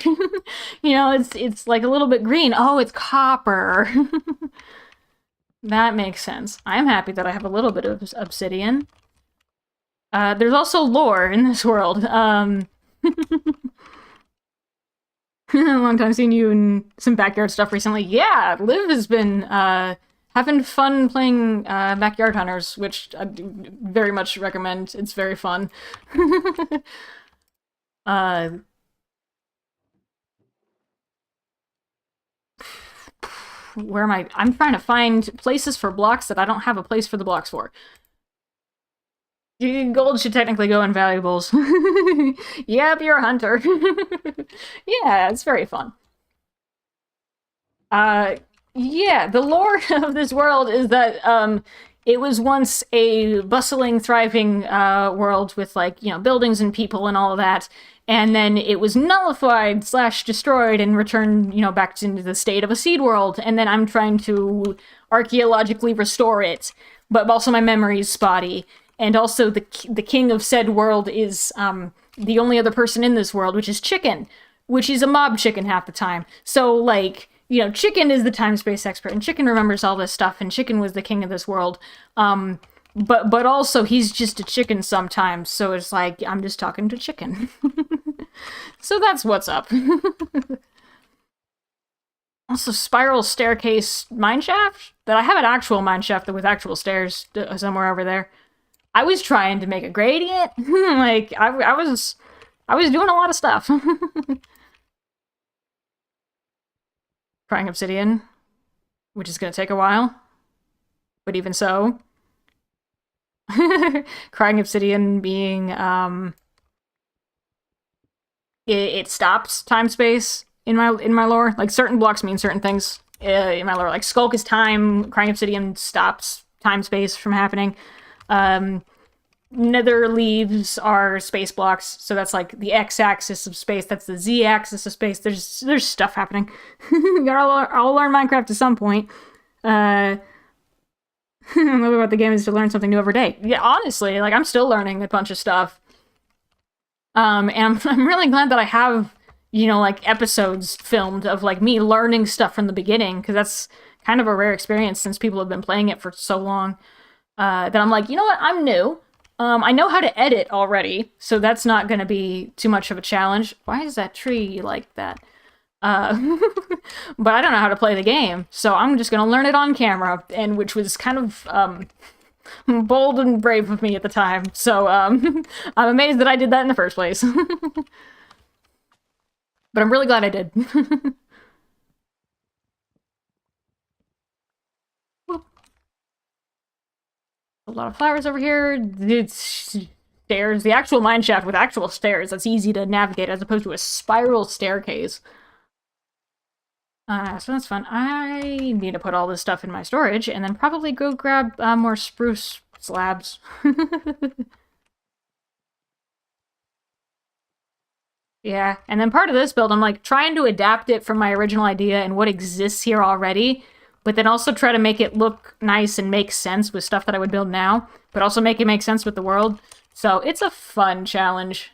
It's like a little bit green. Oh, it's copper. That makes sense. I'm happy that I have a little bit of obsidian. There's also lore in this world. Long time seeing you in some backyard stuff recently. Yeah, Liv has been having fun playing Backyard Hunters, which I very much recommend. It's very fun. Where am I? I'm trying to find places for blocks that I don't have a place for the blocks for. Gold should technically go in valuables. Yep, you're a hunter. Yeah, it's very fun. Yeah, the lore of this world is that it was once a bustling, thriving world with, like, buildings and people and all of that, and then it was nullified / destroyed and returned, back into the state of a seed world, and then I'm trying to archaeologically restore it, but also my memory is spotty, and also the king of said world is the only other person in this world, which is Chicken, which is a mob chicken half the time, so, like, Chicken is the time-space expert, and Chicken remembers all this stuff, and Chicken was the king of this world. but also he's just a chicken sometimes, so it's like I'm just talking to chicken. So that's what's up. Also, spiral staircase mineshaft? That I have an actual mineshaft with actual stairs somewhere over there. I was trying to make a gradient. Like, I was doing a lot of stuff. Crying obsidian, which is gonna take a while. But even so. Crying obsidian being, it stops time-space in my lore. Like, certain blocks mean certain things in my lore. Like, Skulk is time, Crying Obsidian stops time-space from happening. Nether leaves are space blocks, so that's like the x-axis of space, that's the z-axis of space. There's stuff happening. I'll learn Minecraft at some point. I love about the game is to learn something new every day. Yeah, honestly, like, I'm still learning a bunch of stuff. And I'm really glad that I have, you know, like, episodes filmed of, like, me learning stuff from the beginning, because that's kind of a rare experience since people have been playing it for so long, that I'm like, you know what, I'm new. I know how to edit already, so that's not going to be too much of a challenge. Why is that tree like that? But I don't know how to play the game, so I'm just going to learn it on camera, and which was kind of, bold and brave of me at the time, so, I'm amazed that I did that in the first place. But I'm really glad I did. A lot of flowers over here. It's stairs. The actual mineshaft with actual stairs. That's easy to navigate as opposed to a spiral staircase. So that's fun. I need to put all this stuff in my storage and then probably go grab more spruce slabs. Yeah, and then part of this build, I'm like trying to adapt it from my original idea and what exists here already, but then also try to make it look nice and make sense with stuff that I would build now, but also make it make sense with the world. So it's a fun challenge.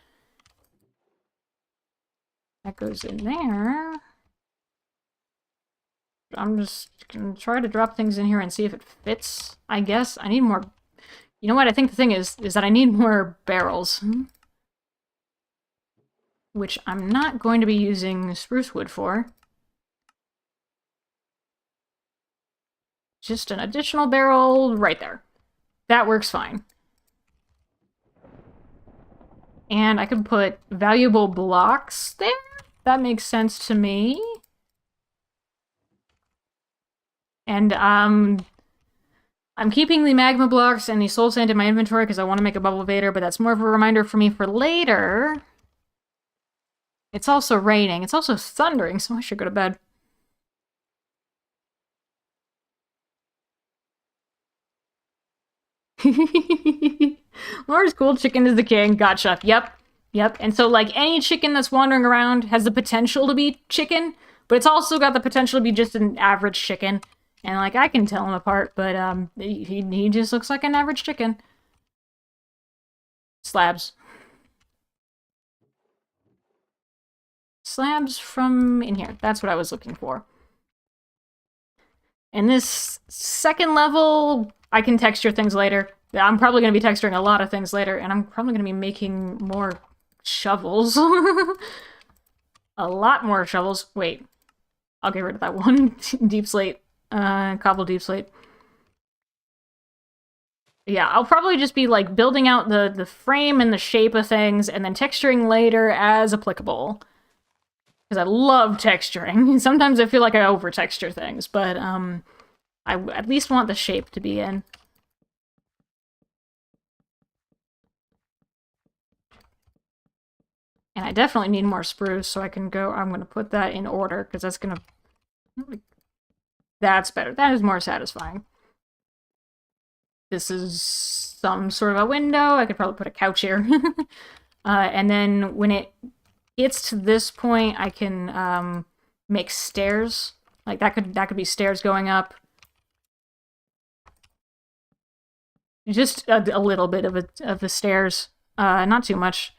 That goes in there. I'm just gonna try to drop things in here and see if it fits, I guess. I need more... You know what? I think the thing is that I need more barrels. Which I'm not going to be using spruce wood for. Just an additional barrel right there. That works fine. And I can put valuable blocks there? That makes sense to me. And, I'm keeping the magma blocks and the soul sand in my inventory because I want to make a bubble vader, but that's more of a reminder for me for later. It's also raining. It's also thundering, so I should go to bed. Laura's cool. Chicken is the king. Gotcha. Yep. Yep. And so, like, any chicken that's wandering around has the potential to be chicken, but it's also got the potential to be just an average chicken. And, like, I can tell him apart, but, he just looks like an average chicken. Slabs. Slabs from in here. That's what I was looking for. And this second level, I can texture things later. I'm probably going to be texturing a lot of things later, and I'm probably going to be making more shovels. A lot more shovels. Wait. I'll get rid of that one. Deep slate. Cobble deep slate. Yeah, I'll probably just be, like, building out the frame and the shape of things, and then texturing later as applicable. Because I love texturing. Sometimes I feel like I over-texture things, but, I at least want the shape to be in. And I definitely need more spruce, so I can go... I'm going to put that in order, because that's going to... That's better. That is more satisfying. This is some sort of a window. I could probably put a couch here. And then when it gets to this point, I can make stairs. Like, that could be stairs going up. Just a little bit of the stairs. Not too much.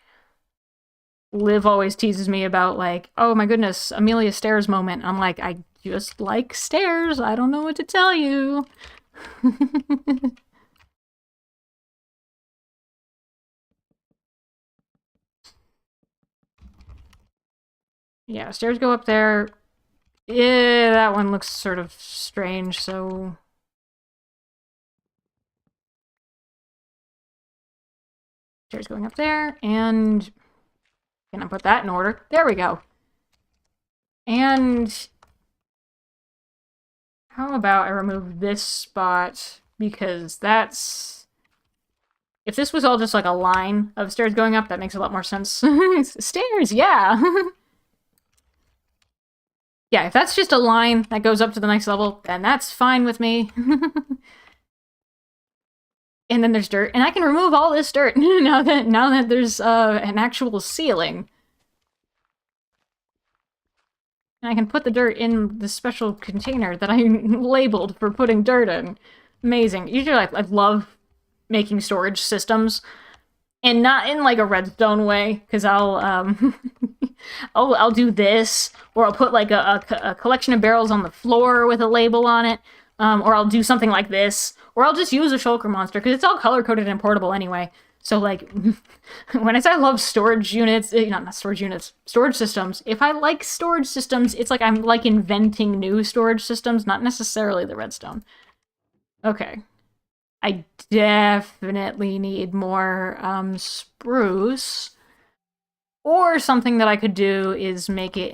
Liv always teases me about, like, oh my goodness, Amelia stairs moment. I'm like, I just like stairs. I don't know what to tell you. Yeah, stairs go up there. Yeah, that one looks sort of strange, so... Stairs going up there, and... Can I put that in order? There we go. And... How about I remove this spot, because that's... If this was all just like a line of stairs going up, that makes a lot more sense. Stairs, yeah! Yeah, if that's just a line that goes up to the next level, then that's fine with me. And then there's dirt, and I can remove all this dirt now that there's an actual ceiling. And I can put the dirt in the special container that I labeled for putting dirt in. Amazing. Usually I love making storage systems, and not in like a redstone way, because I'll I'll do this, or I'll put like a collection of barrels on the floor with a label on it, or I'll do something like this, or I'll just use a shulker monster, because it's all color-coded and portable anyway. So, like, when I say I love storage units, not storage units, storage systems, if I like storage systems, it's like I'm, like, inventing new storage systems, not necessarily the redstone. Okay. I definitely need more, spruce. Or something that I could do is make it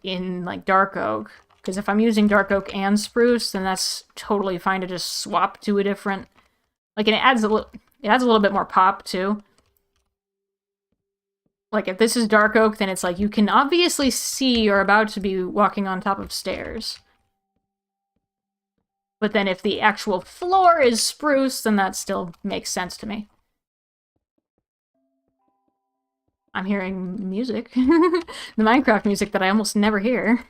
in like, dark oak. Because if I'm using dark oak and spruce, then that's totally fine to just swap to a different... Like, and it adds a little bit more pop, too. Like, if this is dark oak, then it's like, you can obviously see you're about to be walking on top of stairs. But then if the actual floor is spruce, then that still makes sense to me. I'm hearing music. The Minecraft music that I almost never hear.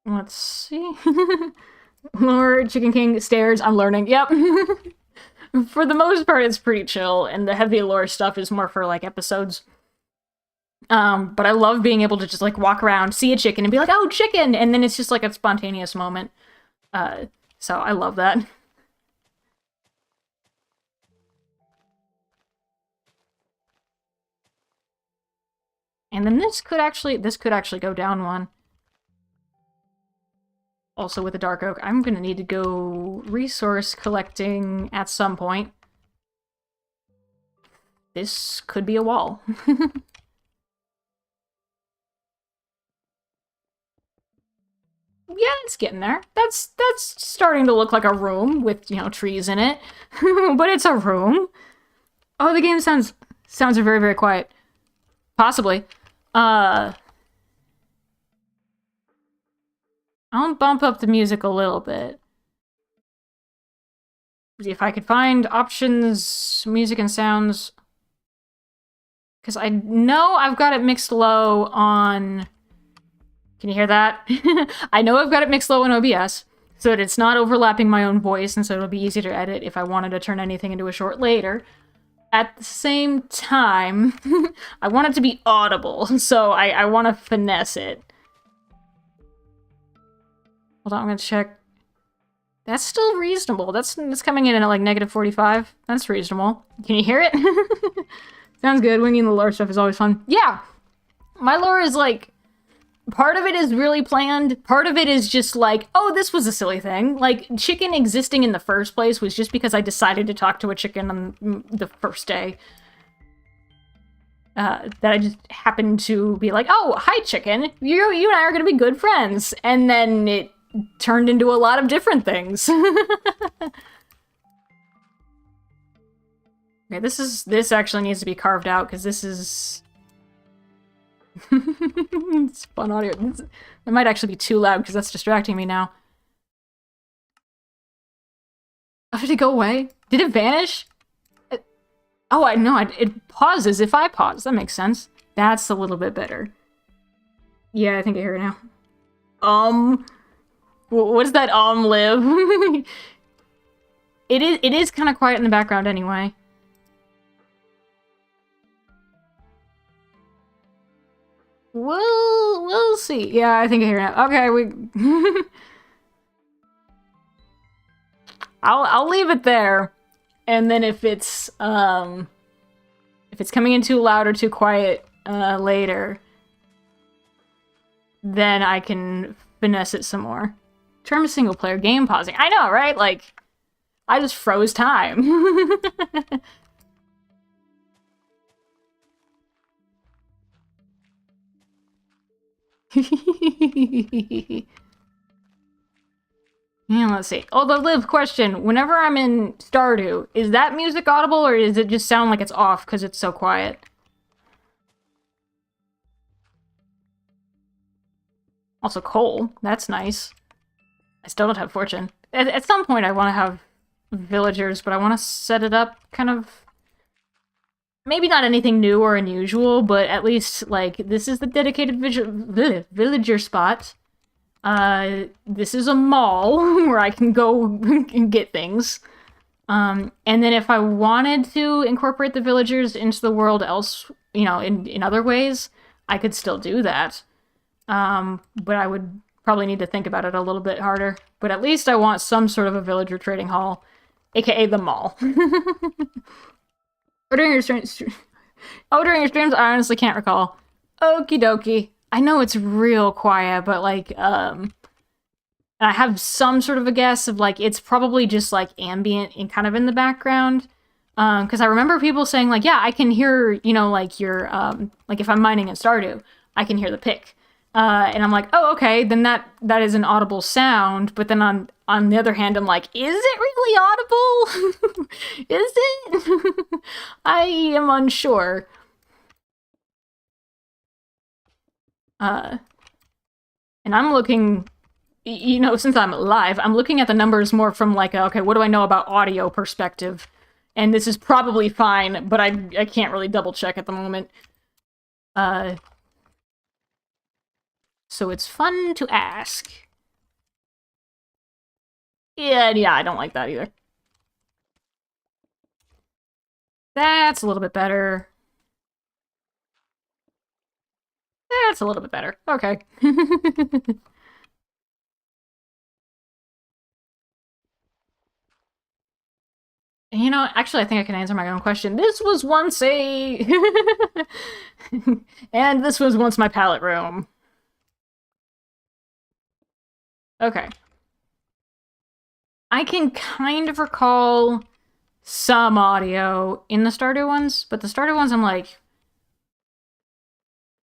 Let's see. Lord, Chicken King, stairs, I'm learning. Yep. For the most part, it's pretty chill, and the heavy lore stuff is more for, like, episodes. But I love being able to just, like, walk around, see a chicken, and be like, oh, chicken! And then it's just, like, a spontaneous moment. So I love that. And then this could actually go down one. Also with the dark oak, I'm gonna need to go resource collecting at some point. This could be a wall. Yeah, it's getting there. That's starting to look like a room with, you know, trees in it. But it's a room. Oh, the game sounds very, very quiet. Possibly. I'll bump up the music a little bit. See if I could find options, music and sounds. Because I know I've got it mixed low on... Can you hear that? I know I've got it mixed low on OBS, so that it's not overlapping my own voice, and so it'll be easy to edit if I wanted to turn anything into a short later. At the same time, I want it to be audible, so I want to finesse it. Hold on, I'm gonna check. That's still reasonable. That's coming in at like -45. That's reasonable. Can you hear it? Sounds good. Winging the lore stuff is always fun. Yeah! My lore is like... Part of it is really planned. Part of it is just like, oh, this was a silly thing. Like, chicken existing in the first place was just because I decided to talk to a chicken on the first day. That I just happened to be like, oh, hi, chicken. You and I are gonna be good friends. And then it turned into a lot of different things. Okay, this actually needs to be carved out, because this is... It's fun audio. It might actually be too loud because that's distracting me now. Oh, did it go away? Did it vanish? Oh, I know. It pauses if I pause. That makes sense. That's a little bit better. Yeah, I think I hear it now. What does that live? It is kind of quiet in the background anyway. We'll see. Yeah, I think I hear it now. Okay, I'll leave it there. And then if it's, If it's coming in too loud or too quiet later, then I can finesse it some more. Term single-player game pausing. I know, right? Like, I just froze time. Yeah, let's see. Oh, the Liv question. Whenever I'm in Stardew, is that music audible or does it just sound like it's off because it's so quiet? Also coal. That's nice. I still don't have fortune. At some point I want to have villagers, but I want to set it up kind of... Maybe not anything new or unusual, but at least, like, this is the dedicated villager spot. This is a mall where I can go and get things. And then if I wanted to incorporate the villagers into the world else, you know, in other ways, I could still do that. But I would probably need to think about it a little bit harder. But at least I want some sort of a villager trading hall, aka the mall. During your streams, I honestly can't recall. Okie dokie. I know it's real quiet, but like, I have some sort of a guess of like, it's probably just like ambient and kind of in the background. Because I remember people saying like, yeah, I can hear, you know, like your, like if I'm mining in Stardew, I can hear the pick. And I'm like, oh, okay, then that is an audible sound. But then on the other hand, I'm like, is it really audible? Is it? I am unsure. And I'm looking, you know, since I'm live, I'm looking at the numbers more from like, okay, what do I know about audio perspective? And this is probably fine, but I can't really double check at the moment. So it's fun to ask. Yeah, I don't like that either. That's a little bit better. That's a little bit better. Okay. You know, actually, I think I can answer my own question. This was once a... and this was once my pallet room. Okay. I can kind of recall some audio in the Stardew ones, but the Stardew ones I'm like...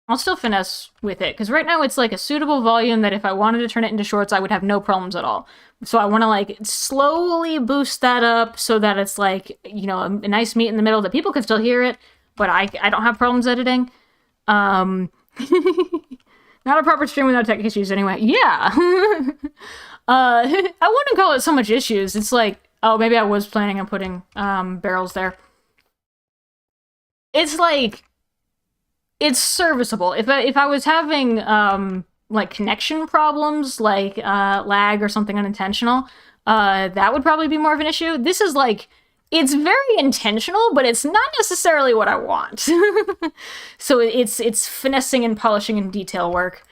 I'll still finesse with it, because right now it's like a suitable volume that if I wanted to turn it into shorts, I would have no problems at all. So I want to like slowly boost that up so that it's like, you know, a nice meat in the middle that people can still hear it, but I don't have problems editing. Not a proper stream without tech issues anyway. Yeah. I wouldn't call it so much issues. It's like, oh, maybe I was planning on putting barrels there. It's like, it's serviceable. If I was having like connection problems, like lag or something unintentional, that would probably be more of an issue. This is like, it's very intentional, but it's not necessarily what I want. So it's finessing and polishing and detail work.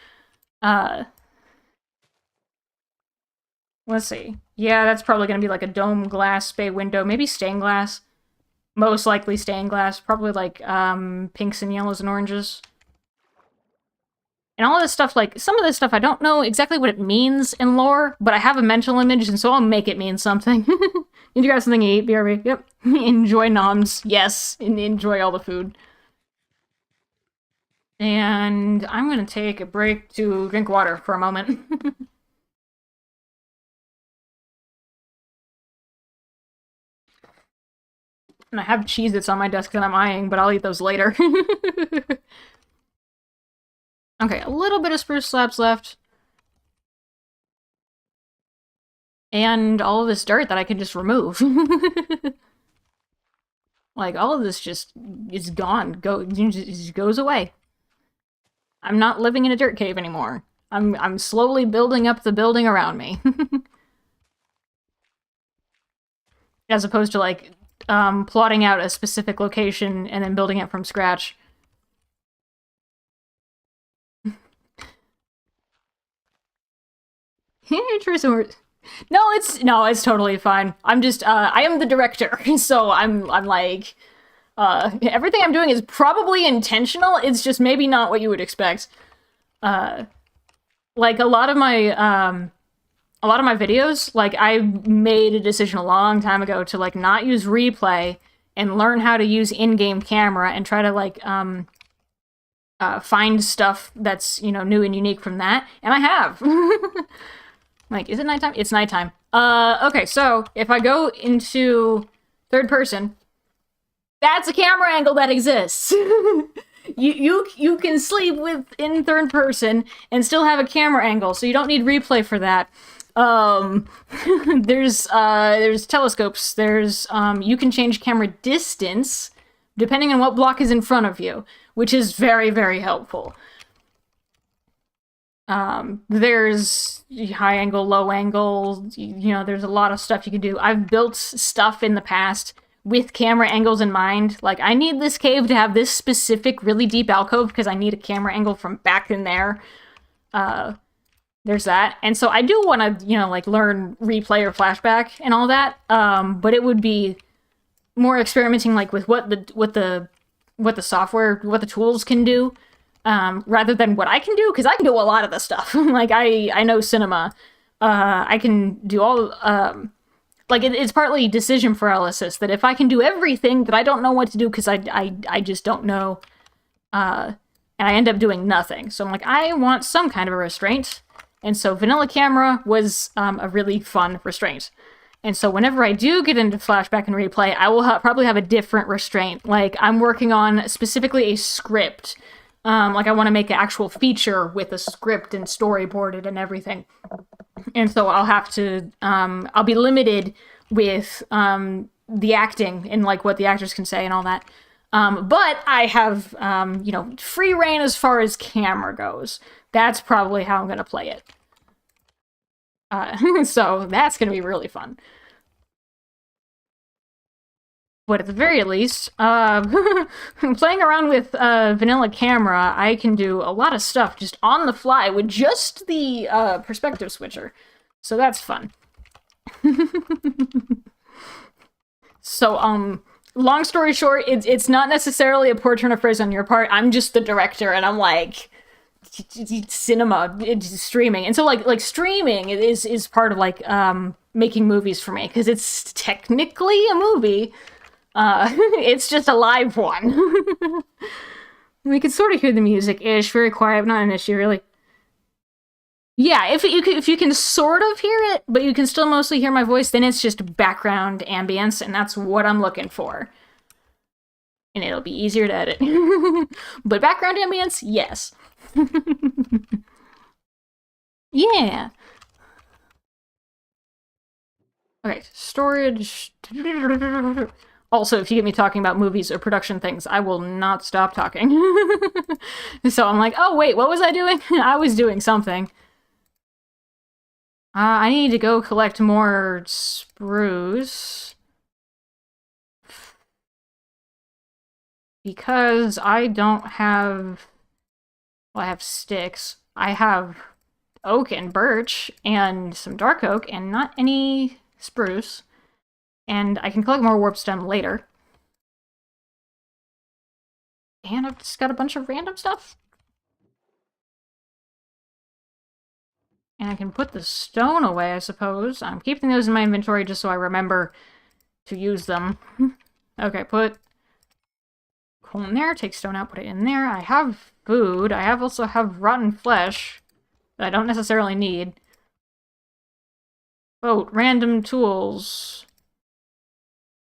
Let's see. Yeah, that's probably gonna be like a dome glass bay window, maybe stained glass. Most likely stained glass, probably like pinks and yellows and oranges. And all of this stuff, like, some of this stuff I don't know exactly what it means in lore, but I have a mental image, and so I'll make it mean something. Need you guys something to eat, BRB? Yep. Enjoy noms. Yes. And enjoy all the food. And I'm gonna take a break to drink water for a moment. And I have Cheez-Its on my desk that I'm eyeing, but I'll eat those later. Okay, a little bit of spruce slabs left. And all of this dirt that I can just remove. Like, all of this just is gone. Just goes away. I'm not living in a dirt cave anymore. I'm slowly building up the building around me. As opposed to, like, plotting out a specific location and then building it from scratch. Teresa, no, it's totally fine. I'm just, I am the director, so I'm like, Everything I'm doing is probably intentional. It's just maybe not what you would expect. Like a lot of my videos, like I made a decision a long time ago to like not use replay and learn how to use in-game camera and try to like find stuff that's, you know, new and unique from that. And I have. Like, is it nighttime? It's nighttime. Okay, so if I go into third person, that's a camera angle that exists. You can sleep in third person and still have a camera angle, so you don't need replay for that. There's telescopes. There's you can change camera distance depending on what block is in front of you, which is very, very helpful. There's high angle, low angle, you know, there's a lot of stuff you can do. I've built stuff in the past with camera angles in mind. Like, I need this cave to have this specific really deep alcove because I need a camera angle from back in there. There's that. And so I do want to, you know, like learn replay or flashback and all that. But it would be more experimenting like with what the software, what the tools can do, rather than what I can do, because I can do a lot of the stuff. Like I know cinema. I can do all like it's partly decision paralysis, that if I can do everything, that I don't know what to do because I just don't know, and I end up doing nothing. So I'm like, I want some kind of a restraint, and so vanilla camera was a really fun restraint. And so whenever I do get into flashback and replay, I will probably have a different restraint. Like, I'm working on specifically a script. Like, I want to make an actual feature with a script and storyboarded and everything. And so I'll have to, I'll be limited with the acting and, like, what the actors can say and all that. But I have, you know, free reign as far as camera goes. That's probably how I'm going to play it. So that's going to be really fun. But at the very least, playing around with vanilla camera, I can do a lot of stuff just on the fly with just the perspective switcher. So that's fun. So, long story short, it's not necessarily a poor turn of phrase on your part. I'm just the director, and I'm like, cinema, streaming. And so like streaming is part of like making movies for me, because it's technically a movie. It's just a live one. We could sort of hear the music-ish, very quiet, not an issue, really. Yeah, if you can sort of hear it, but you can still mostly hear my voice, then it's just background ambience, and that's what I'm looking for. And it'll be easier to edit. But background ambience, yes. Yeah. Okay, storage. Also, if you get me talking about movies or production things, I will not stop talking. So I'm like, oh wait, what was I doing? I was doing something. I need to go collect more spruce. Because I don't have... Well, I have sticks. I have oak and birch and some dark oak and not any spruce. And I can collect more warp stem later. And I've just got a bunch of random stuff. And I can put the stone away, I suppose. I'm keeping those in my inventory just so I remember to use them. Okay, put coal in there, take stone out, put it in there. I have food. I also have rotten flesh that I don't necessarily need. Boat, random tools.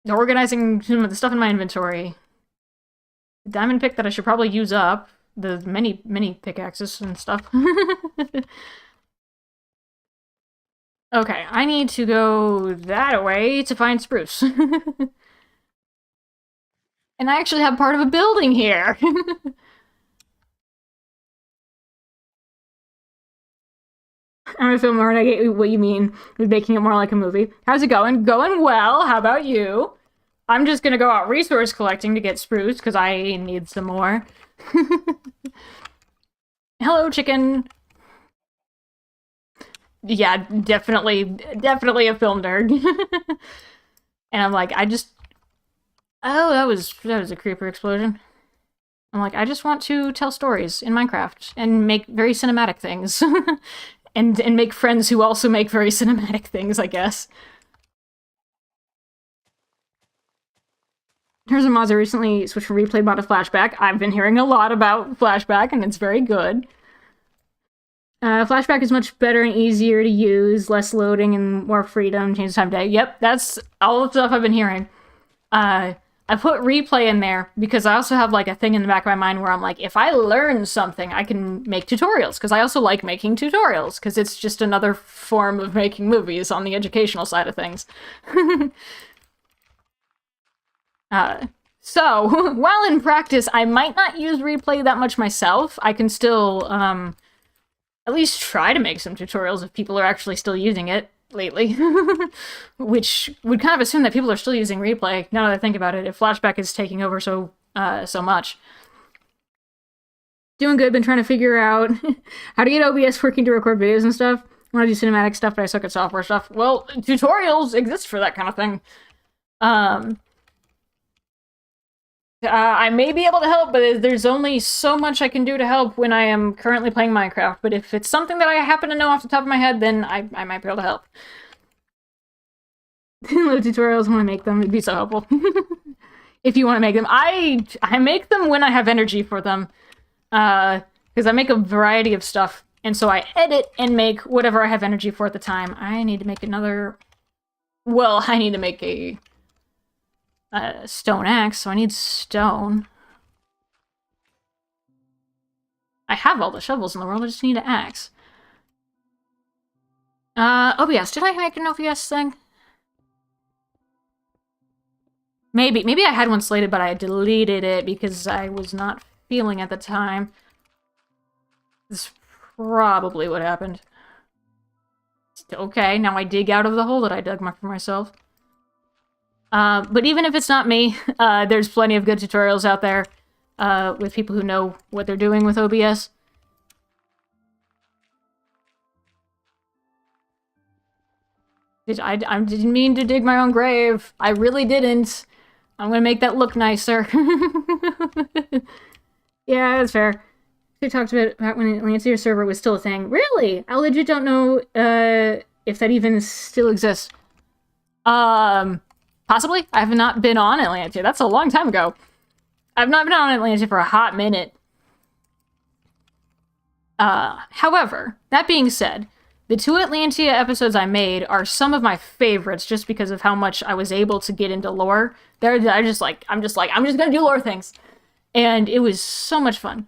Organizing some of the stuff in my inventory. Diamond pick that I should probably use up. The many pickaxes and stuff. Okay, I need to go that way to find spruce. And I actually have part of a building here. I'm a filmer and I get what you mean with making it more like a movie. How's it going? Going well. How about you? I'm just gonna go out resource collecting to get spruce because I need some more. Hello, chicken. Yeah, definitely a film nerd. And I'm like, Oh, that was a creeper explosion. I'm like, I just want to tell stories in Minecraft and make very cinematic things. and make friends who also make very cinematic things, I guess. Here's a mods I recently switched from replay mod to flashback. I've been hearing a lot about flashback, and it's very good. Flashback is much better and easier to use, less loading and more freedom, change the time of day. Yep, that's all the stuff I've been hearing. I put replay in there because I also have like a thing in the back of my mind where I'm like, if I learn something, I can make tutorials, because I also like making tutorials, because it's just another form of making movies on the educational side of things. So, while in practice, I might not use replay that much myself. I can still, at least try to make some tutorials if people are actually still using it lately. Which would kind of assume that people are still using replay, now that I think about it, if flashback is taking over so much. Doing good, been trying to figure out how to get OBS working to record videos and stuff. I want to do cinematic stuff, but I suck at software stuff. Well, tutorials exist for that kind of thing. I may be able to help, but there's only so much I can do to help when I am currently playing Minecraft. But if it's something that I happen to know off the top of my head, then I might be able to help. Love tutorials, want to make them. It'd be so helpful. If you want to make them. I make them when I have energy for them. Because I make a variety of stuff. And so I edit and make whatever I have energy for at the time. I need to make another... Well, I need to make a stone axe, so I need stone. I have all the shovels in the world, I just need an axe. OBS, did I make an OBS thing? Maybe I had one slated, but I deleted it because I was not feeling at the time. That's probably what happened. Okay, now I dig out of the hole that I dug for myself. But even if it's not me, there's plenty of good tutorials out there with people who know what they're doing with OBS. I didn't mean to dig my own grave. I really didn't. I'm gonna make that look nicer. Yeah, that's fair. We talked about when the Lancia server was still a thing. Really? I legit don't know if that even still exists. Possibly. I have not been on Atlantia. That's a long time ago. I've not been on Atlantia for a hot minute. However, that being said, the 2 Atlantia episodes I made are some of my favorites just because of how much I was able to get into lore. I'm just gonna do lore things. And it was so much fun.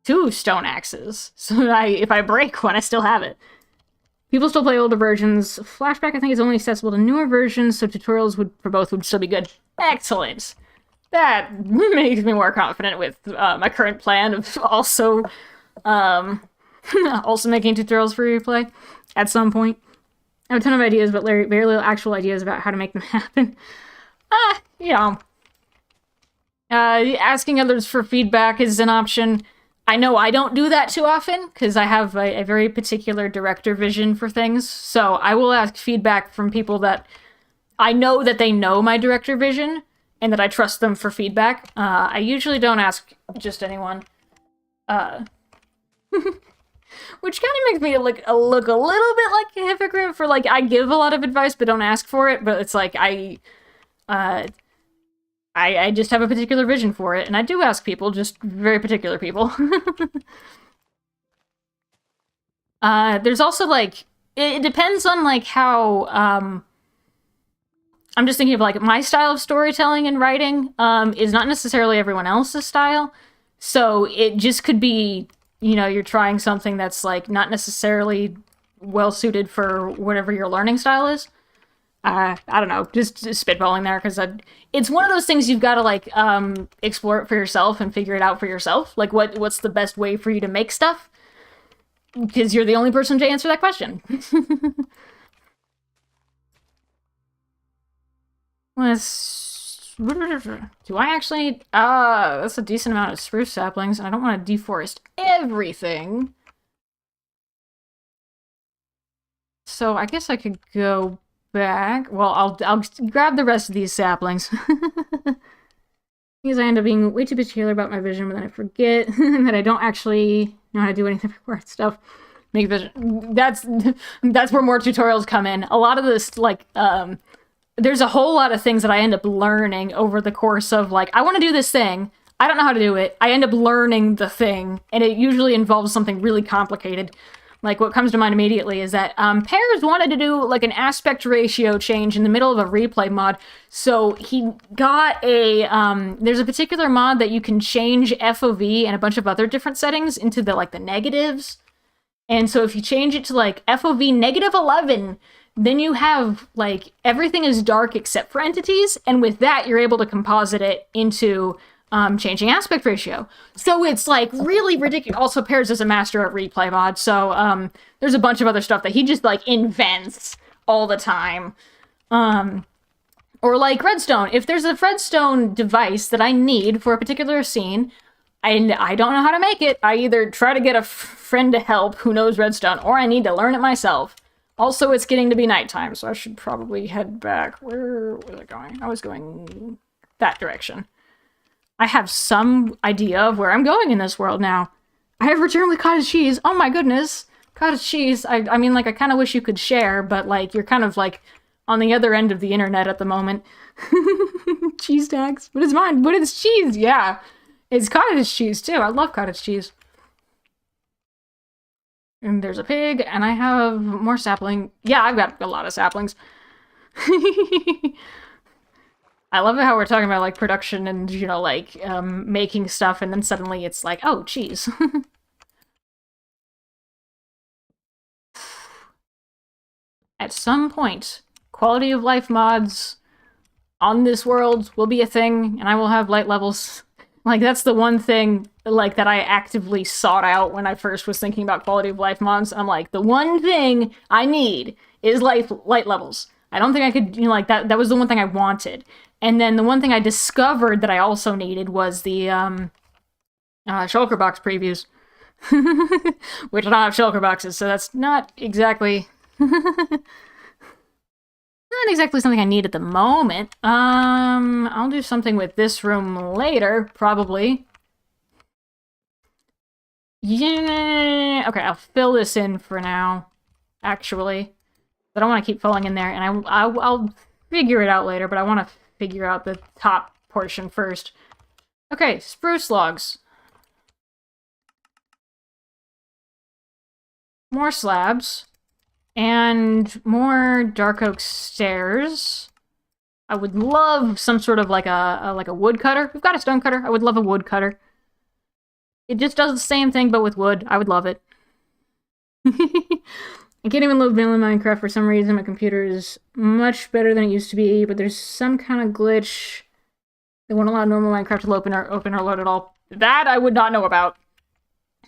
2 stone axes. So that if I break one, I still have it. People still play older versions. Flashback, I think, is only accessible to newer versions, so tutorials for both would still be good. Excellent! That makes me more confident with my current plan of also making tutorials for replay at some point. I have a ton of ideas, but very little actual ideas about how to make them happen. Asking others for feedback is an option. I know I don't do that too often, because I have a very particular director vision for things, so I will ask feedback from people that I know that they know my director vision, and that I trust them for feedback. I usually don't ask just anyone. Which kind of makes me look a little bit like a hypocrite for, like, I give a lot of advice but don't ask for it, but it's like, I just have a particular vision for it, and I do ask people, just very particular people. There's also, like, it depends on, like, how, I'm just thinking of, like, my style of storytelling and writing, is not necessarily everyone else's style, so it just could be, you know, you're trying something that's, like, not necessarily well-suited for whatever your learning style is. I don't know, just spitballing there, because it's one of those things you've got to, like, explore it for yourself and figure it out for yourself. Like, what's the best way for you to make stuff? Because you're the only person to answer that question. Do I actually need... that's a decent amount of spruce saplings, and I don't want to deforest everything. So I guess I could go back. Well, I'll grab the rest of these saplings. Because I end up being way too particular about my vision, but then I forget that I don't actually know how to do anything for stuff. Make vision. That's where more tutorials come in. A lot of this, like, there's a whole lot of things that I end up learning over the course of, like, I want to do this thing. I don't know how to do it. I end up learning the thing, and it usually involves something really complicated. Like, what comes to mind immediately is that Pears wanted to do, like, an aspect ratio change in the middle of a replay mod. So he got a, there's a particular mod that you can change FOV and a bunch of other different settings into the, like, the negatives. And so if you change it to, like, FOV -11, then you have, like, everything is dark except for entities. And with that, you're able to composite it into changing aspect ratio. So it's, like, really ridiculous. Also, Pears is a master at replay mod, so there's a bunch of other stuff that he just, like, invents all the time. Or, like, redstone. If there's a redstone device that I need for a particular scene, and I don't know how to make it, I either try to get a friend to help who knows redstone, or I need to learn it myself. Also, it's getting to be nighttime, so I should probably head back. Where was I going? I was going that direction. I have some idea of where I'm going in this world now. I have returned with cottage cheese. Oh my goodness. Cottage cheese. I mean, like, I kind of wish you could share, but, like, you're kind of, like, on the other end of the internet at the moment. Cheese tags. What is mine? What is cheese? Yeah. It's cottage cheese, too. I love cottage cheese. And there's a pig, and I have more sapling. Yeah, I've got a lot of saplings. I love how we're talking about, like, production and, you know, like, making stuff, and then suddenly it's like, oh, cheese. At some point, quality of life mods on this world will be a thing, and I will have light levels. Like, that's the one thing, like, that I actively sought out when I first was thinking about quality of life mods. I'm like, the one thing I need is light levels. I don't think I could, you know, like, that was the one thing I wanted. And then the one thing I discovered that I also needed was the shulker box previews. Which I don't have shulker boxes, so that's not exactly not exactly something I need at the moment. I'll do something with this room later, probably. Yeah, okay, I'll fill this in for now, actually. I don't want to keep falling in there, and I'll figure it out later, but I want to figure out the top portion first. Okay, spruce logs. More slabs. And more dark oak stairs. I would love some sort of like a wood cutter. We've got a stone cutter. I would love a wood cutter. It just does the same thing, but with wood. I would love it. I can't even load vanilla Minecraft for some reason. My computer is much better than it used to be, but there's some kind of glitch that won't allow normal Minecraft to open or load at all. That I would not know about.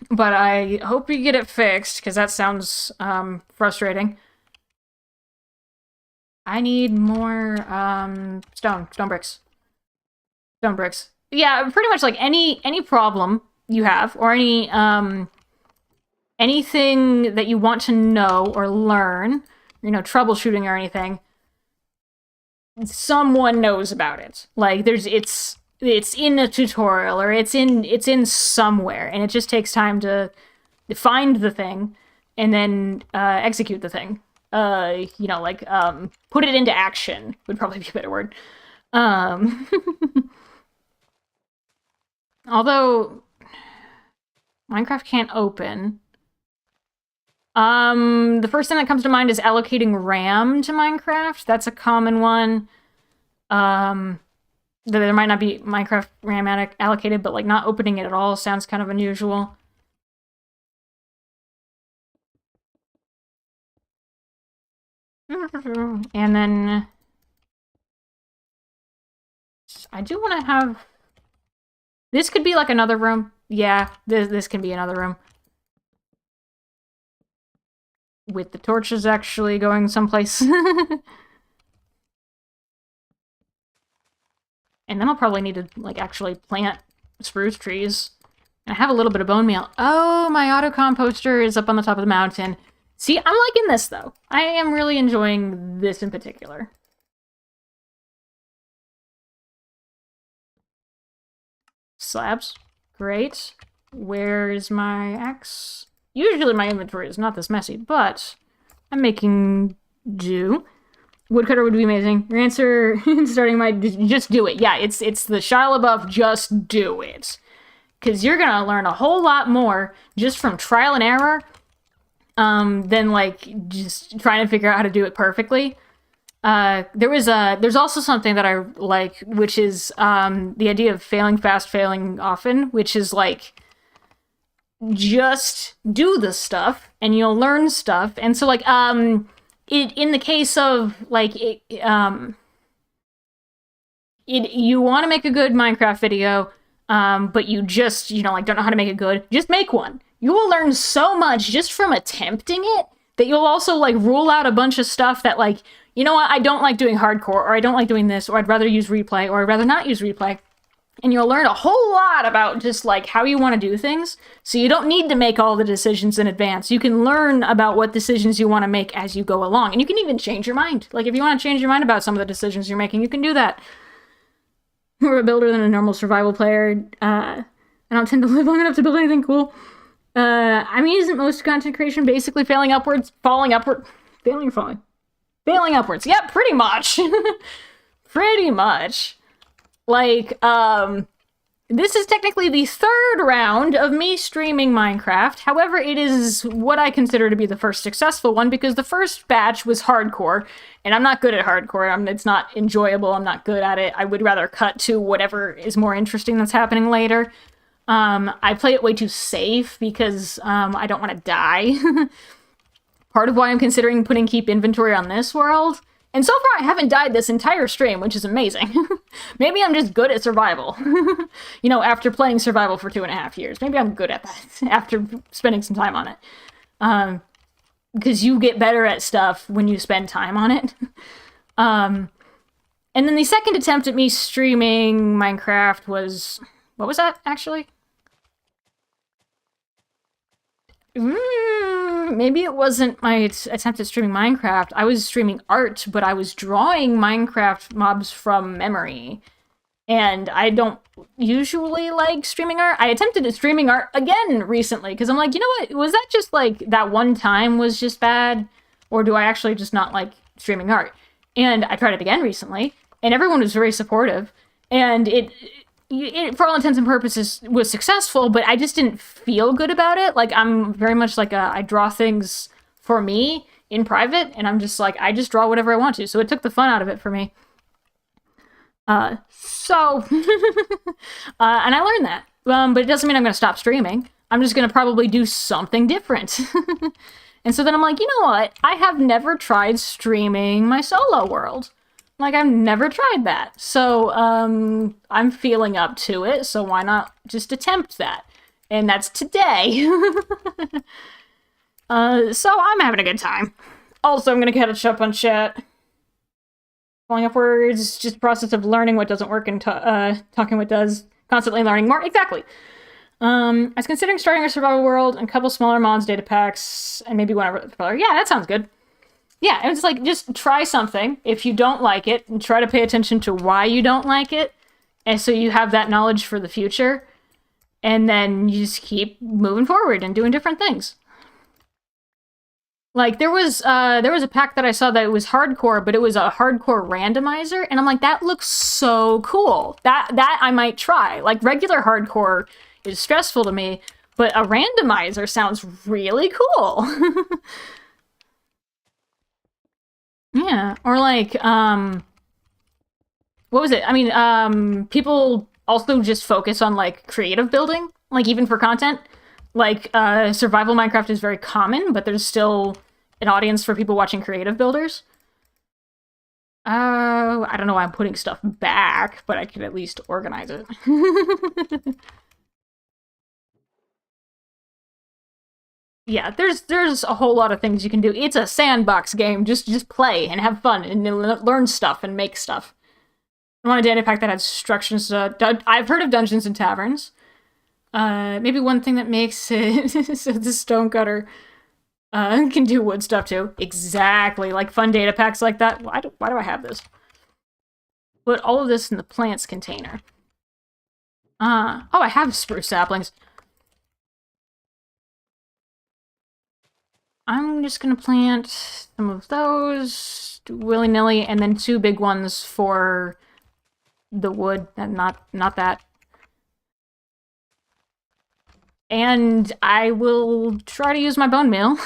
But I hope you get it fixed, because that sounds frustrating. I need more stone bricks. Stone bricks. Yeah, pretty much like any problem you have, or any anything that you want to know or learn, you know, troubleshooting or anything, someone knows about it. Like, it's in a tutorial, or it's in somewhere, and it just takes time to find the thing and then execute the thing. You know, like, put it into action would probably be a better word. Although Minecraft can't open. The first thing that comes to mind is allocating RAM to Minecraft. That's a common one. There might not be Minecraft RAM allocated, but, like, not opening it at all sounds kind of unusual. And then I do want to have... This could be, like, another room. Yeah, this can be another room. With the torches actually going someplace. And then I'll probably need to, like, actually plant spruce trees. And I have a little bit of bone meal. Oh, my auto composter is up on the top of the mountain. See, I'm liking this, though. I am really enjoying this in particular. Slabs. Great. Where's my axe? Usually my inventory is not this messy, but I'm making do. Woodcutter would be amazing. Your answer, starting my... Just do it. Yeah, it's the Shia LaBeouf, just do it. Because you're going to learn a whole lot more just from trial and error than, like, just trying to figure out how to do it perfectly. There's also something that I like, which is the idea of failing fast, failing often, which is, like, just do the stuff, and you'll learn stuff. And so, like, in the case of, like, you want to make a good Minecraft video, but you just, like, don't know how to make it good, just make one. You will learn so much just from attempting it that you'll also, like, rule out a bunch of stuff that, like, you know what, I don't like doing hardcore, or I don't like doing this, or I'd rather use replay, or I'd rather not use replay. And you'll learn a whole lot about just, like, how you want to do things. So you don't need to make all the decisions in advance. You can learn about what decisions you want to make as you go along. And you can even change your mind. Like, if you want to change your mind about some of the decisions you're making, you can do that. More of a builder than a normal survival player. I don't tend to live long enough to build anything cool. I mean, isn't most content creation basically failing upwards? Falling upward? Failing or falling? Failing upwards. Yeah, pretty much. Pretty much. Like, this is technically the third round of me streaming Minecraft. However, it is what I consider to be the first successful one, because the first batch was hardcore, and I'm not good at hardcore. It's not enjoyable. I'm not good at it. I would rather cut to whatever is more interesting that's happening later. I play it way too safe because I don't want to die. Part of why I'm considering putting keep inventory on this world. And so far, I haven't died this entire stream, which is amazing. Maybe I'm just good at survival. After playing survival for 2.5 years. Maybe I'm good at that after spending some time on it. Because you get better at stuff when you spend time on it. And then the second attempt at me streaming Minecraft was... What was that, actually? Maybe it wasn't my attempt at streaming Minecraft. I was streaming art, but I was drawing Minecraft mobs from memory. And I don't usually like streaming art. I attempted at streaming art again recently, because I'm like, you know what? Was that just like that one time was just bad? Or do I actually just not like streaming art? And I tried it again recently, and everyone was very supportive. And it for all intents and purposes, was successful, but I just didn't feel good about it. Like, I'm very much like I draw things for me in private, and I'm just like, I just draw whatever I want to. So it took the fun out of it for me. And I learned that. But it doesn't mean I'm going to stop streaming. I'm just going to probably do something different. And so then I'm like, you know what? I have never tried streaming my solo world. Like, I've never tried that. So, I'm feeling up to it, so why not just attempt that? And that's today. So I'm having a good time. Also, I'm gonna catch up on chat. Falling upwards, just a process of learning what doesn't work and talking what does. Constantly learning more. Exactly. I was considering starting a survival world and a couple smaller mods, data packs, and maybe one other. Yeah, that sounds good. Yeah, and it's like, just try something. If you don't like it, and try to pay attention to why you don't like it, and so you have that knowledge for the future, and then you just keep moving forward and doing different things. Like, there was a pack that I saw that it was hardcore, but it was a hardcore randomizer, and I'm like, that looks so cool. That I might try. Like, regular hardcore is stressful to me, but a randomizer sounds really cool. Yeah, or like, what was it? I mean, people also just focus on, like, creative building, like, even for content. Like, survival Minecraft is very common, but there's still an audience for people watching creative builders. I don't know why I'm putting stuff back, but I can at least organize it. Yeah, there's a whole lot of things you can do. It's a sandbox game. Just play and have fun and learn stuff and make stuff. I want a data pack that has instructions. I've heard of Dungeons and Taverns. Maybe one thing that makes it is the stone cutter. Can do wood stuff too. Exactly, like fun data packs like that. Why do I have this? Put all of this in the plants container. Oh, I have spruce saplings. I'm just gonna plant some of those willy-nilly, and then 2 big ones for the wood, and not that. And I will try to use my bone meal.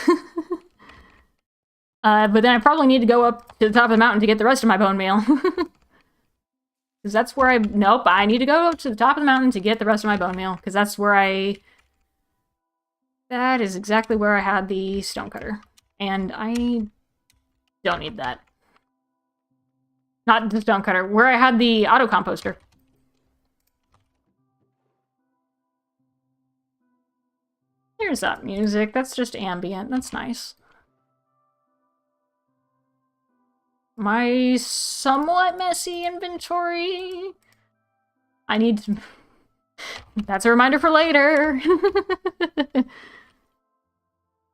But then I probably need to go up to the top of the mountain to get the rest of my bone meal. Because that's where nope, I need to go to the top of the mountain to get the rest of my bone meal. Because that's where that is exactly where I had the stonecutter. And I don't need that. Not the stonecutter, where I had the auto composter. Here's that music. That's just ambient. That's nice. My somewhat messy inventory. I need to... That's a reminder for later.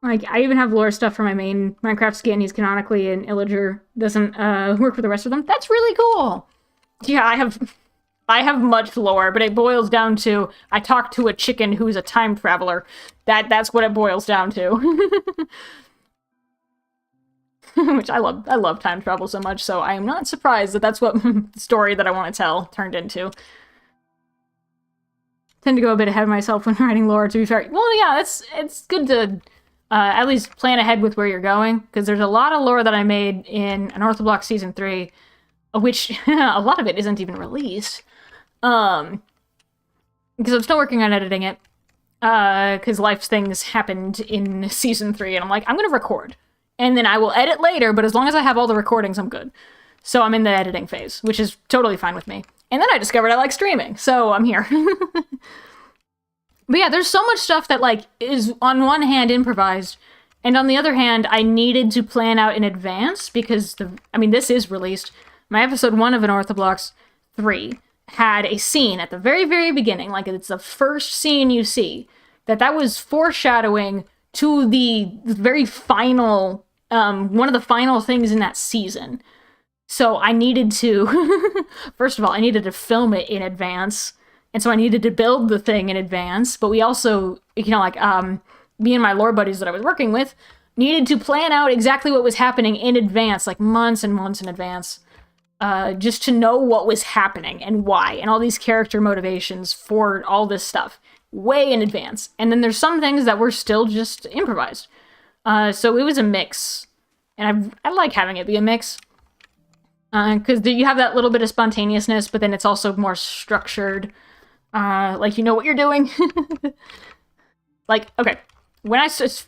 Like, I even have lore stuff for my main Minecraft skin. He's canonically an illager. Doesn't work with the rest of them. That's really cool. Yeah, I have much lore, but it boils down to I talked to a chicken who's a time traveler. That's what it boils down to. Which I love time travel so much, so I am not surprised that that's what the story that I want to tell turned into. Tend to go a bit ahead of myself when writing lore, to be fair. Well, yeah, it's good to at least plan ahead with where you're going, because there's a lot of lore that I made in Unorthodox Season 3, of which a lot of it isn't even released. Because I'm still working on editing it, because life things happened in Season 3, and I'm like, I'm gonna record. And then I will edit later, but as long as I have all the recordings, I'm good. So I'm in the editing phase, which is totally fine with me. And then I discovered I like streaming, so I'm here. But yeah, there's so much stuff that, like, is on one hand improvised, and on the other hand, I needed to plan out in advance, because this is released. My episode 1 of Unorthodox 3 had a scene at the very, very beginning, like it's the first scene you see, that was foreshadowing to the very final, one of the final things in that season. So I needed to, first of all, I needed to film it in advance, and so I needed to build the thing in advance, but we also, me and my lore buddies that I was working with needed to plan out exactly what was happening in advance, like months and months in advance, just to know what was happening and why, and all these character motivations for all this stuff, way in advance. And then there's some things that were still just improvised. So it was a mix, and I like having it be a mix. Because you have that little bit of spontaneousness, but then it's also more structured. Like, you know what you're doing. Like, okay, when I was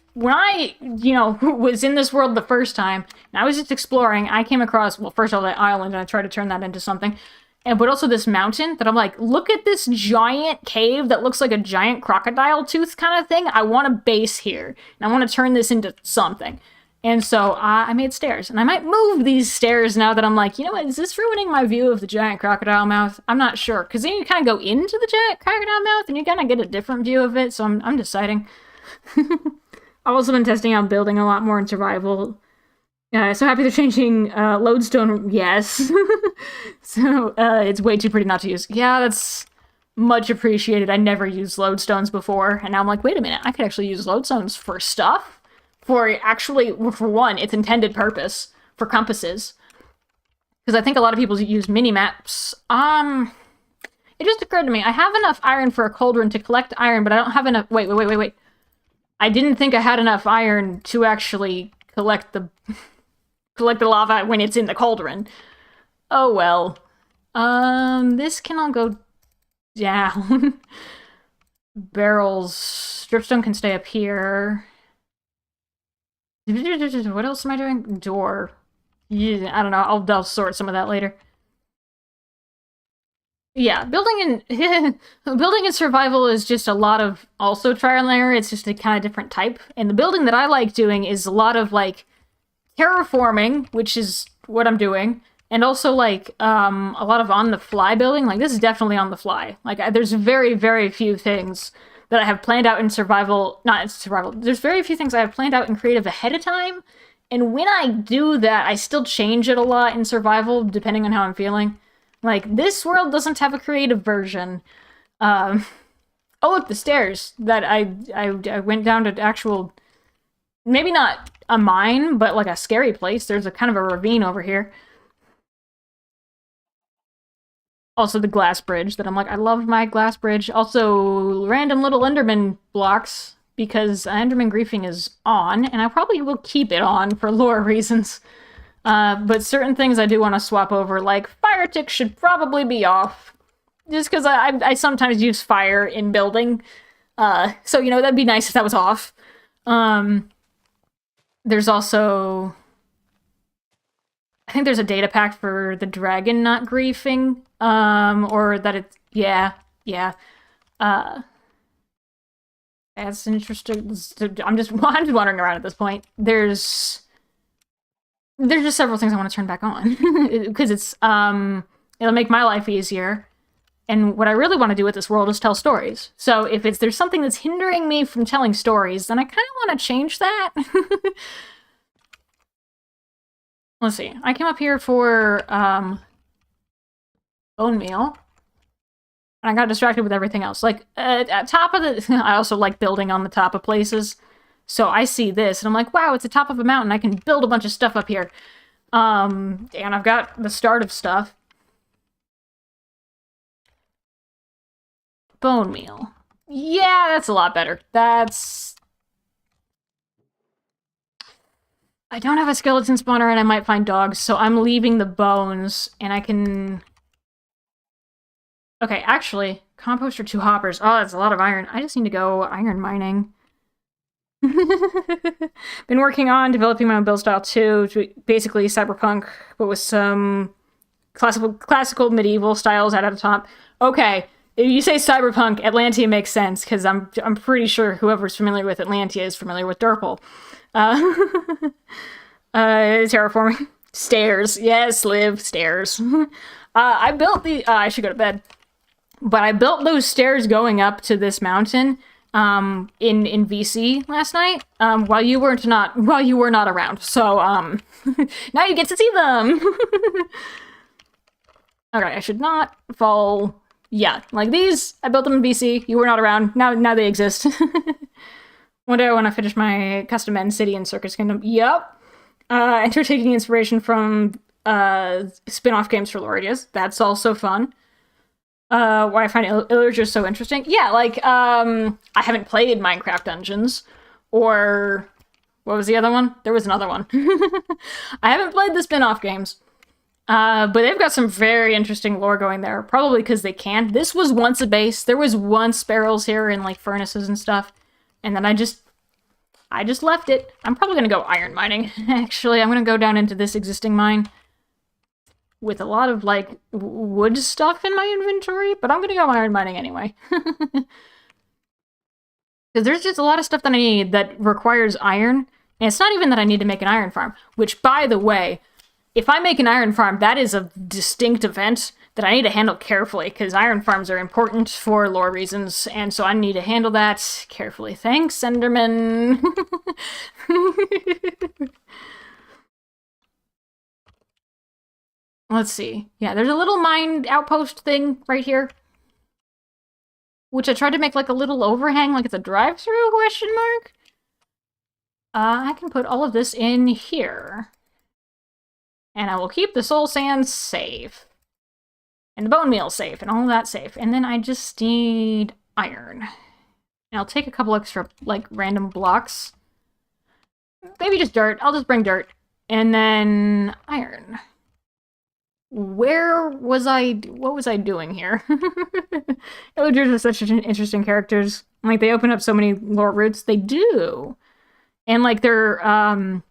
in this world the first time, and I was just exploring, I came across, well, first of all, the island, and I tried to turn that into something. But also this mountain that I'm like, look at this giant cave that looks like a giant crocodile tooth kind of thing. I want a base here, and I want to turn this into something. And so I made stairs, and I might move these stairs now that I'm like, you know what, is this ruining my view of the giant crocodile mouth? I'm not sure, because then you kind of go into the giant crocodile mouth, and you kind of get a different view of it, so I'm deciding. I've also been testing out building a lot more in survival. So happy they're changing lodestone, yes. So it's way too pretty not to use. Yeah, that's much appreciated. I never used lodestones before, and now I'm like, wait a minute, I could actually use lodestones for stuff? For one, its intended purpose, for compasses. Because I think a lot of people use mini-maps. It just occurred to me, I have enough iron for a cauldron to collect iron, but I don't have enough... Wait. I didn't think I had enough iron to actually collect the lava when it's in the cauldron. Oh well. This can all go down. Barrels. Stripstone can stay up here. What else am I doing? Door. Yeah, I don't know. I'll sort some of that later. Yeah, building in survival is just a lot of also trial and error. It's just a kind of different type. And the building that I like doing is a lot of like terraforming, which is what I'm doing, and also like a lot of on the fly building. Like this is definitely on the fly. Like there's very, very few things that I have planned out in survival, not in survival, there's very few things I have planned out in creative ahead of time, and when I do that, I still change it a lot in survival, depending on how I'm feeling. Like, this world doesn't have a creative version. Oh, look, the stairs that I went down to actual, maybe not a mine, but like a scary place. There's a kind of a ravine over here. Also the glass bridge that I'm like, I love my glass bridge. Also random little Enderman blocks, because Enderman griefing is on, and I probably will keep it on for lore reasons. But certain things I do want to swap over, like fire tick should probably be off. Just because I sometimes use fire in building. So, you know, that'd be nice if that was off. There's also... I think there's a data pack for the dragon not griefing. Or that it's... Yeah. That's interesting. I'm just wandering around at this point. There's just several things I want to turn back on. Because it's, it'll make my life easier. And what I really want to do with this world is tell stories. So if there's something that's hindering me from telling stories, then I kind of want to change that. Let's see. I came up here for, bone meal. And I got distracted with everything else. Like, at top of the... I also like building on the top of places. So I see this, and I'm like, wow, it's the top of a mountain. I can build a bunch of stuff up here. And I've got the start of stuff. Bone meal. Yeah, that's a lot better. That's... I don't have a skeleton spawner, and I might find dogs, so I'm leaving the bones, and I can... Okay, actually, compost or 2 hoppers. Oh, that's a lot of iron. I just need to go iron mining. Been working on developing my own build style too, basically cyberpunk, but with some classical medieval styles out at the top. Okay, if you say cyberpunk, Atlantia makes sense, because I'm pretty sure whoever's familiar with Atlantia is familiar with Durple. Terraforming. Stairs. Yes, Liv, stairs. I built the... I should go to bed. But I built those stairs going up to this mountain in VC last night while you were not around. So now you get to see them. Okay, I should not fall. Yeah, like these. I built them in VC. You were not around. Now they exist. One day I want to finish my custom end city in Circus Kingdom. Yep. Enter taking inspiration from spin-off games for Lordias. That's also fun. Why I find Illagers so interesting. Yeah, like, I haven't played Minecraft Dungeons, or, what was the other one? There was another one. I haven't played the spin-off games, but they've got some very interesting lore going there, probably because they can. This was once a base. There was once barrels here and, like, furnaces and stuff, and then I just left it. I'm probably gonna go iron mining, actually. I'm gonna go down into this existing mine with a lot of, like, wood stuff in my inventory, but I'm gonna go iron mining anyway. Because there's just a lot of stuff that I need that requires iron, and it's not even that I need to make an iron farm, which, by the way, if I make an iron farm, that is a distinct event that I need to handle carefully, because iron farms are important for lore reasons, and so I need to handle that carefully. Thanks, Enderman! Let's see. Yeah, there's a little mine outpost thing right here. Which I tried to make like a little overhang, like it's a drive-through, question mark? I can put all of this in here. And I will keep the soul sand safe. And the bone meal safe, and all of that safe. And then I just need iron. And I'll take a couple extra, like, random blocks. Maybe just dirt. I'll just bring dirt. And then iron. What was I doing here? Villagers are such interesting characters. Like, they open up so many lore routes. They do. And, like, they're a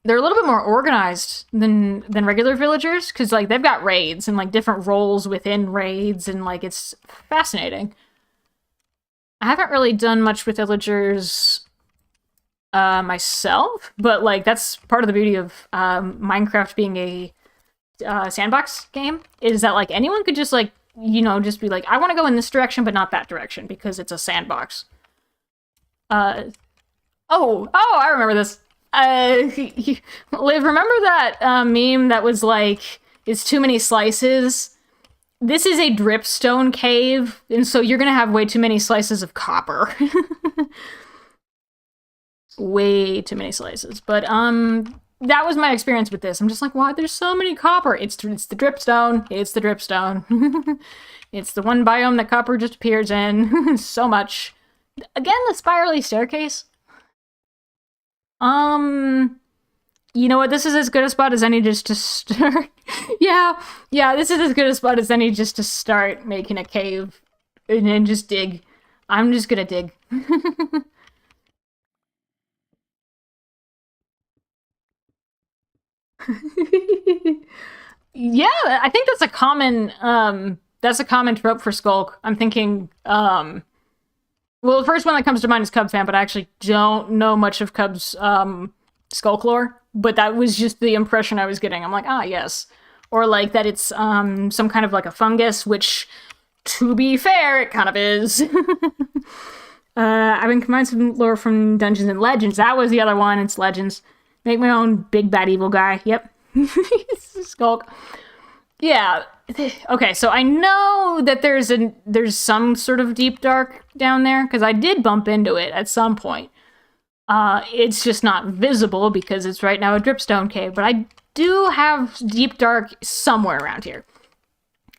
little bit more organized than regular villagers, because, like, they've got raids and, like, different roles within raids, and, like, it's fascinating. I haven't really done much with villagers myself, but, like, that's part of the beauty of Minecraft being a sandbox game, is that, like, anyone could just, like, you know, just be like, I want to go in this direction, but not that direction, because it's a sandbox. Oh, I remember this. Liv, remember that meme that was like, it's too many slices? This is a dripstone cave, and so you're gonna have way too many slices of copper. Way too many slices. But, that was my experience with this. I'm just like, why? There's so many copper. It's the dripstone. It's the dripstone. It's the one biome that copper just appears in. So much. Again, the spirally staircase. You know what? This is as good a spot as any just to start. yeah, this is as good a spot as any just to start making a cave and then just dig. I'm just gonna dig. Yeah, I think that's a common trope for Skulk. I'm thinking, well, the first one that comes to mind is Cub fan, but I actually don't know much of Cub's Skulk lore. But that was just the impression I was getting. I'm like, yes. Or like that it's some kind of like a fungus, which, to be fair, it kind of is. I've been combining some lore from Dungeons and Legends. That was the other one. It's Legends. Make my own big bad evil guy. Yep. Skulk. Yeah. Okay, so I know that there's some sort of deep dark down there, because I did bump into it at some point. It's just not visible because it's right now a dripstone cave, but I do have deep dark somewhere around here.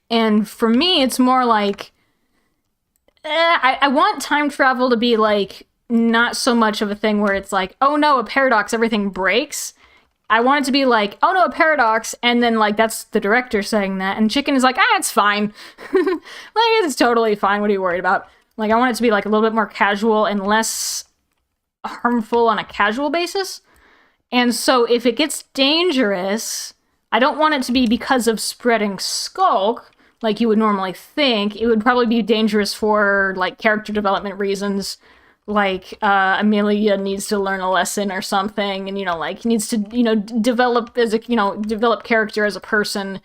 And for me, it's more like, I want time travel to be like, not so much of a thing where it's like, oh no, a paradox, everything breaks. I want it to be like, oh no, a paradox, and then like that's the director saying that, and Chicken is like, it's fine. Like, it's totally fine, what are you worried about? Like, I want it to be like a little bit more casual and less harmful on a casual basis. And so if it gets dangerous, I don't want it to be because of spreading Skulk, like you would normally think. It would probably be dangerous for like character development reasons. Like, Amelia needs to learn a lesson or something, and, you know, like, needs to, you know, develop character as a person,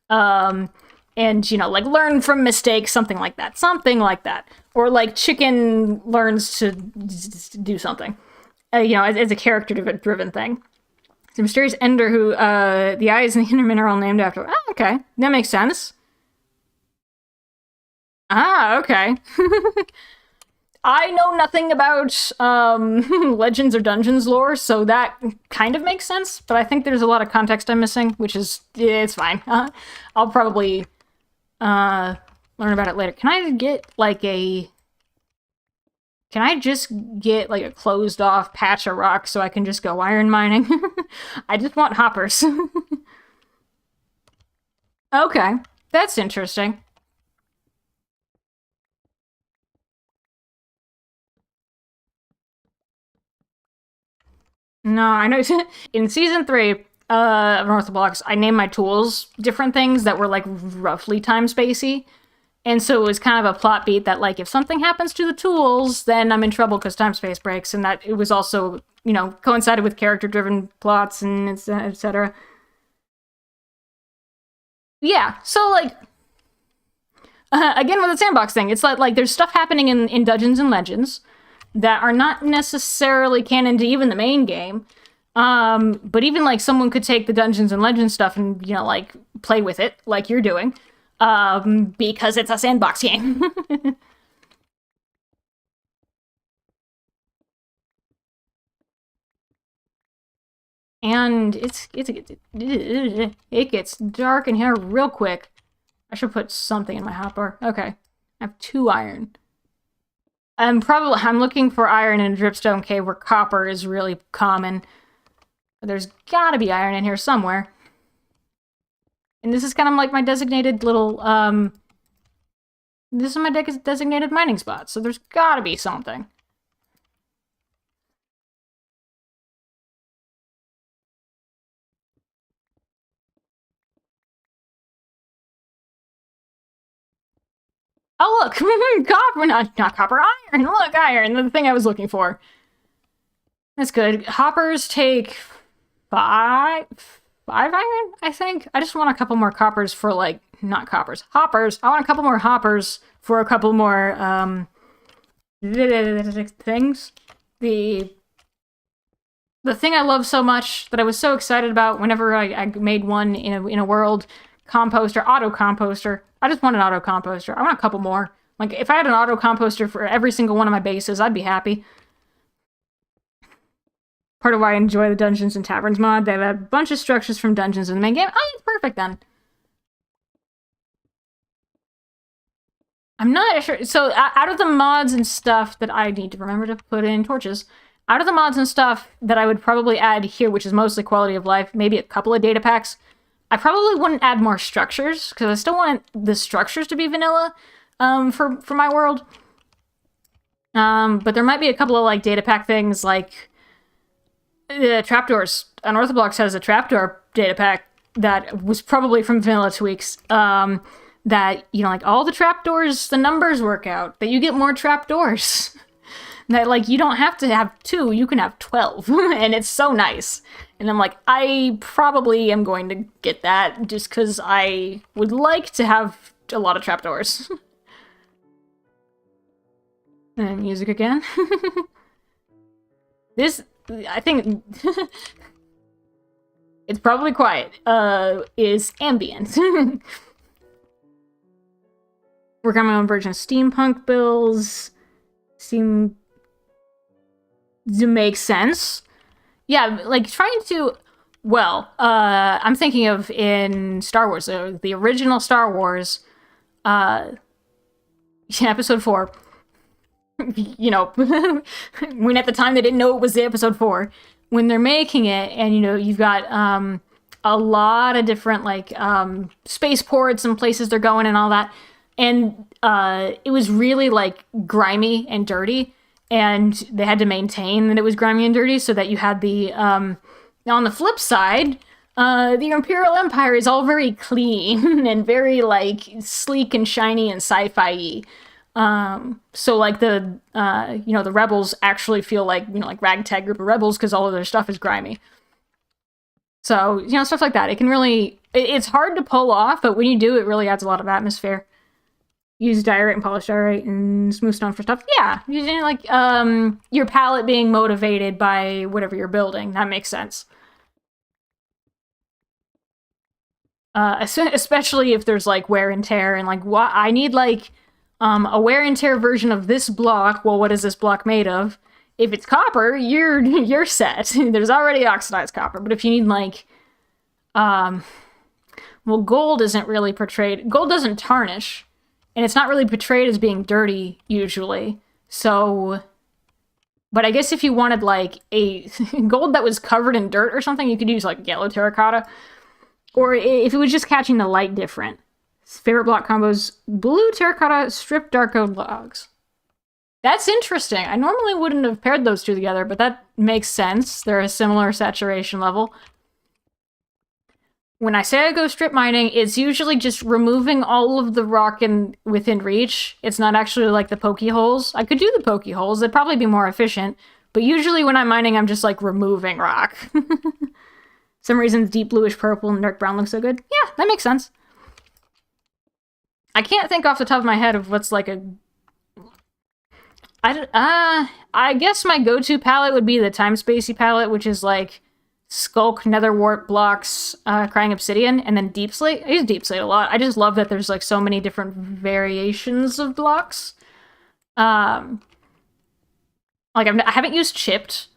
and, you know, like, learn from mistakes, something like that. Or, like, Chicken learns to do something, you know, as a character-driven thing. The mysterious ender who, the eyes and the inner mineral named after. Okay, that makes sense. Okay. I know nothing about Legends or Dungeons lore, so that kind of makes sense, but I think there's a lot of context I'm missing, which is, it's fine. I'll probably learn about it later. Can I just get like a closed off patch of rock so I can just go iron mining? I just want hoppers. Okay, that's interesting. No, I know. In season 3 of North of Blocks, I named my tools different things that were like roughly time spacey. And so it was kind of a plot beat that, like, if something happens to the tools, then I'm in trouble because time space breaks. And that it was also, you know, coincided with character driven plots and etc. Yeah, so like, again with the sandbox thing, it's like there's stuff happening in Dungeons and Legends that are not necessarily canon to even the main game. But even like someone could take the Dungeons and Legends stuff and, you know, like play with it like you're doing, because it's a sandbox game. And it gets dark in here real quick. I should put something in my hopper. Okay, I have 2 iron. I'm looking for iron in a dripstone cave where copper is really common. There's gotta be iron in here somewhere. And this is kind of like my designated little, this is my designated mining spot, so there's gotta be something. Oh, look! Copper, not copper, iron! Look, iron! The thing I was looking for. That's good. Hoppers take 5 iron, I think? I just want a couple more coppers for, like, not coppers, hoppers. I want a couple more hoppers for a couple more things. The thing I love so much that I was so excited about whenever I made one in a world composter, auto composter. I just want an auto composter. I want a couple more. Like, if I had an auto composter for every single one of my bases, I'd be happy. Part of why I enjoy the Dungeons and Taverns mod. They have a bunch of structures from Dungeons in the main game. Oh, it's perfect then. I'm not sure. So, out of the mods and stuff that I need to remember to put in torches, out of the mods and stuff that I would probably add here, which is mostly quality of life, maybe a couple of data packs, I probably wouldn't add more structures, because I still want the structures to be vanilla for my world. But there might be a couple of, like, data pack things, like trapdoors. Unorthodox has a trapdoor data pack that was probably from vanilla tweaks. That, you know, like, all the trapdoors, the numbers work out, that you get more trapdoors. That, like, you don't have to have 2, you can have 12. And it's so nice. And I'm like, I probably am going to get that just because I would like to have a lot of trapdoors. And music again. This, I think, it's probably quiet, is ambient. Work on my own version of steampunk bills. Seem to make sense. Yeah, like, trying to... Well, I'm thinking of in Star Wars, the original Star Wars, episode 4. You know, when at the time they didn't know it was the episode 4. When they're making it, and, you know, you've got a lot of different, like, spaceports and places they're going and all that. And it was really, like, grimy and dirty. And they had to maintain that it was grimy and dirty so that you had the... Now, on the flip side, the Imperial Empire is all very clean and very, like, sleek and shiny and sci-fi-y. So, like, the, you know, the rebels actually feel like, you know, like, ragtag group of rebels because all of their stuff is grimy. So, you know, stuff like that. It can really... It's hard to pull off, but when you do, it really adds a lot of atmosphere. Use diorite and polished diorite and smooth stone for stuff. Yeah, using, like, your palette being motivated by whatever you're building. That makes sense. Especially if there's, like, wear and tear and, like, what I need, like, a wear and tear version of this block. Well, what is this block made of? If it's copper, you're set. There's already oxidized copper. But if you need, like, well, gold isn't really portrayed. Gold doesn't tarnish. And it's not really portrayed as being dirty, usually. So... But I guess if you wanted, like, a gold that was covered in dirt or something, you could use, like, yellow terracotta. Or if it was just catching the light different. Favorite block combos, blue terracotta, stripped dark oak logs. That's interesting. I normally wouldn't have paired those two together, but that makes sense. They're a similar saturation level. When I say I go strip mining, it's usually just removing all of the rock within reach. It's not actually like the pokey holes. I could do the pokey holes. They'd probably be more efficient. But usually when I'm mining, I'm just, like, removing rock. Some reason deep bluish purple and dark brown looks so good. Yeah, that makes sense. I can't think off the top of my head of what's, like, a... I guess my go-to palette would be the Time Spacey palette, which is, like... Skulk, Netherwart blocks, Crying Obsidian, and then Deep Slate. I use Deep Slate a lot. I just love that there's, like, so many different variations of blocks. Like, I haven't used Chipped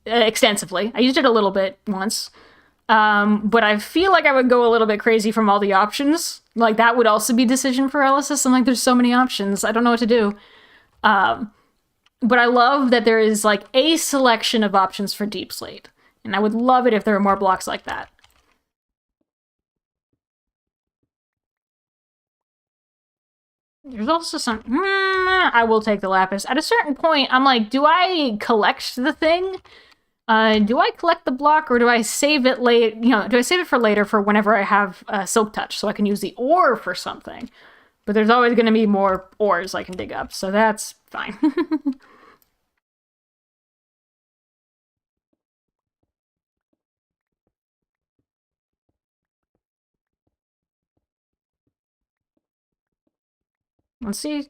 extensively. I used it a little bit once. But I feel like I would go a little bit crazy from all the options. Like, that would also be decision paralysis. I'm like, there's so many options. I don't know what to do. But I love that there is, like, a selection of options for Deep Slate. And I would love it if there were more blocks like that. There's also some... I will take the lapis. At a certain point, I'm like, do I collect the thing? Do I collect the block, or do I save it late? You know, do I save it for later for whenever I have Silk Touch, so I can use the ore for something? But there's always going to be more ores I can dig up, so that's fine. Let's see.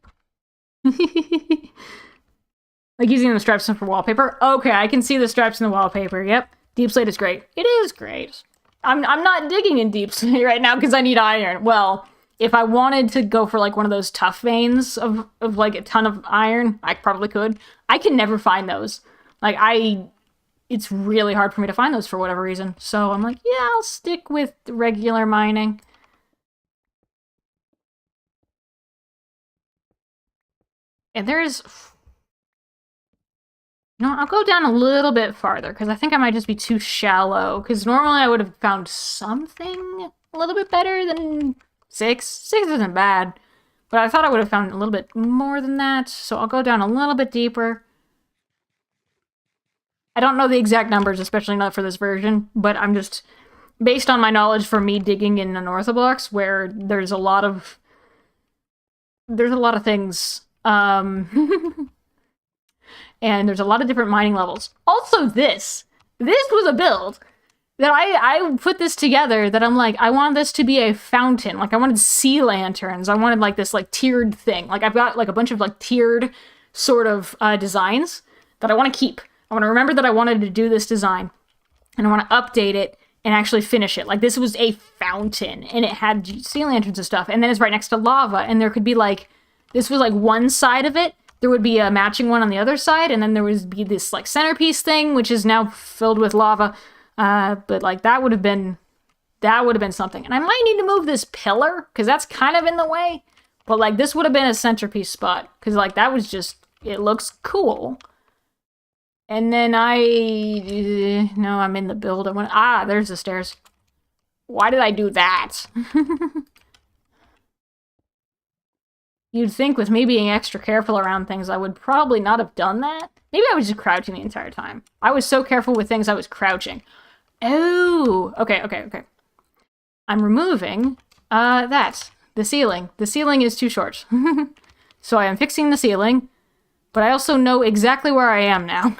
Like using the stripes for wallpaper. Okay, I can see the stripes in the wallpaper. Yep. Deep slate is great. It is great. I'm not digging in deep slate right now because I need iron. Well, if I wanted to go for like one of those tough veins of like a ton of iron, I probably could. I can never find those. Like it's really hard for me to find those for whatever reason. So I'm like, yeah, I'll stick with regular mining. And there's... No, I'll go down a little bit farther, because I think I might just be too shallow. Because normally I would have found something a little bit better than 6. 6 isn't bad. But I thought I would have found a little bit more than that. So I'll go down a little bit deeper. I don't know the exact numbers, especially not for this version. But I'm just... Based on my knowledge from me digging in an orthoblocks, where there's a lot of... There's a lot of things... and there's a lot of different mining levels. Also this was a build that I put this together that I'm like, I want this to be a fountain. Like I wanted sea lanterns. I wanted like this like tiered thing. Like I've got like a bunch of like tiered sort of designs that I want to keep. I want to remember that I wanted to do this design and I want to update it and actually finish it. Like this was a fountain and it had sea lanterns and stuff. And then it's right next to lava and there could be like, this was like one side of it. There would be a matching one on the other side, and then there would be this like centerpiece thing, which is now filled with lava. But like that would have been something. And I might need to move this pillar because that's kind of in the way. But like this would have been a centerpiece spot because like that was just, it looks cool. And then no, I'm in the build. There's the stairs. Why did I do that? You'd think with me being extra careful around things, I would probably not have done that. Maybe I was just crouching the entire time. I was so careful with things I was crouching. Oh, okay. I'm removing the ceiling. The ceiling is too short. So I am fixing the ceiling, but I also know exactly where I am now.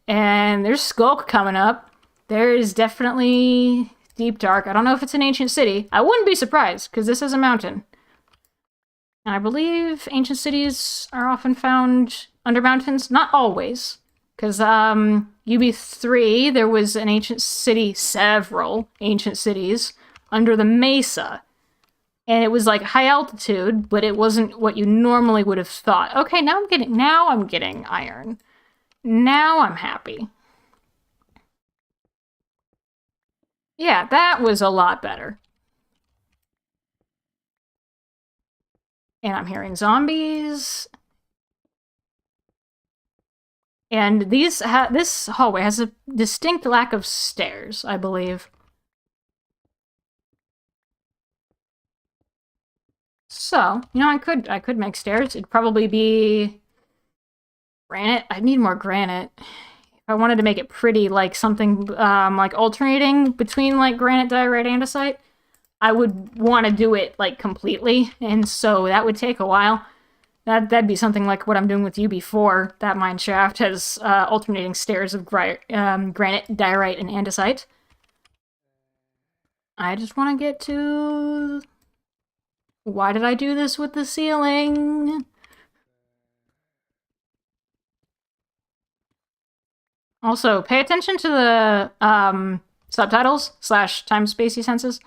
And there's Skulk coming up. There is definitely Deep Dark. I don't know if it's an ancient city. I wouldn't be surprised, because this is a mountain. And I believe ancient cities are often found under mountains. Not always. Because UB3, there was an ancient city, several ancient cities, under the mesa. And it was like high altitude, but it wasn't what you normally would have thought. Okay, now I'm getting iron. Now I'm happy. Yeah, that was a lot better. And I'm hearing zombies. And this hallway has a distinct lack of stairs, I believe. So, you know, I could make stairs. It'd probably be granite. I'd need more granite. If I wanted to make it pretty, like something like alternating between like granite, diorite, andesite, I would want to do it like completely, and so that would take a while. That'd be something like what I'm doing with UB4. That mine shaft has alternating stairs of granite, diorite, and andesite. I just want to get to... Why did I do this with the ceiling? Also, pay attention to the subtitles / time-spacey senses.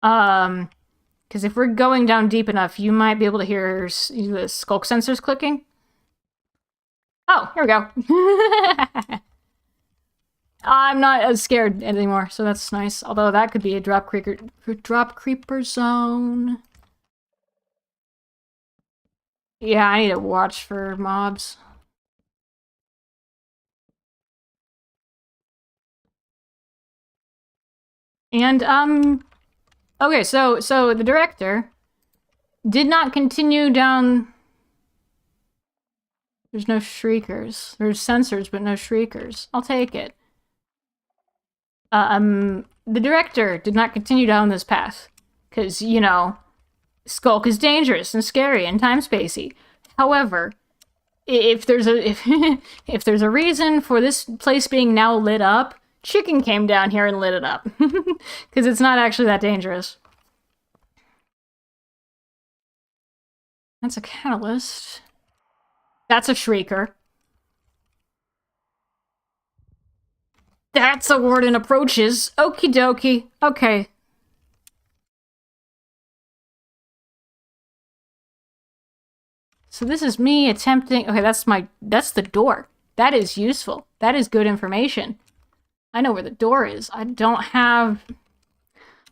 Because if we're going down deep enough, you might be able to hear the skulk sensors clicking. Oh, here we go. I'm not as scared anymore, so that's nice. Although that could be a drop creeper zone. Yeah, I need to watch for mobs. And, okay, so the director did not continue down... There's no shriekers. There's sensors, but no shriekers. I'll take it. The director did not continue down this path. Because, you know, Skulk is dangerous and scary and time-spacey. However, if there's a reason for this place being now lit up, Chicken came down here and lit it up. Because it's not actually that dangerous. That's a catalyst. That's a shrieker. That's a warden approaches. Okie dokie. Okay. So this is me attempting... Okay, that's the door. That is useful. That is good information. I know where the door is. I don't have...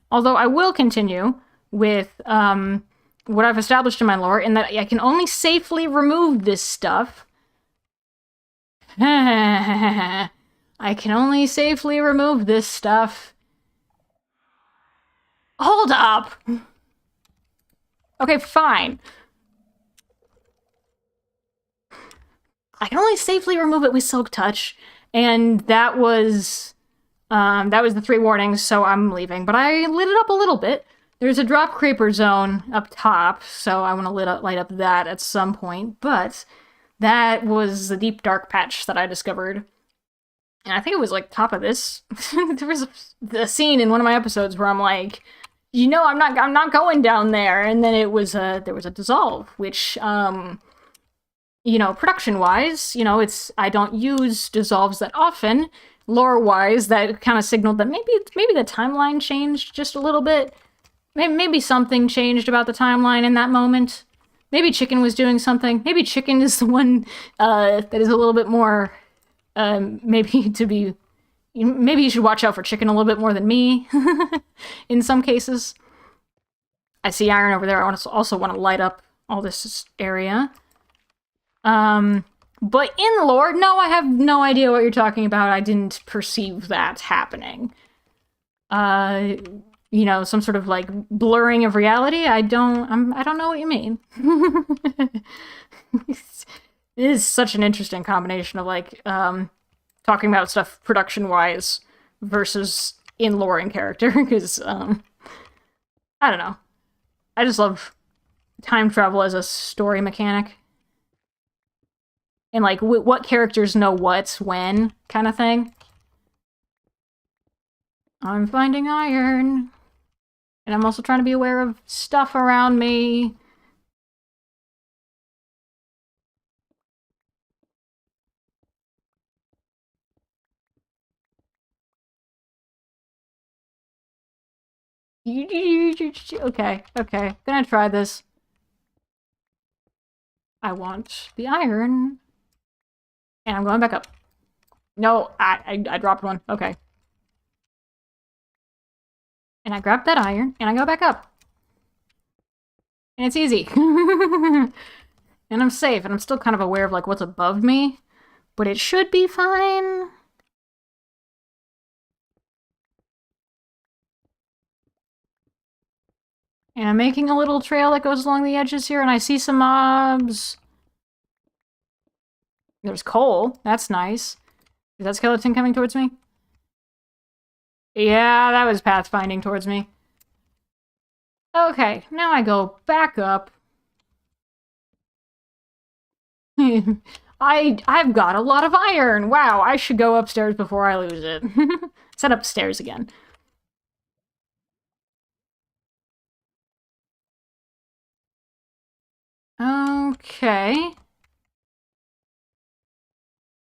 Although I will continue with what I've established in my lore, in that I can only safely remove this stuff. I can only safely remove this stuff. Hold up! Okay, fine. I can only safely remove it with Silk Touch, and that was the 3 warnings, so I'm leaving. But I lit it up a little bit. There's a drop creeper zone up top, so I want to light up that at some point, but that was the deep dark patch that I discovered. And I think it was like top of this. There was a scene in one of my episodes where I'm like, you know, I'm not going down there, and then there was a dissolve, which you know, production-wise, you know, I don't use dissolves that often. Lore-wise, that kind of signaled that maybe the timeline changed just a little bit. Maybe something changed about the timeline in that moment. Maybe Chicken was doing something. Maybe Chicken is the one that is a little bit more, maybe you should watch out for Chicken a little bit more than me, in some cases. I see iron over there. I also want to light up all this area. But in the lore, no, I have no idea what you're talking about. I didn't perceive that happening. You know, some sort of, like, blurring of reality? I don't know what you mean. It is such an interesting combination of, like, talking about stuff production-wise versus in lore and character, because, I don't know. I just love time travel as a story mechanic. And, like, what characters know what, when, kind of thing. I'm finding iron. And I'm also trying to be aware of stuff around me. Okay. Gonna try this. I want the iron. And I'm going back up. No, I dropped one. Okay. And I grabbed that iron, and I go back up. And it's easy. And I'm safe, and I'm still kind of aware of, like, what's above me. But it should be fine. And I'm making a little trail that goes along the edges here, and I see some mobs. There's coal. That's nice. Is that skeleton coming towards me? Yeah, that was pathfinding towards me. Okay, now I go back up. I've got a lot of iron. Wow, I should go upstairs before I lose it. Set upstairs again. Okay.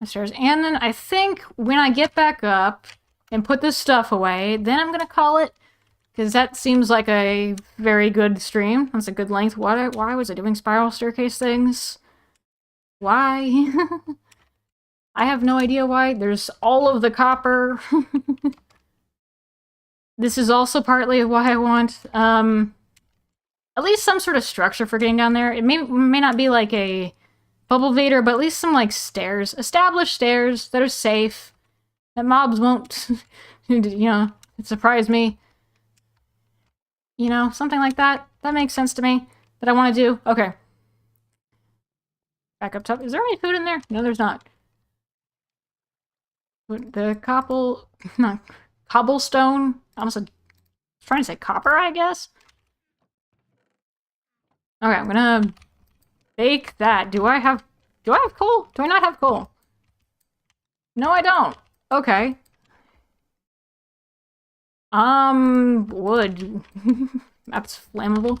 Upstairs. And then I think when I get back up and put this stuff away, then I'm gonna call it, because that seems like a very good stream. That's a good length. Why was I doing spiral staircase things? Why? I have no idea why. There's all of the copper. This is also partly why I want, at least some sort of structure for getting down there. It may not be like a bubble vader, but at least some, like, stairs. Established stairs that are safe. That mobs won't, you know, surprise me. You know, something like that. That makes sense to me. That I want to do. Okay. Back up top. Is there any food in there? No, there's not. The cobblestone? I was trying to say copper, I guess? Okay, I'm gonna bake that. Do I have coal? Do I not have coal? No, I don't. Okay. Wood. That's flammable.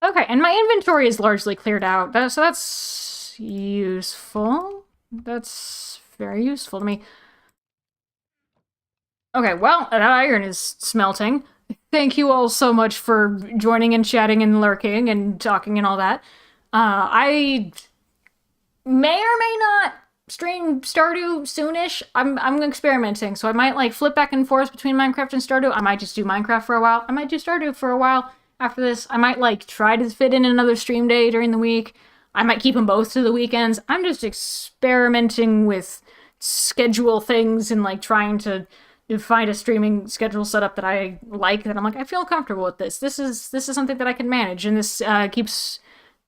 Okay, and my inventory is largely cleared out, so that's useful. That's very useful to me. Okay, well, that iron is smelting. Thank you all so much for joining and chatting and lurking and talking and all that. I may or may not stream Stardew soonish. I'm experimenting, so I might like flip back and forth between Minecraft and Stardew. I might just do Minecraft for a while. I might do Stardew for a while after this. I might like try to fit in another stream day during the week. I might keep them both to the weekends. I'm just experimenting with schedule things and like trying to find a streaming schedule setup that I like, that I'm like, I feel comfortable with this. This is something that I can manage, and this keeps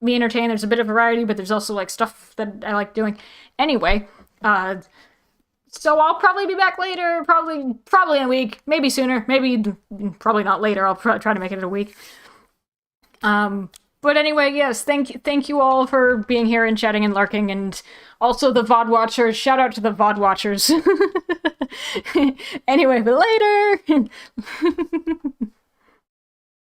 me entertained. There's a bit of variety, but there's also like stuff that I like doing. Anyway, so I'll probably be back later, probably in a week, maybe sooner, maybe probably not later. I'll try to make it in a week. But anyway, yes, thank you all for being here and chatting and lurking, and also the VOD watchers. Shout out to the VOD watchers. Anyway, but later.